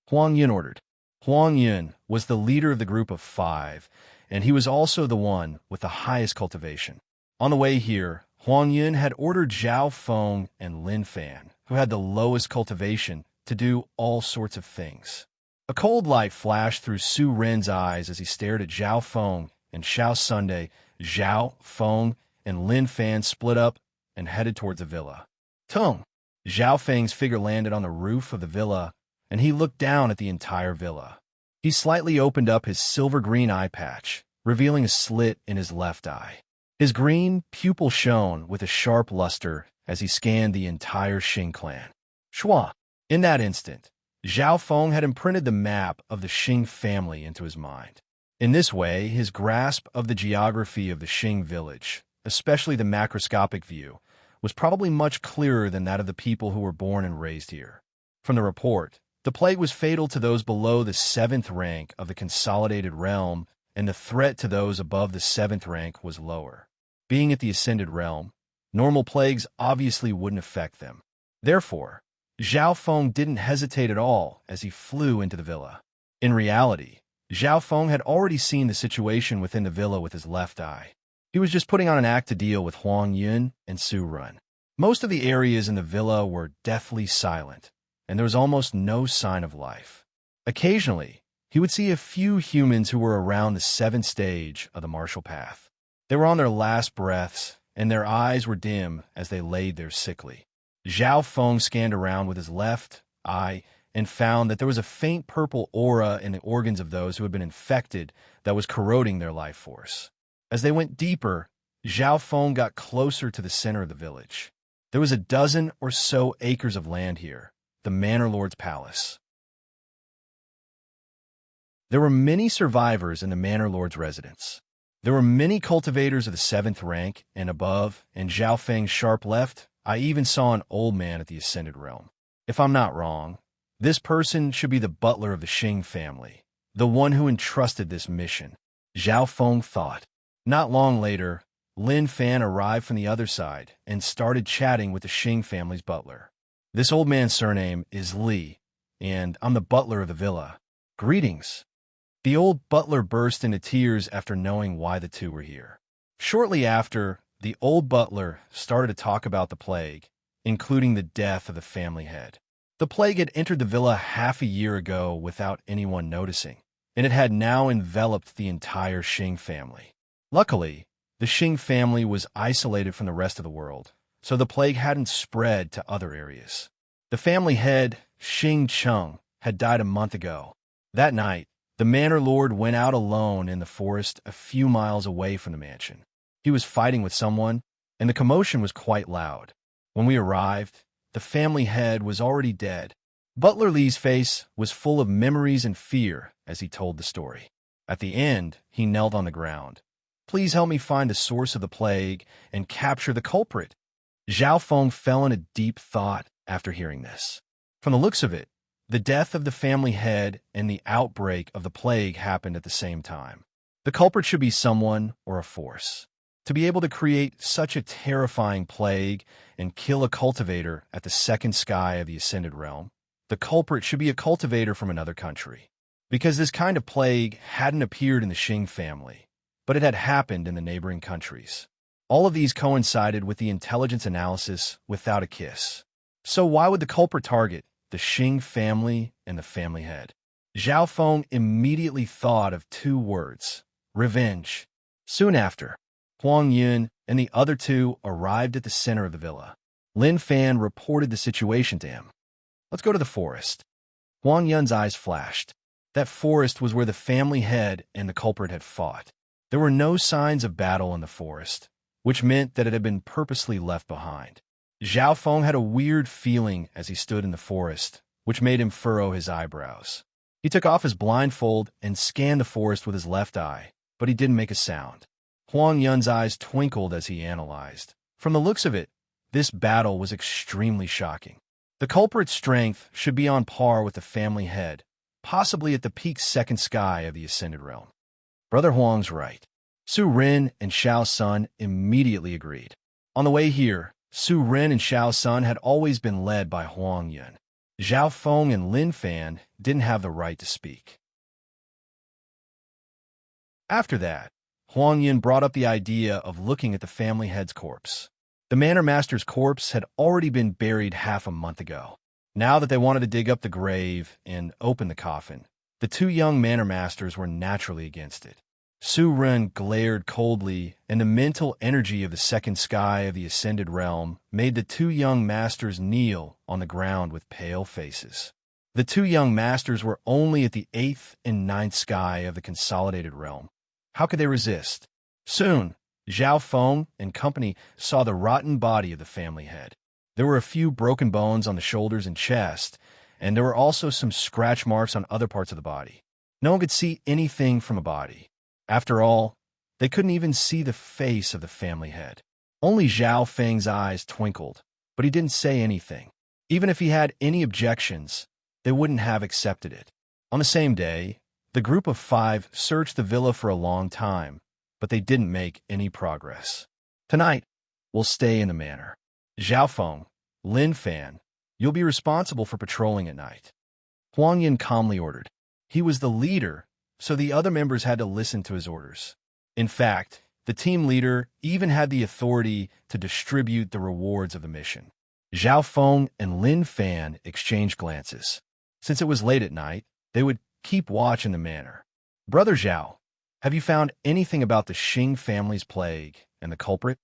Huang Yun ordered. Huang Yun was the leader of the group of 5, and he was also the one with the highest cultivation. On the way here, Huang Yun had ordered Zhao Feng and Lin Fan, who had the lowest cultivation, to do all sorts of things. A cold light flashed through Su Ren's eyes as he stared at Zhao Feng and Xiao Sunday. Zhao Feng and Lin Fan split up and headed towards the villa. Tung! Zhao Feng's figure landed on the roof of the villa, and he looked down at the entire villa. He slightly opened up his silver-green eye patch, revealing a slit in his left eye. His green pupil shone with a sharp luster as he scanned the entire Xing clan. Shua! In that instant, Zhao Feng had imprinted the map of the Xing family into his mind. In this way, his grasp of the geography of the Xing village, especially the macroscopic view, was probably much clearer than that of the people who were born and raised here. From the report, the plague was fatal to those below the seventh rank of the consolidated realm, and the threat to those above the seventh rank was lower. Being at the ascended realm, normal plagues obviously wouldn't affect them. Therefore, Zhao Feng didn't hesitate at all as he flew into the villa. In reality, Zhao Feng had already seen the situation within the villa with his left eye. He was just putting on an act to deal with Huang Yun and Su Run. Most of the areas in the villa were deathly silent, and there was almost no sign of life. Occasionally, he would see a few humans who were around the seventh stage of the martial path. They were on their last breaths, and their eyes were dim as they laid there sickly. Zhao Feng scanned around with his left eye and found that there was a faint purple aura in the organs of those who had been infected that was corroding their life force. As they went deeper, Zhao Feng got closer to the center of the village. There was a dozen or so acres of land here, the Manor Lord's palace. There were many survivors in the Manor Lord's residence. There were many cultivators of the seventh rank and above, and Zhao Feng's sharp left, I even saw an old man at the Ascended Realm. If I'm not wrong, this person should be the butler of the Xing family, the one who entrusted this mission, Zhao Feng thought. Not long later, Lin Fan arrived from the other side and started chatting with the Xing family's butler. This old man's surname is Li, and I'm the butler of the villa. Greetings. The old butler burst into tears after knowing why the two were here. Shortly after, the old butler started to talk about the plague, including the death of the family head. The plague had entered the villa half a year ago without anyone noticing, and it had now enveloped the entire Xing family. Luckily, the Xing family was isolated from the rest of the world, so the plague hadn't spread to other areas. The family head, Xing Cheng, had died a month ago. That night, the manor lord went out alone in the forest a few miles away from the mansion. He was fighting with someone, and the commotion was quite loud. When we arrived, the family head was already dead. Butler Li's face was full of memories and fear as he told the story. At the end, he knelt on the ground. Please help me find the source of the plague and capture the culprit. Zhao Feng fell into deep thought after hearing this. From the looks of it, the death of the family head and the outbreak of the plague happened at the same time. The culprit should be someone or a force. To be able to create such a terrifying plague and kill a cultivator at the second sky of the Ascended Realm, the culprit should be a cultivator from another country. Because this kind of plague hadn't appeared in the Xing family, but it had happened in the neighboring countries. All of these coincided with the intelligence analysis without a kiss. So why would the culprit target the Xing family and the family head? Zhao Feng immediately thought of two words: revenge. Soon after, Huang Yun and the other two arrived at the center of the villa. Lin Fan reported the situation to him. Let's go to the forest. Huang Yun's eyes flashed. That forest was where the family head and the culprit had fought. There were no signs of battle in the forest, which meant that it had been purposely left behind. Zhao Feng had a weird feeling as he stood in the forest, which made him furrow his eyebrows. He took off his blindfold and scanned the forest with his left eye, but he didn't make a sound. Huang Yun's eyes twinkled as he analyzed. From the looks of it, this battle was extremely shocking. The culprit's strength should be on par with the family head, possibly at the peak second sky of the Ascended Realm. Brother Huang's right. Su Ren and Xiao Sun immediately agreed. On the way here, Su Ren and Xiao Sun had always been led by Huang Yun. Zhao Feng and Lin Fan didn't have the right to speak. After that, Huang Yun brought up the idea of looking at the family head's corpse. The manor master's corpse had already been buried half a month ago. Now that they wanted to dig up the grave and open the coffin, the two young manor masters were naturally against it. Su Ren glared coldly, and the mental energy of the second sky of the Ascended Realm made the two young masters kneel on the ground with pale faces. The two young masters were only at the 8th and 9th sky of the Consolidated Realm. How could they resist? Soon, Zhao Feng and company saw the rotten body of the family head. There were a few broken bones on the shoulders and chest, and there were also some scratch marks on other parts of the body. No one could see anything from a body. After all, they couldn't even see the face of the family head. Only Zhao Feng's eyes twinkled, but he didn't say anything. Even if he had any objections, they wouldn't have accepted it. On the same day, the group of 5 searched the villa for a long time, but they didn't make any progress. Tonight, we'll stay in the manor. Zhao Feng, Lin Fan, you'll be responsible for patrolling at night. Huang Yin calmly ordered. He was the leader, so the other members had to listen to his orders. In fact, the team leader even had the authority to distribute the rewards of the mission. Zhao Feng and Lin Fan exchanged glances. Since it was late at night, they would keep watch in the manor. Brother Zhao, have you found anything about the Xing family's plague and the culprit?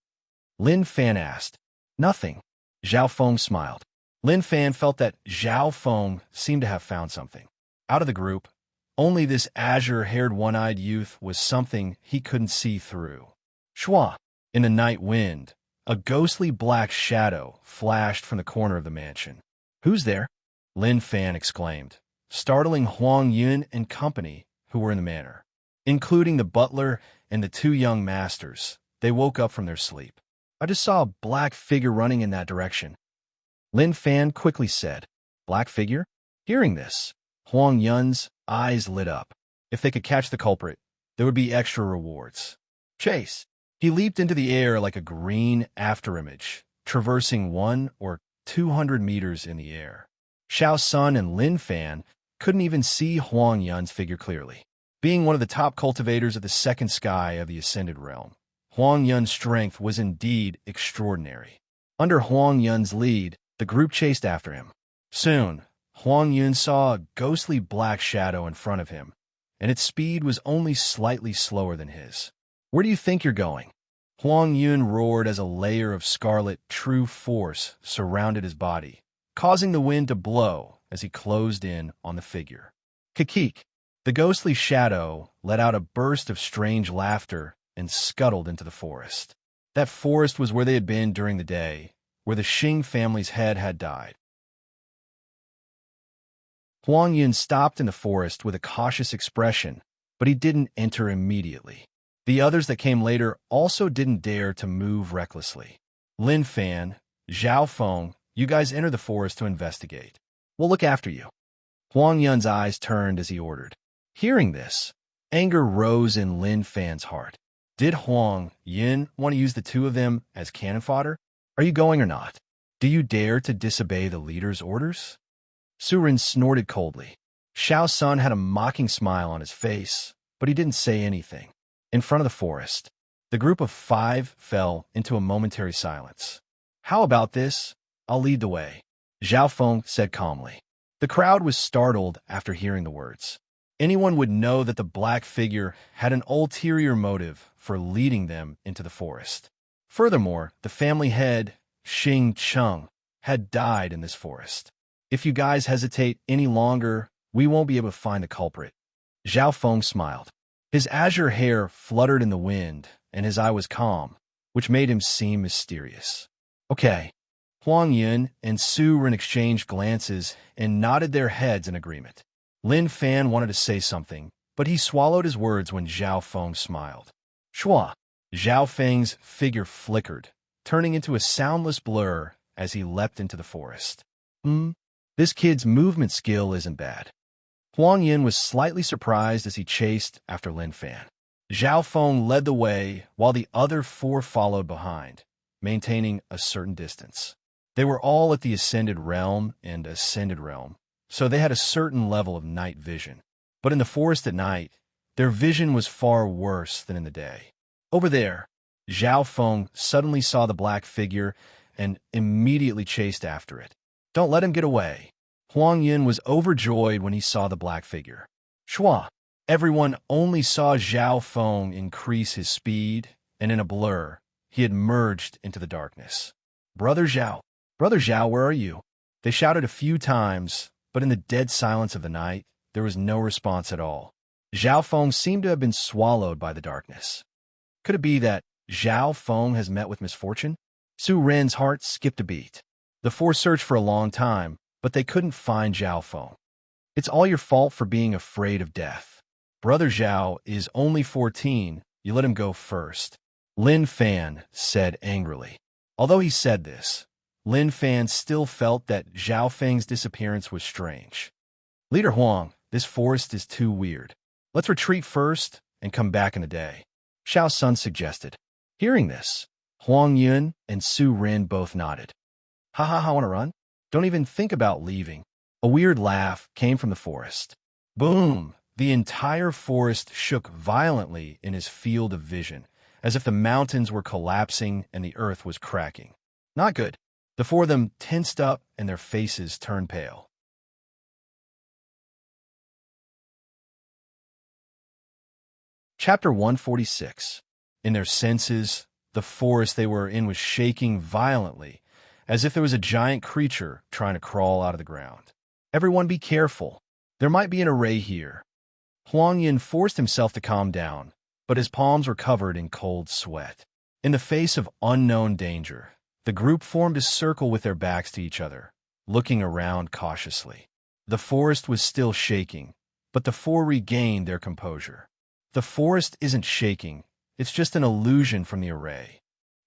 Lin Fan asked. Nothing. Zhao Feng smiled. Lin Fan felt that Zhao Feng seemed to have found something. Out of the group, only this azure-haired one-eyed youth was something he couldn't see through. Shua, in the night wind, a ghostly black shadow flashed from the corner of the mansion. Who's there? Lin Fan exclaimed, startling Huang Yun and company who were in the manor. Including the butler and the 2 young masters, they woke up from their sleep. I just saw a black figure running in that direction. Lin Fan quickly said, Black figure? Hearing this, Huang Yun's eyes lit up. If they could catch the culprit, there would be extra rewards. Chase. He leaped into the air like a green afterimage, traversing 100 or 200 meters in the air. Xiao Sun and Lin Fan couldn't even see Huang Yun's figure clearly. Being one of the top cultivators of the second sky of the Ascended Realm, Huang Yun's strength was indeed extraordinary. Under Huang Yun's lead, the group chased after him. Soon, Huang Yun saw a ghostly black shadow in front of him, and its speed was only slightly slower than his. Where do you think you're going? Huang Yun roared as a layer of scarlet true force surrounded his body, causing the wind to blow as he closed in on the figure. Kikik. The ghostly shadow let out a burst of strange laughter and scuttled into the forest. That forest was where they had been during the day, where the Xing family's head had died. Huang Yun stopped in the forest with a cautious expression, but he didn't enter immediately. The others that came later also didn't dare to move recklessly. Lin Fan, Zhao Feng, you guys enter the forest to investigate. We'll look after you. Huang Yun's eyes turned as he ordered. Hearing this, anger rose in Lin Fan's heart. Did Huang Yun want to use the 2 of them as cannon fodder? Are you going or not? Do you dare to disobey the leader's orders? Serene snorted coldly. Xiao Sun had a mocking smile on his face, but he didn't say anything. In front of the forest, the group of 5 fell into a momentary silence. How about this? I'll lead the way, Zhao Feng said calmly. The crowd was startled after hearing the words. Anyone would know that the black figure had an ulterior motive for leading them into the forest. Furthermore, the family head, Xing Cheng, had died in this forest. If you guys hesitate any longer, we won't be able to find the culprit. Zhao Feng smiled. His azure hair fluttered in the wind, and his eye was calm, which made him seem mysterious. Okay. Huang Yun and Su Ren exchanged glances and nodded their heads in agreement. Lin Fan wanted to say something, but he swallowed his words when Zhao Feng smiled. Shua. Zhao Feng's figure flickered, turning into a soundless blur as he leapt into the forest. This kid's movement skill isn't bad. Huang Yin was slightly surprised as he chased after Lin Fan. Zhao Feng led the way while the other 4 followed behind, maintaining a certain distance. They were all at the Ascended Realm and Ascended Realm, so they had a certain level of night vision. But in the forest at night, their vision was far worse than in the day. Over there, Zhao Feng suddenly saw the black figure and immediately chased after it. Don't let him get away. Huang Yin was overjoyed when he saw the black figure. Shua. Everyone only saw Zhao Feng increase his speed, and in a blur, he had merged into the darkness. Brother Zhao, where are you? They shouted a few times, but in the dead silence of the night, there was no response at all. Zhao Feng seemed to have been swallowed by the darkness. Could it be that Zhao Feng has met with misfortune? Su Ren's heart skipped a beat. The 4 searched for a long time, but they couldn't find Zhao Feng. It's all your fault for being afraid of death. Brother Zhao is only 14, you let him go first. Lin Fan said angrily. Although he said this, Lin Fan still felt that Zhao Feng's disappearance was strange. Leader Huang, this forest is too weird. Let's retreat first and come back in a day, Xiao Sun suggested. Hearing this, Huang Yun and Su Rin both nodded. Ha, wanna run? Don't even think about leaving. A weird laugh came from the forest. Boom! The entire forest shook violently in his field of vision, as if the mountains were collapsing and the earth was cracking. Not good. The four of them tensed up and their faces turned pale. Chapter 146. In their senses, the forest they were in was shaking violently, as if there was a giant creature trying to crawl out of the ground. Everyone be careful. There might be an array here. Huang Yin forced himself to calm down, but his palms were covered in cold sweat. In the face of unknown danger, the group formed a circle with their backs to each other, looking around cautiously. The forest was still shaking, but the four regained their composure. The forest isn't shaking, it's just an illusion from the array.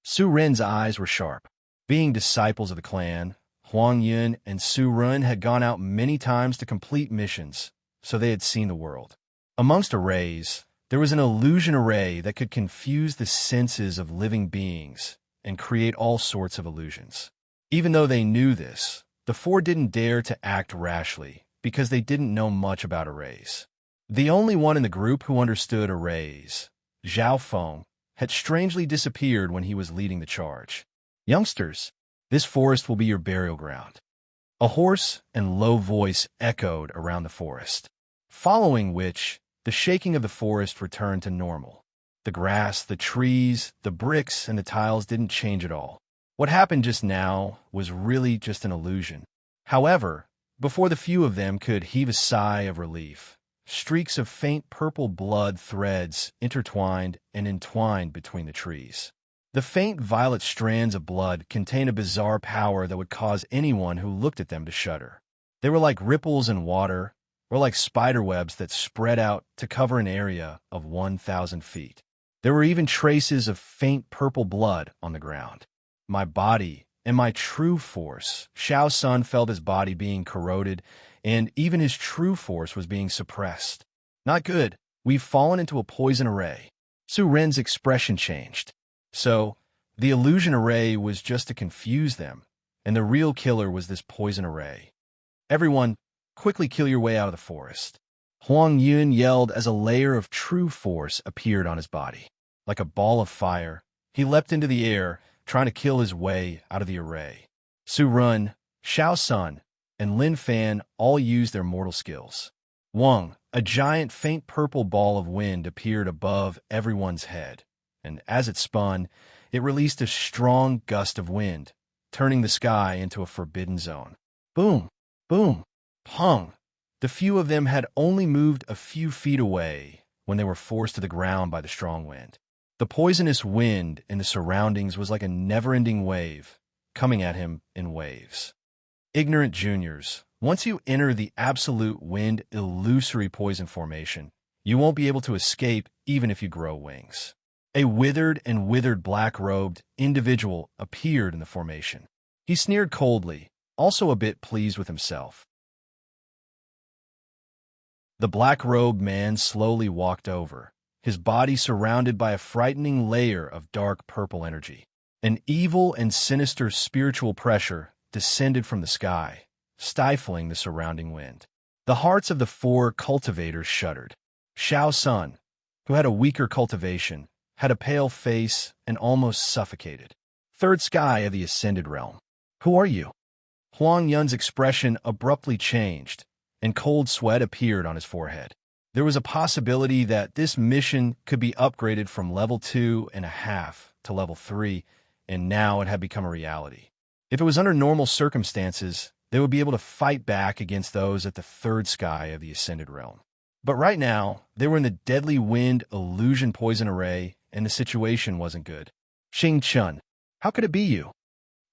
Su Rin's eyes were sharp. Being disciples of the clan, Huang Yun and Su Rin had gone out many times to complete missions, so they had seen the world. Amongst arrays, there was an illusion array that could confuse the senses of living beings and create all sorts of illusions. Even though they knew this, the four didn't dare to act rashly because they didn't know much about arrays. The only one in the group who understood arrays, Zhao Feng, had strangely disappeared when he was leading the charge. Youngsters, this forest will be your burial ground. A hoarse and low voice echoed around the forest, following which the shaking of the forest returned to normal. The grass, the trees, the bricks, and the tiles didn't change at all. What happened just now was really just an illusion. However, before the few of them could heave a sigh of relief, streaks of faint purple blood threads intertwined and entwined between the trees. The faint violet strands of blood contained a bizarre power that would cause anyone who looked at them to shudder. They were like ripples in water, or like spiderwebs that spread out to cover an area of 1,000 feet. There were even traces of faint purple blood on the ground. My body and my true force, Xiao Sun felt his body being corroded, and even his true force was being suppressed. Not good. We've fallen into a poison array. Su Ren's expression changed. So, the illusion array was just to confuse them, and the real killer was this poison array. Everyone, quickly kill your way out of the forest. Huang Yun yelled as a layer of true force appeared on his body. Like a ball of fire, he leapt into the air, trying to kill his way out of the array. Su Ren, Xiao Sun, and Lin Fan all used their mortal skills. Wang, a giant faint purple ball of wind appeared above everyone's head, and as it spun, it released a strong gust of wind, turning the sky into a forbidden zone. Boom, boom, pong. The few of them had only moved a few feet away when they were forced to the ground by the strong wind. The poisonous wind in the surroundings was like a never-ending wave, coming at him in waves. Ignorant juniors, once you enter the absolute wind illusory poison formation, you won't be able to escape even if you grow wings. A withered black-robed individual appeared in the formation. He sneered coldly, also a bit pleased with himself. The black-robed man slowly walked over, his body surrounded by a frightening layer of dark purple energy. An evil and sinister spiritual pressure descended from the sky, stifling the surrounding wind. The hearts of the four cultivators shuddered. Xiao Sun, who had a weaker cultivation, had a pale face and almost suffocated. Third sky of the Ascended Realm. Who are you? Huang Yun's expression abruptly changed, and cold sweat appeared on his forehead. There was a possibility that this mission could be upgraded from level 2.5 to level 3, and now it had become a reality. If it was under normal circumstances, they would be able to fight back against those at the third sky of the Ascended Realm. But right now, they were in the deadly wind illusion poison array, and the situation wasn't good. Xing Chun, how could it be you?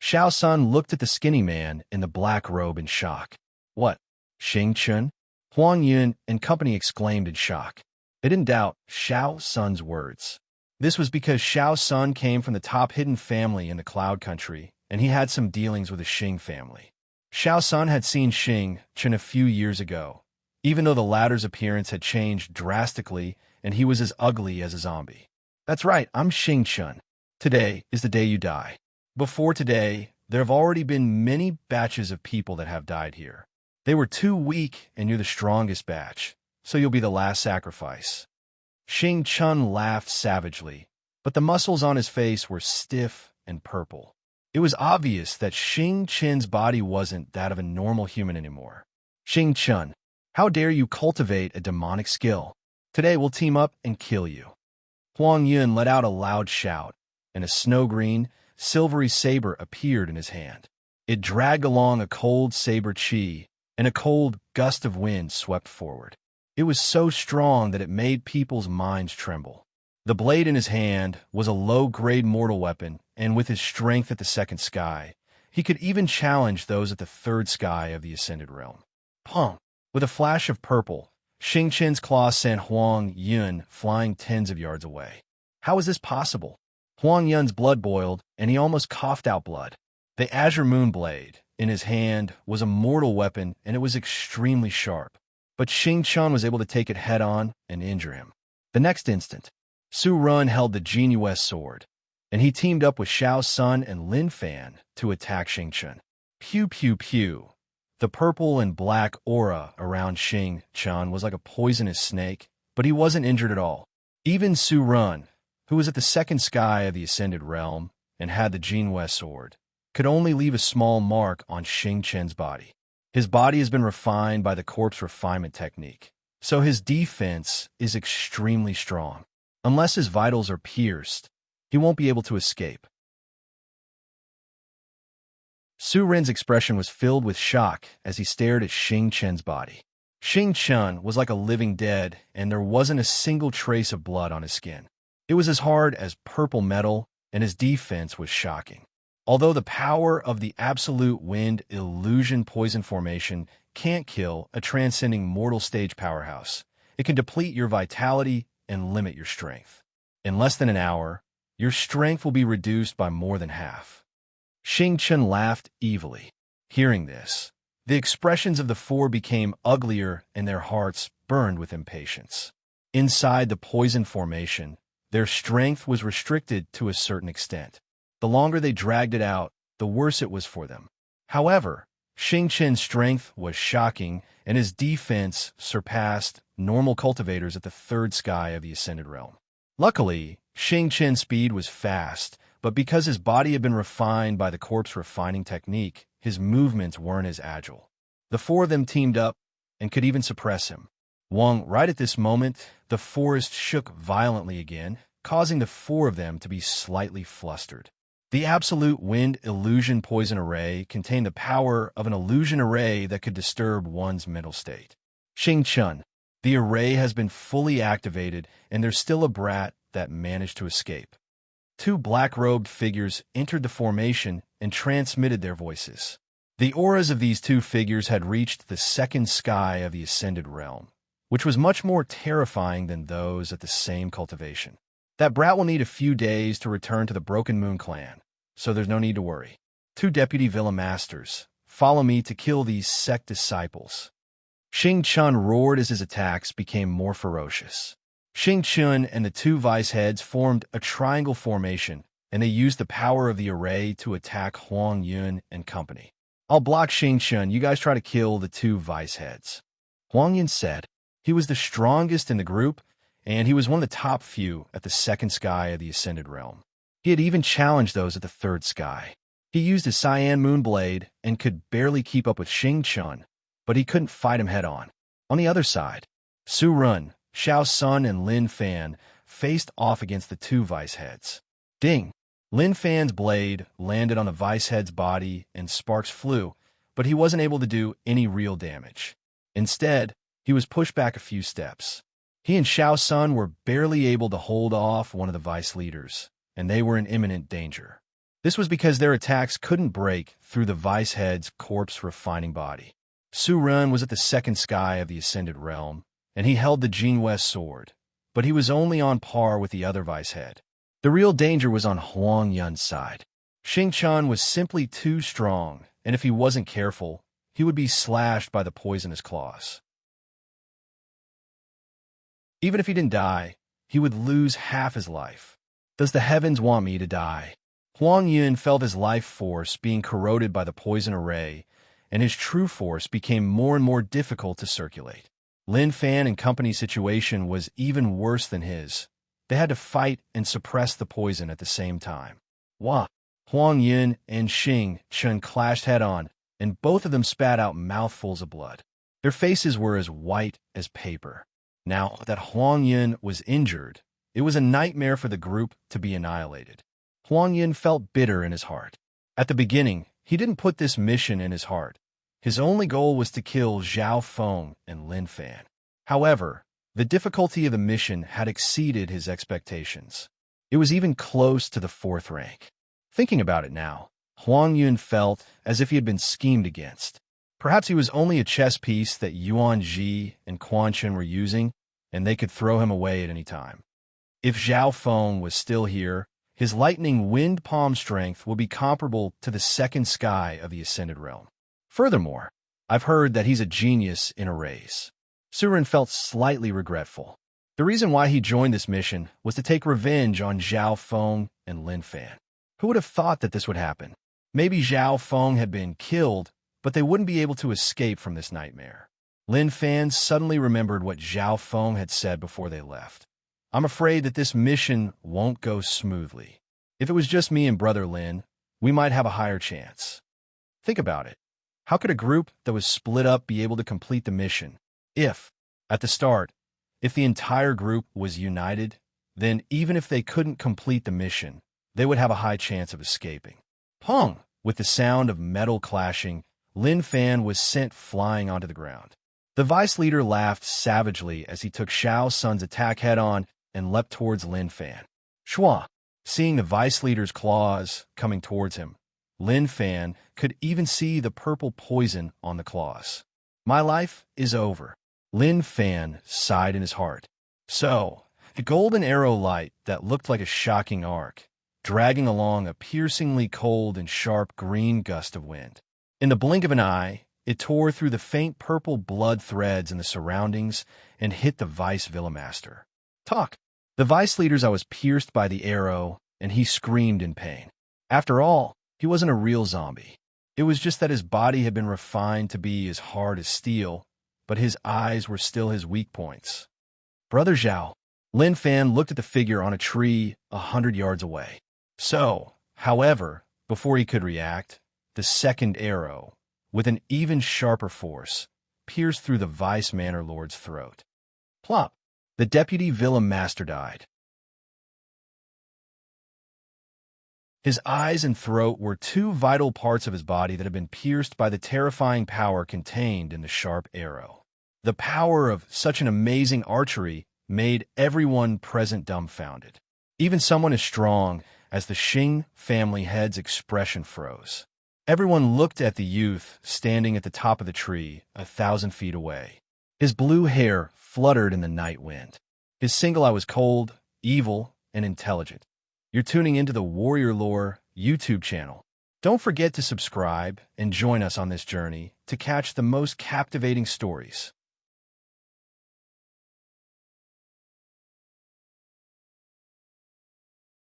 Xiao Sun looked at the skinny man in the black robe in shock. What? Xing Chun? Huang Yun and company exclaimed in shock. They didn't doubt Xiao Sun's words. This was because Xiao's son came from the top hidden family in the Cloud Country, and he had some dealings with the Xing family. Xiao's son had seen Xing Chen a few years ago, even though the latter's appearance had changed drastically and he was as ugly as a zombie. That's right, I'm Xing Chen. Today is the day you die. Before today, there have already been many batches of people that have died here. They were too weak, and you're the strongest batch, so you'll be the last sacrifice. Xing Chen laughed savagely, but the muscles on his face were stiff and purple. It was obvious that Xing Chen's body wasn't that of a normal human anymore. Xing Chen, how dare you cultivate a demonic skill? Today we'll team up and kill you. Huang Yun let out a loud shout, and a snow-green, silvery saber appeared in his hand. It dragged along a cold saber chi, and a cold gust of wind swept forward. It was so strong that it made people's minds tremble. The blade in his hand was a low-grade mortal weapon, and with his strength at the second sky, he could even challenge those at the third sky of the Ascended Realm. Pum! With a flash of purple, Xing Chen's claw sent Huang Yun flying tens of yards away. How was this possible? Huang Yun's blood boiled, and he almost coughed out blood. The Azure Moon Blade in his hand was a mortal weapon, and it was extremely sharp. But Xing Chen was able to take it head-on and injure him. The next instant, Su Run held the Jinyue sword, and he teamed up with Xiao's son and Lin Fan to attack Xing Chen. Pew pew pew. The purple and black aura around Xing Chen was like a poisonous snake, but he wasn't injured at all. Even Su Run, who was at the second sky of the Ascended Realm and had the Jinyue sword, could only leave a small mark on Xing Chen's body. His body has been refined by the corpse refinement technique, so his defense is extremely strong. Unless his vitals are pierced, he won't be able to escape. Su Ren's expression was filled with shock as he stared at Xing Chen's body. Xing Chen was like a living dead, and there wasn't a single trace of blood on his skin. It was as hard as purple metal, and his defense was shocking. Although the power of the absolute wind illusion poison formation can't kill a transcending mortal stage powerhouse, it can deplete your vitality and limit your strength. In less than an hour, your strength will be reduced by more than half. Xing Chen laughed evilly. Hearing this, the expressions of the four became uglier and their hearts burned with impatience. Inside the poison formation, their strength was restricted to a certain extent. The longer they dragged it out, the worse it was for them. However, Xing Chen's strength was shocking, and his defense surpassed normal cultivators at the third sky of the Ascended Realm. Luckily, Xing Chen's speed was fast, but because his body had been refined by the corpse refining technique, his movements weren't as agile. The four of them teamed up and could even suppress him. Right at this moment, the forest shook violently again, causing the four of them to be slightly flustered. The absolute wind illusion poison array contained the power of an illusion array that could disturb one's mental state. Xing Chen, the array has been fully activated, and there's still a brat that managed to escape. Two black-robed figures entered the formation and transmitted their voices. The auras of these two figures had reached the second sky of the Ascended Realm, which was much more terrifying than those at the same cultivation. That brat will need a few days to return to the Broken Moon clan, so there's no need to worry. Two deputy villa masters, follow me to kill these sect disciples. Xing Chen roared as his attacks became more ferocious. Xing Chen and the two vice heads formed a triangle formation, and they used the power of the array to attack Huang Yun and company. I'll block Xing Chen, you guys try to kill the two vice heads. Huang Yun said. He was the strongest in the group, and he was one of the top few at the second sky of the Ascended Realm. He had even challenged those at the third sky. He used his Cyan Moon Blade and could barely keep up with Xing Chen, but he couldn't fight him head-on. On the other side, Su Run, Xiao's son, and Lin Fan faced off against the two vice heads. Ding! Lin Fan's blade landed on the vice head's body and sparks flew, but he wasn't able to do any real damage. Instead, he was pushed back a few steps. He and Xiao's son were barely able to hold off one of the vice leaders, and they were in imminent danger. This was because their attacks couldn't break through the vice head's corpse-refining body. Su Run was at the second sky of the Ascended Realm, and he held the Jinyue sword, but he was only on par with the other vice head. The real danger was on Huang Yun's side. Xing Chan was simply too strong, and if he wasn't careful, he would be slashed by the poisonous claws. Even if he didn't die, he would lose half his life. Does the heavens want me to die? Huang Yun felt his life force being corroded by the poison array, and his true force became more and more difficult to circulate. Lin Fan and company's situation was even worse than his. They had to fight and suppress the poison at the same time. Wah! Huang Yun and Xing Chen clashed head-on, and both of them spat out mouthfuls of blood. Their faces were as white as paper. Now that Huang Yun was injured, it was a nightmare for the group to be annihilated. Huang Yun felt bitter in his heart. At the beginning, he didn't put this mission in his heart. His only goal was to kill Zhao Feng and Lin Fan. However, the difficulty of the mission had exceeded his expectations. It was even close to the 4th rank. Thinking about it now, Huang Yun felt as if he had been schemed against. Perhaps he was only a chess piece that Yuan Ji and Quan Chen were using, and they could throw him away at any time. If Zhao Feng was still here, his lightning wind palm strength will be comparable to the second sky of the Ascended Realm. Furthermore, I've heard that he's a genius in arrays. Serene felt slightly regretful. The reason why he joined this mission was to take revenge on Zhao Feng and Lin Fan. Who would have thought that this would happen? Maybe Zhao Feng had been killed, but they wouldn't be able to escape from this nightmare. Lin Fan suddenly remembered what Zhao Feng had said before they left. I'm afraid that this mission won't go smoothly. If it was just me and Brother Lin, we might have a higher chance. Think about it. How could a group that was split up be able to complete the mission? If, at the start, if the entire group was united, then even if they couldn't complete the mission, they would have a high chance of escaping. Pong! With the sound of metal clashing, Lin Fan was sent flying onto the ground. The vice leader laughed savagely as he took Xiao Sun's attack head-on and leapt towards Lin Fan. Shua! Seeing the vice leader's claws coming towards him, Lin Fan could even see the purple poison on the claws. My life is over. Lin Fan sighed in his heart. So, the golden arrow light that looked like a shocking arc, dragging along a piercingly cold and sharp green gust of wind. In the blink of an eye, it tore through the faint purple blood threads in the surroundings and hit the vice villa master. Talk! The vice leader's eye was pierced by the arrow, and he screamed in pain. After all, he wasn't a real zombie. It was just that his body had been refined to be as hard as steel, but his eyes were still his weak points. Brother Zhao. Lin Fan looked at the figure on a tree 100 yards away. So, however, before he could react, the second arrow, with an even sharper force, pierced through the vice manor lord's throat. Plop! The deputy villa master died. His eyes and throat were two vital parts of his body that had been pierced by the terrifying power contained in the sharp arrow. The power of such an amazing archery made everyone present dumbfounded. Even someone as strong as the Xing family head's expression froze. Everyone looked at the youth standing at the top of the tree 1,000 feet away. His blue hair fluttered in the night wind. His single eye was cold, evil, and intelligent. You're tuning into the Warrior Lore YouTube channel. Don't forget to subscribe and join us on this journey to catch the most captivating stories.